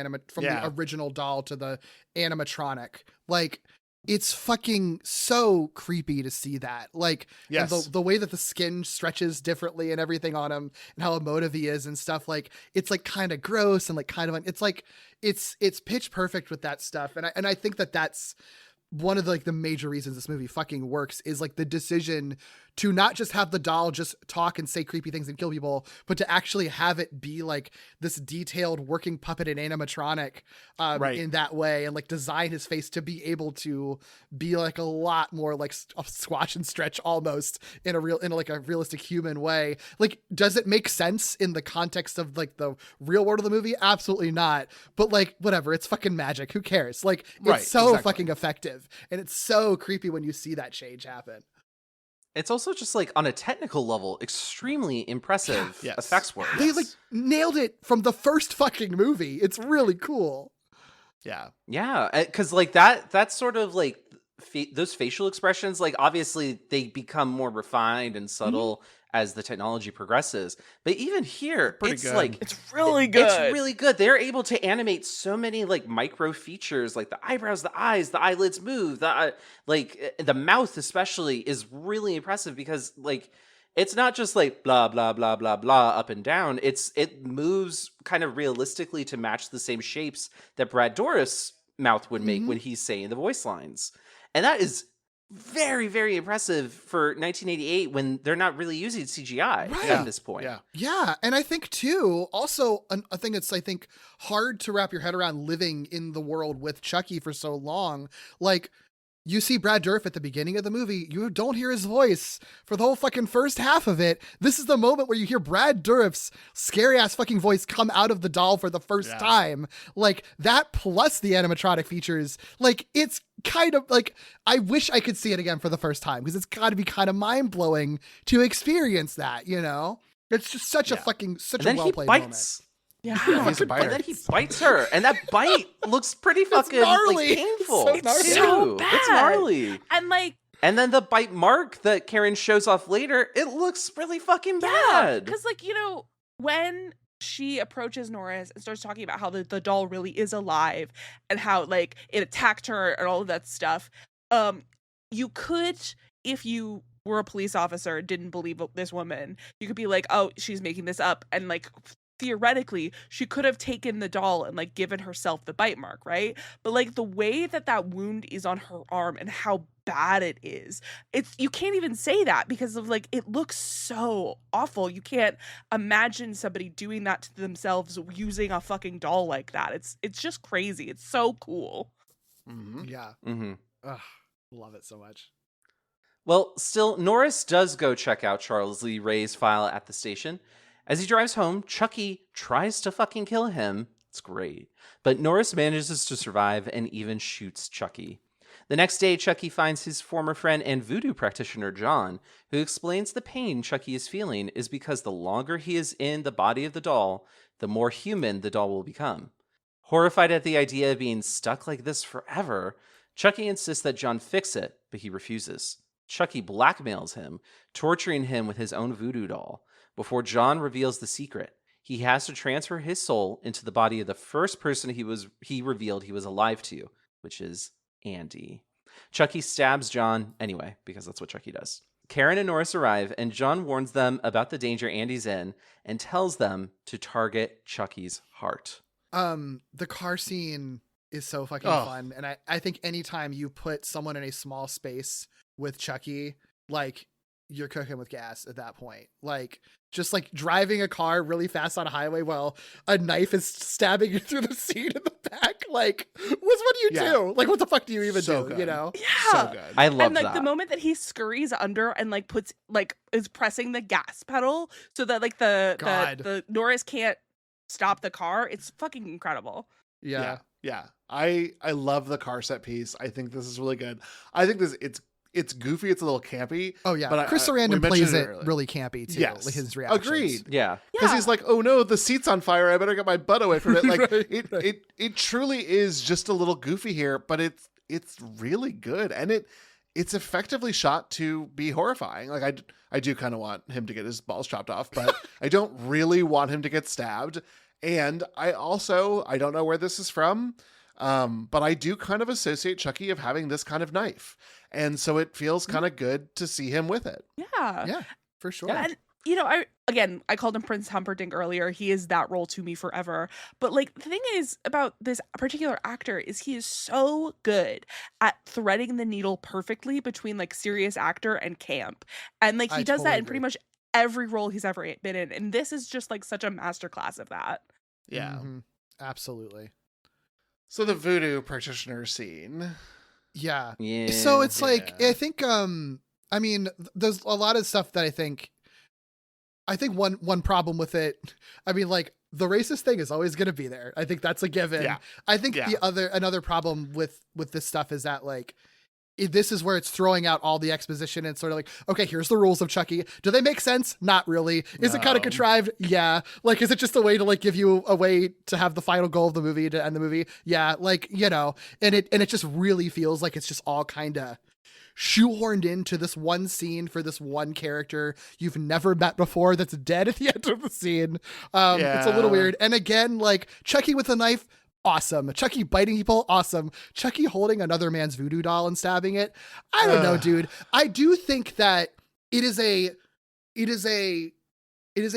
original doll to the animatronic. Like, it's fucking so creepy to see that. Like, yes. the way that the skin stretches differently and everything on him and how emotive he is and stuff, like, it's like kind of gross and like kind of, it's like, it's pitch perfect with that stuff. And I think that that's one of the major reasons this movie fucking works is like the decision to not just have the doll just talk and say creepy things and kill people, but to actually have it be like this detailed working puppet and animatronic in that way, and like design his face to be able to be like a lot more like squash and stretch almost in a realistic human way. Like, does it make sense in the context of like the real world of the movie? Absolutely not. But like, whatever, it's fucking magic. Who cares? Like, it's fucking effective, and it's so creepy when you see that change happen. It's also just like on a technical level, extremely impressive effects work. They like nailed it from the first fucking movie. It's really cool. Yeah. Yeah. Cause like that's sort of like those facial expressions, like obviously they become more refined and subtle as the technology progresses. But even here, it's good. like, it's really good. It's really good. They're able to animate so many like micro features, like the eyebrows, the eyes, the eyelids move, the mouth especially is really impressive because like, it's not just like blah, blah, blah, blah, blah up and down. It moves kind of realistically to match the same shapes that Brad Dourif's mouth would make when he's saying the voice lines. And that is very, very impressive for 1988 when they're not really using CGI at this point. Yeah. And I think too, also a thing that's, I think, hard to wrap your head around living in the world with Chucky for so long. Like, you see Brad Dourif at the beginning of the movie, you don't hear his voice for the whole fucking first half of it. This is the moment where you hear Brad Dourif's scary ass fucking voice come out of the doll for the first time. Like, that plus the animatronic features, like, it's kind of like, I wish I could see it again for the first time, because it's got to be kind of mind blowing to experience that, you know? It's just such a well played moment. Yeah, he's a biter. And then he bites her, and that bite looks pretty fucking like, painful. It's so bad. It's gnarly. And then the bite mark that Karen shows off later, it looks really fucking bad. Because like, you know, when she approaches Norris and starts talking about how the doll really is alive and how like it attacked her and all of that stuff, you could, if you were a police officer and didn't believe this woman, you could be like, oh, she's making this up, and like theoretically she could have taken the doll and like given herself the bite mark, right? But like the way that wound is on her arm and how bad it is, you can't even say that because of like, it looks so awful. You can't imagine somebody doing that to themselves using a fucking doll like that. It's just crazy. It's so cool. Ugh, love it so much. Well, still, Norris does go check out Charles Lee Ray's file at the station. As he drives home, Chucky tries to fucking kill him. It's great. But Norris manages to survive and even shoots Chucky. The next day, Chucky finds his former friend and voodoo practitioner, John, who explains the pain Chucky is feeling is because the longer he is in the body of the doll, the more human the doll will become. Horrified at the idea of being stuck like this forever, Chucky insists that John fix it, but he refuses. Chucky blackmails him, torturing him with his own voodoo doll. Before John reveals the secret, he has to transfer his soul into the body of the first person he revealed he was alive to, which is Andy. Chucky stabs John anyway, because that's what Chucky does. Karen and Norris arrive, and John warns them about the danger Andy's in and tells them to target Chucky's heart. The car scene is so fucking fun. And I think anytime you put someone in a small space with Chucky, like, you're cooking with gas at that point. Like, just like driving a car really fast on a highway while a knife is stabbing you through the seat in the back. Like, what do you do? Like, what the fuck do you even do? Good. You know? Yeah. So good. I love and like that. the moment that he scurries under and like is pressing the gas pedal so that like the Norris can't stop the car, it's fucking incredible. Yeah. I love the car set piece. I think this is really good. I think it's goofy. It's a little campy. Oh yeah. But Chris Sarandon plays it really campy too. Yes. Like his reactions. Agreed. Yeah. Because he's like, oh no, the seat's on fire. I better get my butt away from it. Like it truly is just a little goofy here, but it's really good. And it's effectively shot to be horrifying. Like I do kind of want him to get his balls chopped off, but I don't really want him to get stabbed. And I don't know where this is from, but I do kind of associate Chucky of having this kind of knife. And so it feels kind of good to see him with it. Yeah. Yeah, for sure. Yeah, and you know, I called him Prince Humperdinck earlier. He is that role to me forever. But like the thing is about this particular actor is he is so good at threading the needle perfectly between like serious actor and camp. And like he does that in pretty much every role he's ever been in. And this is just like such a masterclass of that. Yeah. Mm-hmm. Absolutely. So the voodoo practitioner scene. Yeah. Yeah. So it's like, I think, I mean, there's a lot of stuff that I think one problem with it, I mean, like, the racist thing is always going to be there. I think that's a given. Yeah. I think another problem with this stuff is that, like, this is where it's throwing out all the exposition and sort of like, okay, here's the rules of Chucky. Do they make sense? Not really. Is it kind of contrived? Yeah. Like, is it just a way to like give you a way to have the final goal of the movie to end the movie? Yeah. Like, you know, and it just really feels like it's just all kind of shoehorned into this one scene for this one character you've never met before that's dead at the end of the scene. It's a little weird. And again, like Chucky with a knife, awesome. Chucky biting people, awesome. Chucky holding another man's voodoo doll and stabbing it. I don't know, dude. I do think that it is a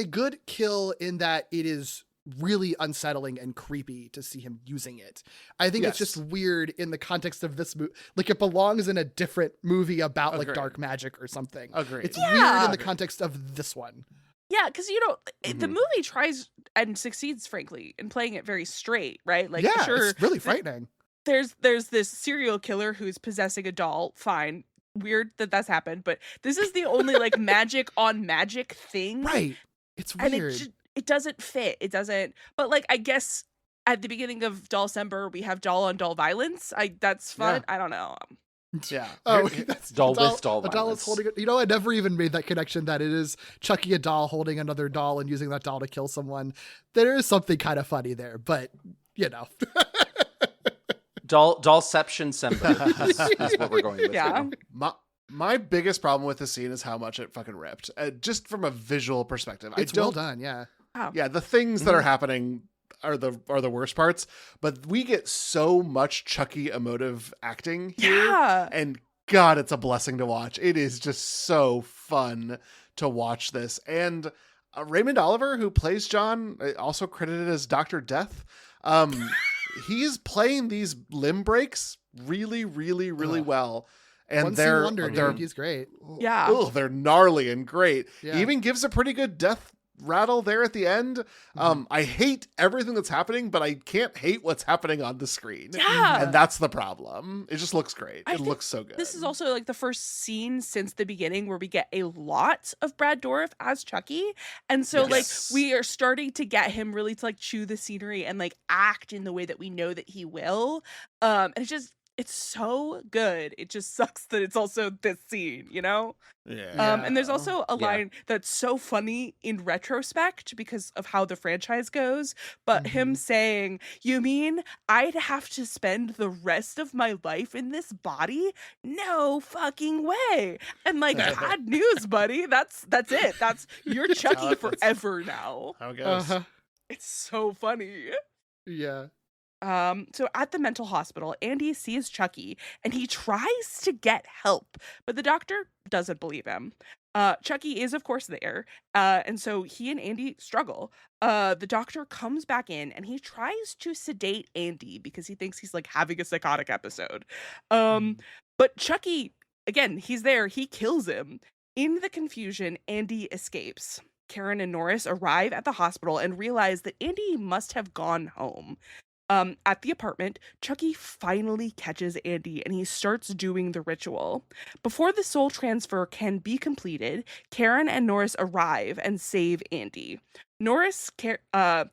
good kill in that it is really unsettling and creepy to see him using it. I think it's just weird in the context of this movie. Like it belongs in a different movie about like dark magic or something. Agreed. It's weird in the context of this one. Yeah, because you know the movie tries and succeeds, frankly, in playing it very straight, right? Like, sure, it's really frightening. There's this serial killer who's possessing a doll. Fine, weird that that's happened, but this is the only like magic on magic thing, right? It's weird. And it doesn't fit. It doesn't. But like, I guess at the beginning of Doll-cember, we have doll on doll violence. That's fun. Yeah. I don't know. Yeah. Oh, that's doll with doll violence. A doll is holding it. You know, I never even made that connection that it is Chucky a doll holding another doll and using that doll to kill someone. There is something kind of funny there, but you know. Dollception is what we're going with. Yeah. My biggest problem with the scene is how much it fucking ripped. Just from a visual perspective. It's well done, yeah. Wow. Yeah, the things that are happening are the worst parts, but we get so much Chucky emotive acting here, and God, it's a blessing to watch. It is just so fun to watch this. And Raymond Oliver, who plays John, also credited as Dr. Death, he's playing these limb breaks really, really, really well. And they're he's great. Yeah, they're gnarly and great. Yeah. He even gives a pretty good death rattle there at the end. I hate everything that's happening, but I can't hate what's happening on the screen. Yeah. And that's the problem. It just looks great. It looks so good. This is also like the first scene since the beginning where we get a lot of Brad Dourif as Chucky. And so like we are starting to get him really to like chew the scenery and like act in the way that we know that he will. And It's so good. It just sucks that it's also this scene, you know? Yeah. And there's also a line that's so funny in retrospect because of how the franchise goes. But him saying, "You mean I'd have to spend the rest of my life in this body? No fucking way!" And like, bad news, buddy. That's it. You're Chucky forever now. How it goes. It's so funny. Yeah. So at the mental hospital, Andy sees Chucky and he tries to get help, but the doctor doesn't believe him. Chucky is, of course, there. And so he and Andy struggle. The doctor comes back in and he tries to sedate Andy because he thinks he's like having a psychotic episode. But Chucky, again, he's there. He kills him. In the confusion, Andy escapes. Karen and Norris arrive at the hospital and realize that Andy must have gone home. At the apartment, Chucky finally catches Andy and he starts doing the ritual. Before the soul transfer can be completed, Karen and Norris arrive and save Andy. Norris, Karen,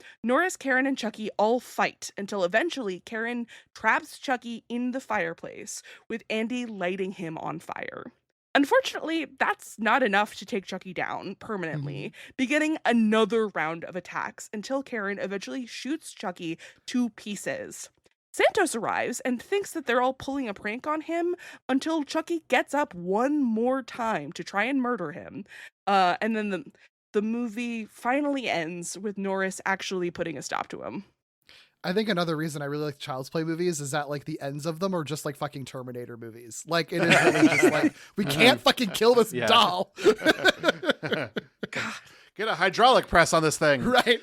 and Chucky all fight until eventually Karen traps Chucky in the fireplace, with Andy lighting him on fire. Unfortunately, that's not enough to take Chucky down permanently, beginning another round of attacks until Karen eventually shoots Chucky to pieces. Santos arrives and thinks that they're all pulling a prank on him until Chucky gets up one more time to try and murder him. And then the movie finally ends with Norris actually putting a stop to him. I think another reason I really like Child's Play movies is that like the ends of them are just like fucking Terminator movies. Like it is really just like, we can't fucking kill this doll. Get a hydraulic press on this thing. Right.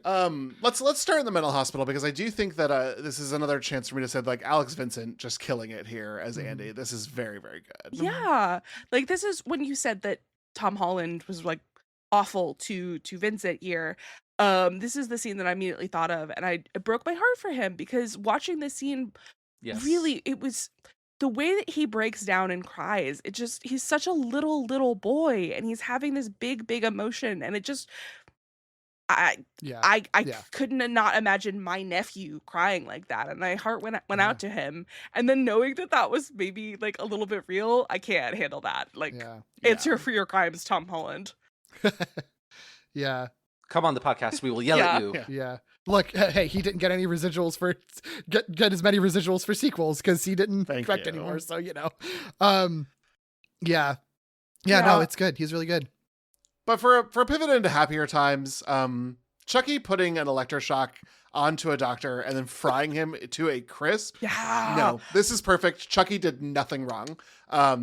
Let's start in the mental hospital because I do think that this is another chance for me to say like Alex Vincent just killing it here as Andy. This is very, very good. Yeah. Like this is when you said that Tom Holland was like awful to Vincent here. This is the scene that I immediately thought of, and it broke my heart for him because watching this scene, really, it was the way that he breaks down and cries. He's such a little boy, and he's having this big emotion, and it just, I couldn't not imagine my nephew crying like that, and my heart went out to him. And then knowing that was maybe like a little bit real, I can't handle that. Like, answer for your crimes, Tom Holland. Yeah. Come on the podcast. We will yell at you. Yeah. Look, hey, he didn't get any residuals for get as many residuals for sequels because he didn't direct anymore. So, you know, yeah, no, it's good. He's really good. But for a pivot into happier times, Chucky putting an electroshock onto a doctor and then frying him to a crisp. Yeah. No, this is perfect. Chucky did nothing wrong.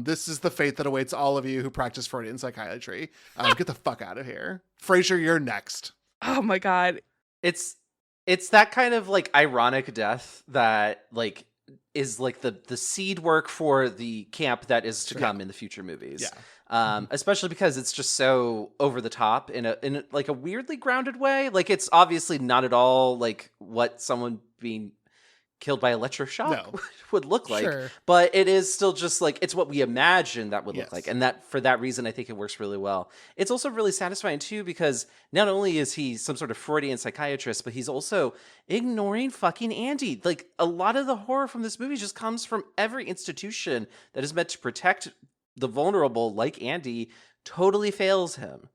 This is the fate that awaits all of you who practice Freudian psychiatry. Get the fuck out of here. Frasier, you're next. Oh my God. It's that kind of like ironic death that like is like the seed work for the camp that is to come in the future movies. Yeah. Especially because it's just so over the top in like a weirdly grounded way. Like it's obviously not at all like what someone being killed by electroshock would look like, but it is still just like it's what we imagine that would look like, and that for that reason I think it works really well. It's also really satisfying too because not only is he some sort of Freudian psychiatrist, but he's also ignoring fucking Andy. Like a lot of the horror from this movie just comes from every institution that is meant to protect the vulnerable, like Andy, totally fails him.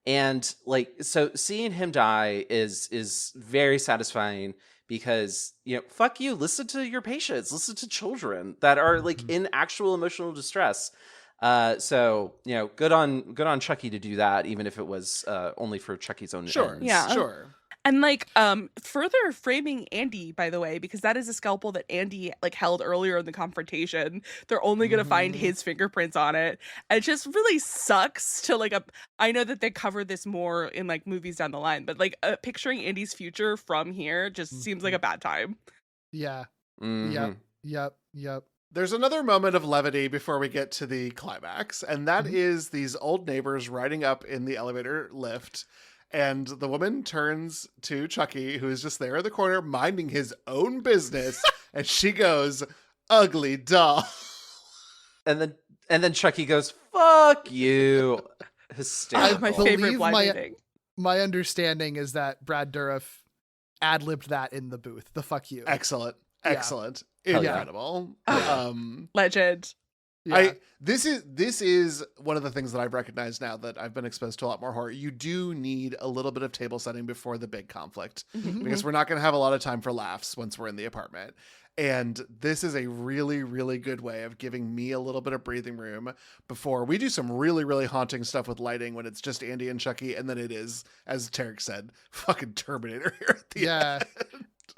And like so seeing him die is very satisfying because, you know, fuck you, listen to your patients, listen to children that are like in actual emotional distress. So, you know, good on Chucky to do that, even if it was only for Chucky's own ends. Sure. And like further framing Andy, by the way, because that is a scalpel that Andy like held earlier in the confrontation. They're only gonna find his fingerprints on it. And it just really sucks to like I know that they cover this more in like movies down the line, but like picturing Andy's future from here just seems like a bad time. Yeah. Yep. There's another moment of levity before we get to the climax, and that is these old neighbors riding up in the elevator lift. And the woman turns to Chucky, who is just there in the corner, minding his own business. And she goes, "Ugly doll." And then Chucky goes, "Fuck you." Hysterical. My favorite blind thing. My understanding is that Brad Dourif ad-libbed that in the booth. The fuck you. Excellent. excellent, Hell incredible. Legend. Yeah. This is one of the things that I've recognized now that I've been exposed to a lot more horror. You do need a little bit of table setting before the big conflict, because we're not going to have a lot of time for laughs once we're in the apartment. And this is a really, really good way of giving me a little bit of breathing room before we do some really, really haunting stuff with lighting when it's just Andy and Chucky. And then it is, as Tarek said, fucking Terminator here at the end.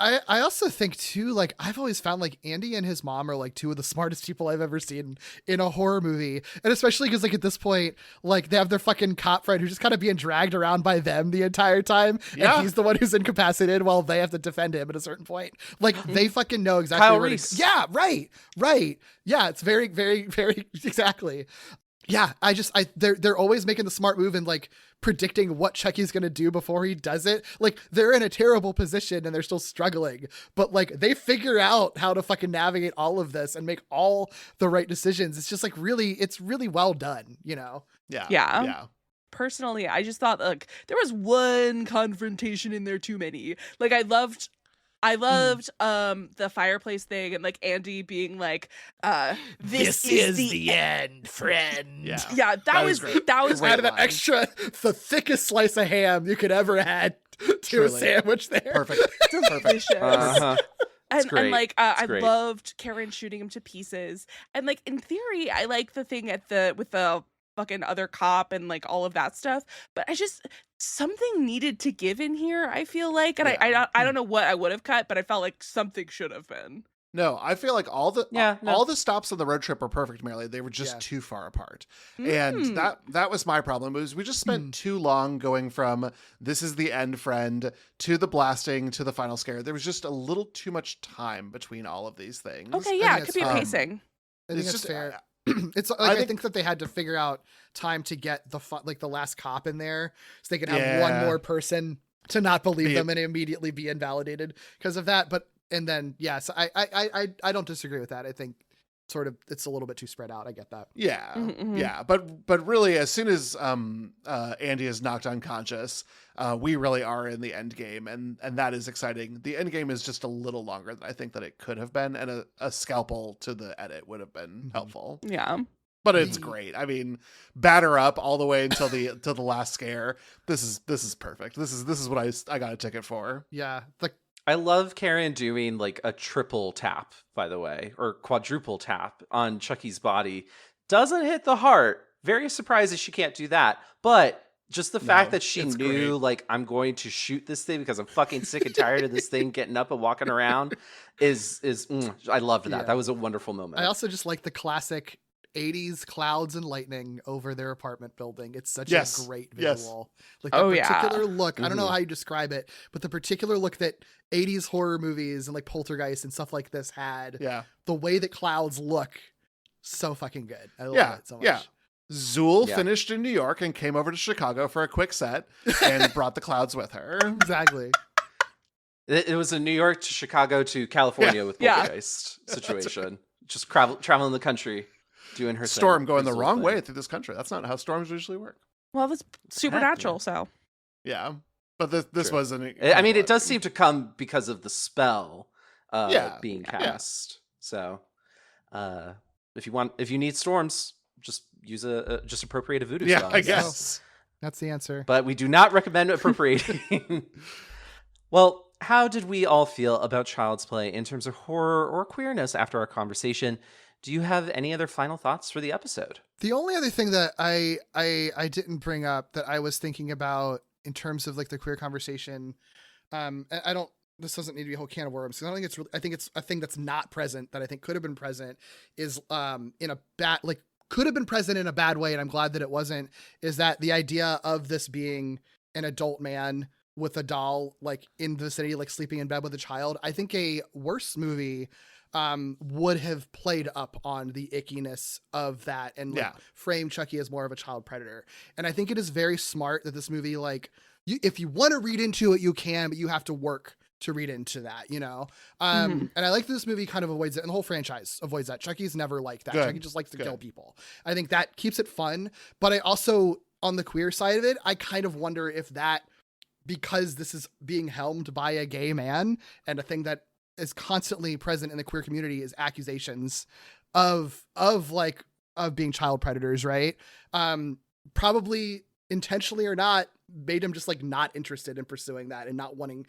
I also think too, like, I've always found like Andy and his mom are like two of the smartest people I've ever seen in a horror movie. And especially because like at this point, like they have their fucking cop friend who's just kind of being dragged around by them the entire time. Yeah. And he's the one who's incapacitated while they have to defend him at a certain point. Like they fucking know exactly Kyle where Reese. Yeah, right. Yeah, it's very, very, very exactly. Yeah, they're always making the smart move and like predicting what Chucky's gonna do before he does it. Like they're in a terrible position and they're still struggling, but like they figure out how to fucking navigate all of this and make all the right decisions. It's just like it's really well done, you know? Yeah. Personally, I just thought like there was one confrontation in there too many. Like I loved the fireplace thing and like Andy being like this is the end, friend. Yeah, that was great. that was Great Added an line. extra, the thickest slice of ham you could ever add to Truly. a sandwich there. Perfect. delicious. Uh-huh. And great. like It's I great. loved Karen shooting him to pieces. And like in theory, I like the thing with the fucking other cop and like all of that stuff. But I just something needed to give in here, I feel like. And I don't know what I would have cut, but I felt like something should have been. No, I feel like all the stops on the road trip are perfect, Merely. They were just too far apart. And that was my problem. It was we just spent too long going from this is the end, friend, to the blasting, to the final scare. There was just a little too much time between all of these things. Okay, yeah, think it could be it's, pacing. I think It's that's just fair. It's like I think that they had to figure out time to get the last cop in there so they could have one more person to not believe them and immediately be invalidated because of that. But and then so I don't disagree with that. I think sort of it's a little bit too spread out. I get that. Yeah. Mm-hmm. Yeah. But really, as soon as Andy is knocked unconscious, we really are in the end game, and that is exciting. The end game is just a little longer than I think that it could have been, and a scalpel to the edit would have been helpful. Yeah. But it's great. I mean, batter up all the way until the last scare. This is perfect. This is what I got a ticket for. Yeah. I love Karen doing like a triple tap, by the way, or quadruple tap on Chucky's body. Doesn't hit the heart. Very surprised that she can't do that. But just the fact that she knew, like, I'm going to shoot this thing because I'm fucking sick and tired of this thing getting up and walking around I loved that. Yeah. That was a wonderful moment. I also just like the classic 80s clouds and lightning over their apartment building. It's such a great visual. Like the particular look, I don't know how you describe it, but the particular look that 80s horror movies and like Poltergeist and stuff like this had. Yeah. The way that clouds look, so fucking good. I love it so much. Yeah. Zool finished in New York and came over to Chicago for a quick set and brought the clouds with her. Exactly. It was a New York to Chicago to California with Poltergeist situation. Just traveling the country. Doing her storm thing, going the wrong thing. way through this country. That's not how storms usually work. Well, that's supernatural, so. Yeah. But this was I mean, it does seem to come because of the spell being cast. So if you need storms, just use just appropriate a voodoo spell. I guess. That's the answer. But we do not recommend appropriating. Well, how did we all feel about Child's Play in terms of horror or queerness after our conversation? Do you have any other final thoughts for the episode? The only other thing that I didn't bring up that I was thinking about in terms of like the queer conversation, this doesn't need to be a whole can of worms. I don't think it's really, I think it's a thing that's not present that I think could have been present is could have been present in a bad way. And I'm glad that it wasn't, is that the idea of this being an adult man with a doll, like in the city, like sleeping in bed with a child. I think a worse movie would have played up on the ickiness of that and frame Chucky as more of a child predator. And I think it is very smart that this movie, like, if you want to read into it, you can, but you have to work to read into that, you know? And I like that this movie kind of avoids it, and the whole franchise avoids that. Chucky's never like that. Chucky just likes to kill people. I think that keeps it fun. But I also, on the queer side of it, I kind of wonder if that, because this is being helmed by a gay man and a thing that is constantly present in the queer community is accusations of being child predators, right? Probably intentionally or not, made him just like not interested in pursuing that and not wanting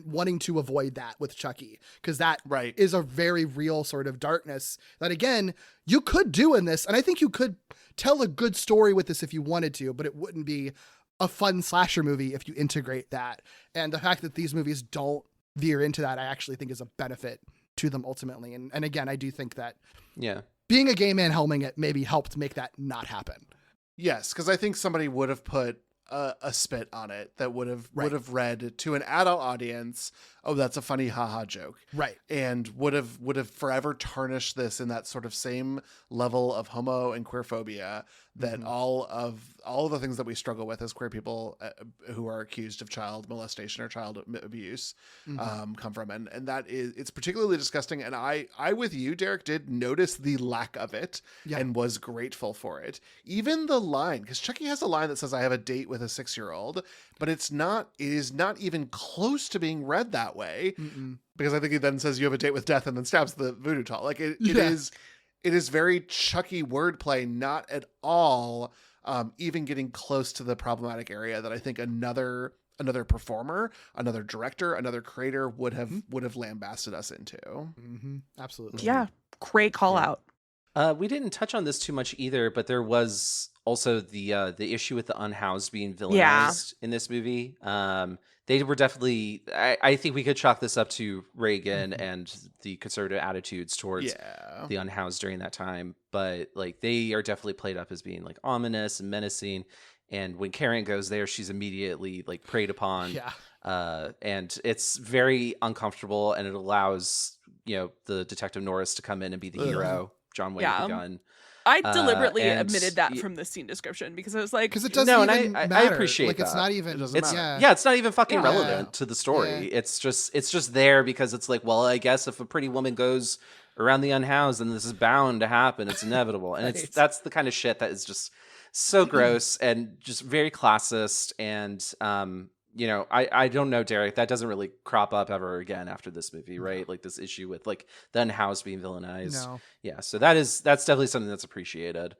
wanting to avoid that with Chucky, because that is a very real sort of darkness that, again, you could do in this, and I think you could tell a good story with this if you wanted to, but it wouldn't be a fun slasher movie if you integrate that. And the fact that these movies don't veer into that, I actually think is a benefit to them ultimately. And again, I do think that being a gay man helming it maybe helped make that not happen. Yes, because I think somebody would have put a spit on it that would have read to an adult audience, oh, that's a funny haha joke, right? And would have forever tarnished this in that sort of same level of homo and queerphobia that all of the things that we struggle with as queer people who are accused of child molestation or child abuse come from, and that is, it's particularly disgusting. And I with you, Derek, did notice the lack of it and was grateful for it. Even the line, because Chucky has a line that says, "I have a date with a 6-year-old," but it is not even close to being read that way. Because I think he then says, "You have a date with death," and then stabs the voodoo doll. Like it is very Chucky wordplay, not at all even getting close to the problematic area that I think another performer, another director, another creator would have lambasted us into. Absolutely. Yeah. Great call out. We didn't touch on this too much either, but there was also the issue with the unhoused being villainized in this movie. They were definitely, I think we could chalk this up to Reagan and the conservative attitudes towards the unhoused during that time. But like, they are definitely played up as being like ominous and menacing. And when Karen goes there, she's immediately like preyed upon. And it's very uncomfortable, and it allows, the Detective Norris to come in and be the hero, John Wayne the gun. I deliberately omitted that from the scene description because I was like, because it doesn't even matter. I appreciate like that. It's not even. It's not even fucking relevant to the story. It's just there because it's like, well, I guess if a pretty woman goes around the unhoused, then this is bound to happen. It's inevitable, and that's the kind of shit that is just so gross and just very classist. And I don't know, Derek, that doesn't really crop up ever again after this movie, right? Like this issue with like the unhoused being villainized. No. Yeah. So that's definitely something that's appreciated.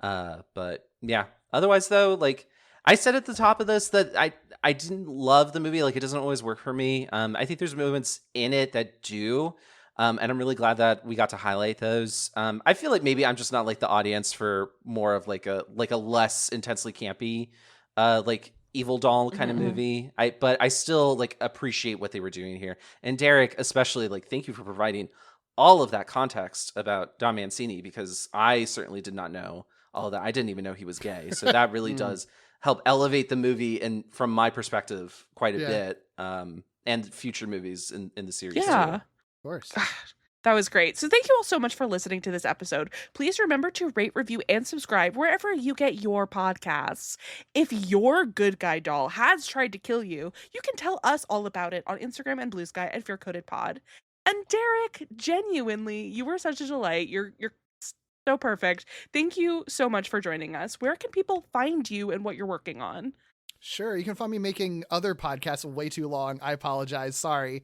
But yeah, otherwise though, like I said at the top of this that I didn't love the movie. Like it doesn't always work for me. I think there's moments in it that do. And I'm really glad that we got to highlight those. I feel like maybe I'm just not like the audience for more of like a less intensely campy, like evil doll kind of movie. But I still like appreciate what they were doing here. And Derek, especially, like, thank you for providing all of that context about Don Mancini, because I certainly did not know all of that. I didn't even know he was gay. So that really does help elevate the movie, and from my perspective, quite a bit. And future movies in the series too. Of course. That was great. So thank you all so much for listening to this episode. Please remember to rate, review, and subscribe wherever you get your podcasts. If your good guy doll has tried to kill you, you can tell us all about it on Instagram and Blue Sky at FearCodedPod. And Derek, genuinely, you were such a delight. You're so perfect. Thank you so much for joining us. Where can people find you and what you're working on? Sure. You can find me making other podcasts way too long. I apologize. Sorry.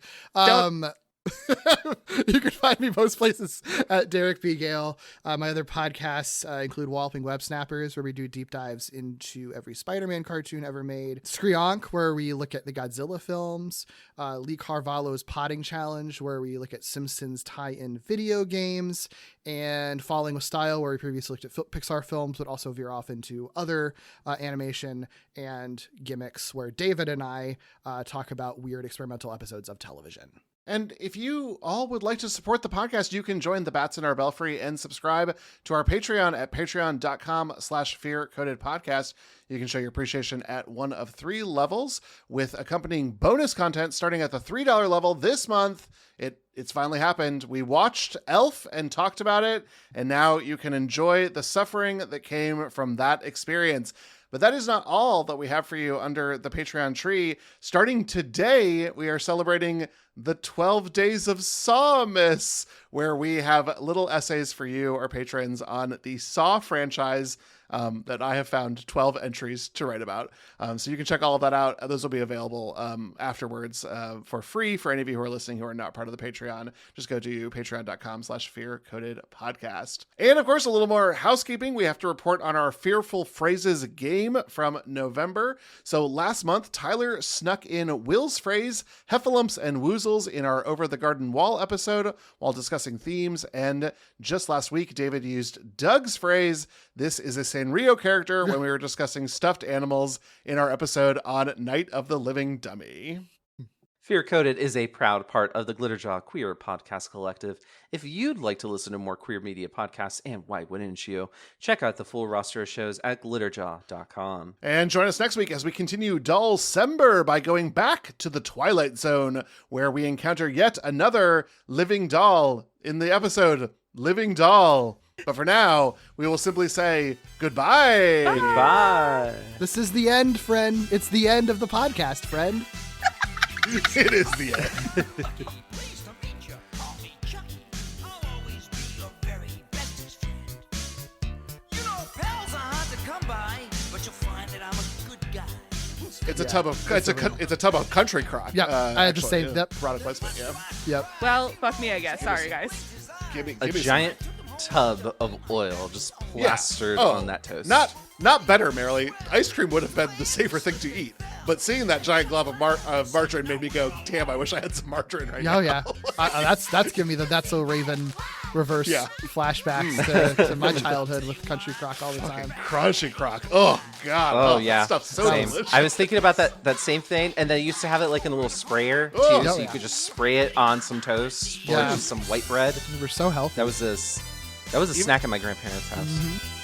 You can find me most places at Derek B. Gayle. My other podcasts include Walloping Web Snappers, where we do deep dives into every Spider-Man cartoon ever made. Screonk, where we look at the Godzilla films. Lee Carvalho's Potting Challenge, where we look at Simpsons tie-in video games. And Falling with Style, where we previously looked at Pixar films, but also veer off into other animation and gimmicks, where David and I talk about weird experimental episodes of television. And if you all would like to support the podcast, you can join the Bats in Our Belfry and subscribe to our Patreon at patreon.com/fearcodedpodcast. You can show your appreciation at one of 3 levels with accompanying bonus content starting at the $3 level this month. It's finally happened. We watched Elf and talked about it, and now you can enjoy the suffering that came from that experience. But that is not all that we have for you under the Patreon tree. Starting today, we are celebrating the 12 Days of Sawmas, where we have little essays for you, our patrons, on the Saw franchise. that I have found 12 entries to write about. So you can check all of that out. Those will be available afterwards for free for any of you who are listening who are not part of the Patreon. Just go to patreon.com/fearcodedpodcast. And of course, a little more housekeeping. We have to report on our Fearful Phrases game from November. So last month, Tyler snuck in Will's phrase, heffalumps and woozles, in our Over the Garden Wall episode while discussing themes. And just last week, David used Doug's phrase, this is a Sanrio character, when we were discussing stuffed animals in our episode on Night of the Living Dummy. Fear Coded is a proud part of the Glitterjaw Queer Podcast Collective. If you'd like to listen to more queer media podcasts, and why wouldn't you, check out the full roster of shows at glitterjaw.com. And join us next week as we continue Doll-cember by going back to the Twilight Zone, where we encounter yet another living doll in the episode Living Doll. But for now, we will simply say goodbye. Bye. Goodbye. This is the end, friend. It's the end of the podcast, friend. It is the end. Pleased to meet you, call me Chucky. I'll always be your very bestest friend. You know, pals are hard to come by, but you'll find that I'm a good guy. It's a tub of country crock. Yeah, I had to say that. Product placement. Yeah. Yep. Well, fuck me, I guess. Sorry, guys. Give me A giant tub of oil just plastered on that toast. Not better, Marilee. Ice cream would have been the safer thing to eat. But seeing that giant glob of margarine made me go, damn, I wish I had some margarine right now. Oh, yeah. That's giving me the That's So Raven reverse flashbacks to my childhood with country crock all the time. Crunchy crock. Oh, God. Oh, yeah. That stuff's so Same. delicious. I was thinking about that same thing, and they used to have it like in a little sprayer, too, Oh. so Oh, you yeah. could just spray it on some toast or Yeah. just some white bread. We're so healthy. That was a snack at my grandparents' house. Mhm.